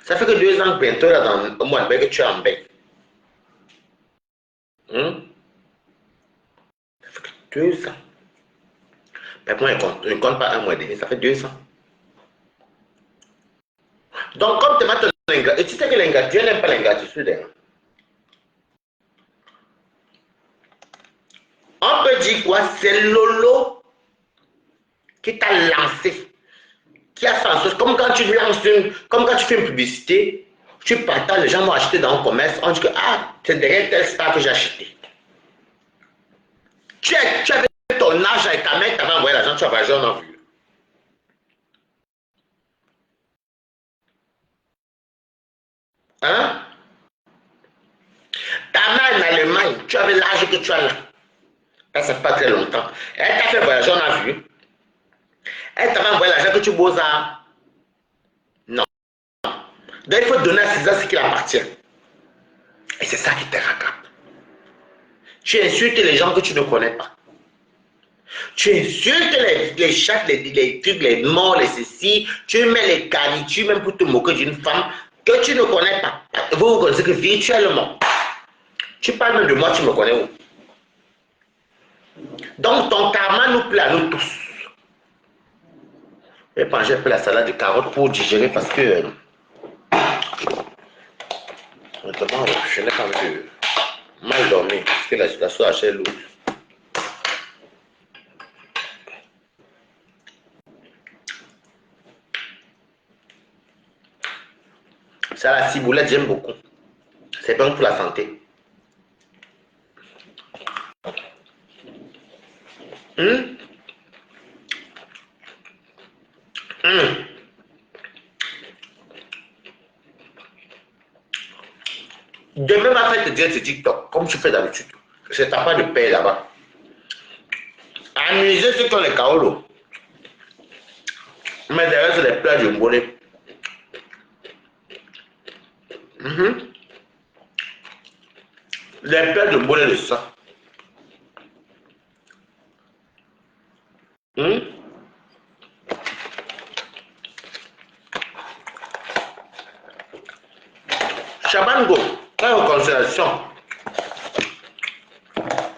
Ça fait que 2 ans bientôt là dans le mois de mai que tu es en bain. Ça fait que 2 ans. Mais moi, je ne compte pas un mois et demi, ça fait 2 ans. Donc, comme tu m'as ton ingrat, et tu sais que l'ingratitude, tu n'aimes pas l'ingratitude. Hein? On peut dire quoi? C'est Lolo qui t'a lancé, qui a fait en sorte, comme quand tu fais une publicité, tu partages, les gens vont acheter dans un commerce, on dit que c'est derrière tel star que j'ai acheté. Tu avais ton argent et ta mère t'avait envoyé l'argent, tu avais jamais vu. Hein? Ta mère en Allemagne, tu avais l'âge que tu as là. Ça ne fait pas très longtemps. Elle t'a fait voyager, on a vu. Elle t'avait envoyé l'argent que tu bosses à. Non. Donc il faut donner à César ce qui appartient. Et c'est ça qui te rattrape. Tu insultes les gens que tu ne connais pas. Tu insultes les chats, les trucs, les morts, les ceci. Tu mets les canitures même pour te moquer d'une femme que tu ne connais pas. Vous connaissez que virtuellement. Tu parles même de moi, tu me connais où? Donc ton karma nous plaît à nous tous. Et puis j'ai fait la salade de carottes pour digérer parce que honnêtement, je n'ai pas envie de mal dormir parce que la situation est lourde. Ça, la ciboulette, j'aime beaucoup. C'est bon pour la santé. Demain, ma fête te dire ce TikTok, comme tu fais d'habitude. C'est ta part de paix là-bas. Amuser ceux qui ont les kaolos. Mais derrière, c'est les plats de bonnet. Les plats de bonnet de ça. Chabango, en considération.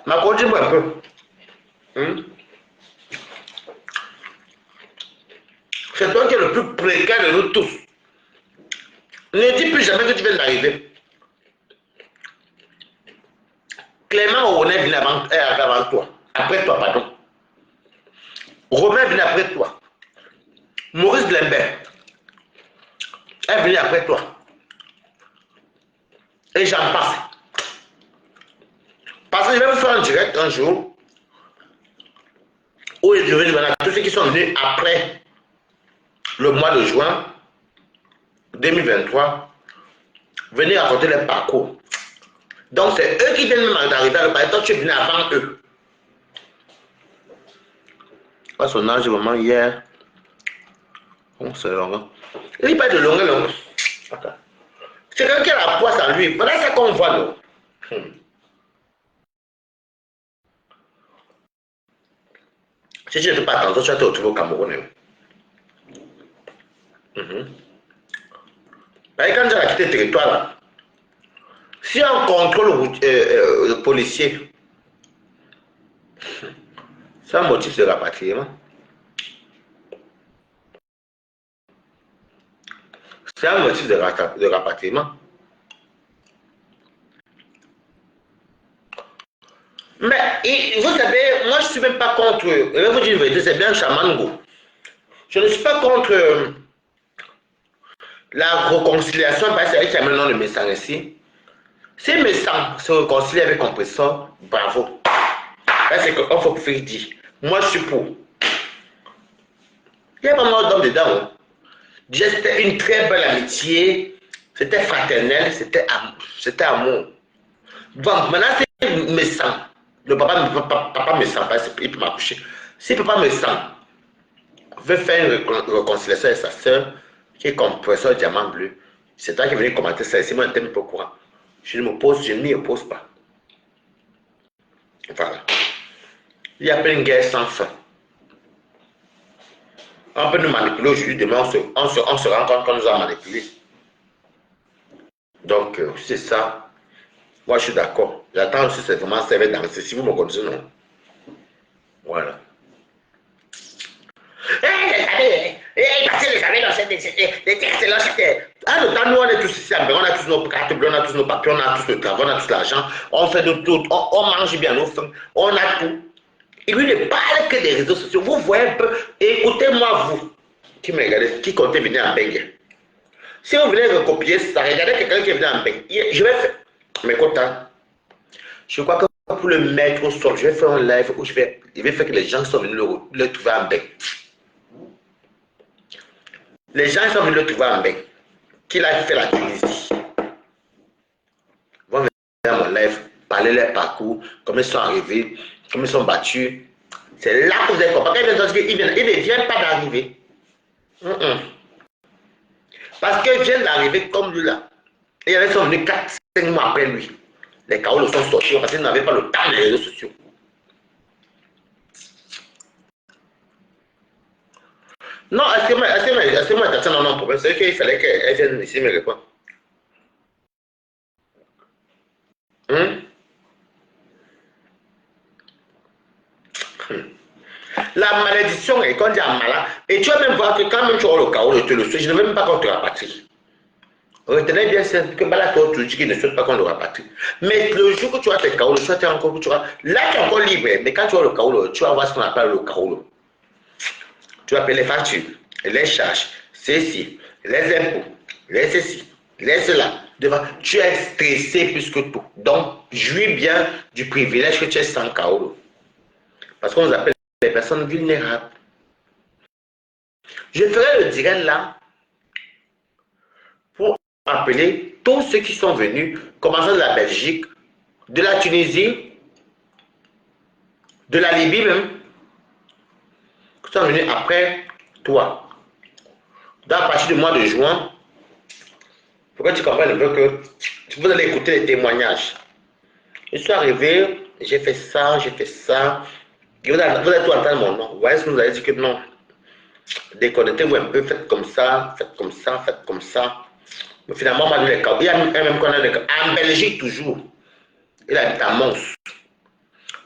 Ma dis-moi un peu. C'est toi qui es le plus précaire de nous tous. Ne dis plus jamais que tu viens d'arriver. Clément Onet vient avant toi. Après toi, pardon. Romain vient après toi. Maurice Glembert est venu après toi. Et j'en passe. Parce que je vais vous faire un direct un jour où je vais demander à tous ceux qui sont venus après le mois de juin 2023, venir raconter leur parcours. Donc c'est eux qui viennent même d'arriver à le parcours. Toi tu es venu avant eux. Pas son âge vraiment hier. Oh, c'est long. Il n'y a pas de longueur. C'est quelqu'un qui a la poisse en lui. Voilà ça qu'on voit nous. Si tu ne fais pas attention, tu vas te retrouver au Cameroun. Quand tu as quitté le territoire, là, si on contrôle le policier, c'est un motif de rapatriement. C'est un motif de rapatriement. Mais vous savez, moi je ne suis même pas contre, je vais vous dire une vérité, c'est bien Chamango. Je ne suis pas contre la réconciliation, parce que c'est qui a le nom de Messang ici. Si Messang se réconcilie avec Compressor, bravo. C'est qu'il faut faire dire. Moi je suis pour. Il n'y a pas mal d'hommes dedans. Hein. Déjà c'était une très belle amitié, c'était fraternel, c'était amour. Bon, maintenant c'est Messang. Le papa me sent pas, il peut m'accoucher. Si papa me sent, veut faire une réconciliation avec sa soeur, qui est compresseur diamant bleu, c'est toi qui es venu commenter ça ici, moi je n'étais pas au courant. Je ne m'oppose, je ne m'y oppose pas. Voilà. Il y a plein de guerres sans fin. On peut nous manipuler aujourd'hui, demain on se rend compte qu'on nous a manipulés. Donc, c'est ça. Moi, je suis d'accord. J'attends aussi, c'est vraiment servir danser. Si vous me connaissez, non. Voilà. À le temps, nous, on est tous ici, on a tous nos cartes bleues, on a tous nos papiers, on a tous le travail, on a tous l'argent, on fait de tout, on mange bien nos faim, on a tout. Et lui ne parle que des réseaux sociaux. Vous voyez un peu, écoutez-moi, vous, qui me regardez, qui comptez venir en Bengue. Si vous venez recopier ça, regardez quelqu'un qui est venu en Bengue. Je vais faire, mais content. Je crois que pour le mettre au sol, je vais faire un live où je vais faire que les gens qui sont venus le trouver en Bengue. Les gens qui sont venus le trouver en Bengue, qu'il a fait la Tunisie, vont venir dans mon live, parler leur parcours, comment ils sont arrivés, comment ils sont battus. C'est là que vous allez comprendre. Il ne vient pas d'arriver. Parce qu'il vient d'arriver comme lui là. Et il sont venus 4-5 mois après lui. Les Kaolo sont sortis parce qu'ils n'avaient pas le temps des réseaux sociaux. Non, est-ce que moi, non, problème. C'est qu'il fallait qu'elle vienne ici me répondre. La malédiction est quand il y a malade. Et tu vas même voir que quand même tu auras le Kaolo, je te le souhaite, je ne veux même pas qu'on te rapatrie. Retenez bien ça, que Balato, tu dis qu'il ne souhaite pas qu'on le rapatrie. Mais le jour que tu as tes Kaolo, soit tu es encore, là tu es encore libre. Mais quand tu as le Kaolo, tu vas voir ce qu'on appelle le Kaolo. Tu vas payer les factures, les charges, ceci, les impôts, les ceci, les cela. Tu es stressé plus que tout. Donc, jouis bien du privilège que tu es sans Kaolo. Parce qu'on nous appelle les personnes vulnérables. Je ferai le direct là pour appeler tous ceux qui sont venus, commençant de la Belgique, de la Tunisie, de la Libye même, qui sont venus après toi. Dans à partir du mois de juin, il faut que tu comprennes un peu que vous allez écouter les témoignages. Je suis arrivé, j'ai fait ça, j'ai fait ça. Et vous allez tout entendre mon nom. Vous voyez ce que vous allez dire que non. Déconnectez-vous un peu, faites comme ça, faites comme ça, faites comme ça. Mais finalement, on m'a donné les cas. Il y a même qu'on a des cas. En Belgique, toujours. Il habite à Mons.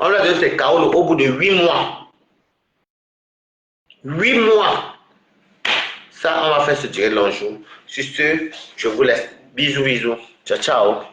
On lui a donné ses Kaolo au bout de 8 mois. 8 mois. Ça, on va faire ce direct long jour. Sur ce, je vous laisse. Bisous, bisous. Ciao, ciao.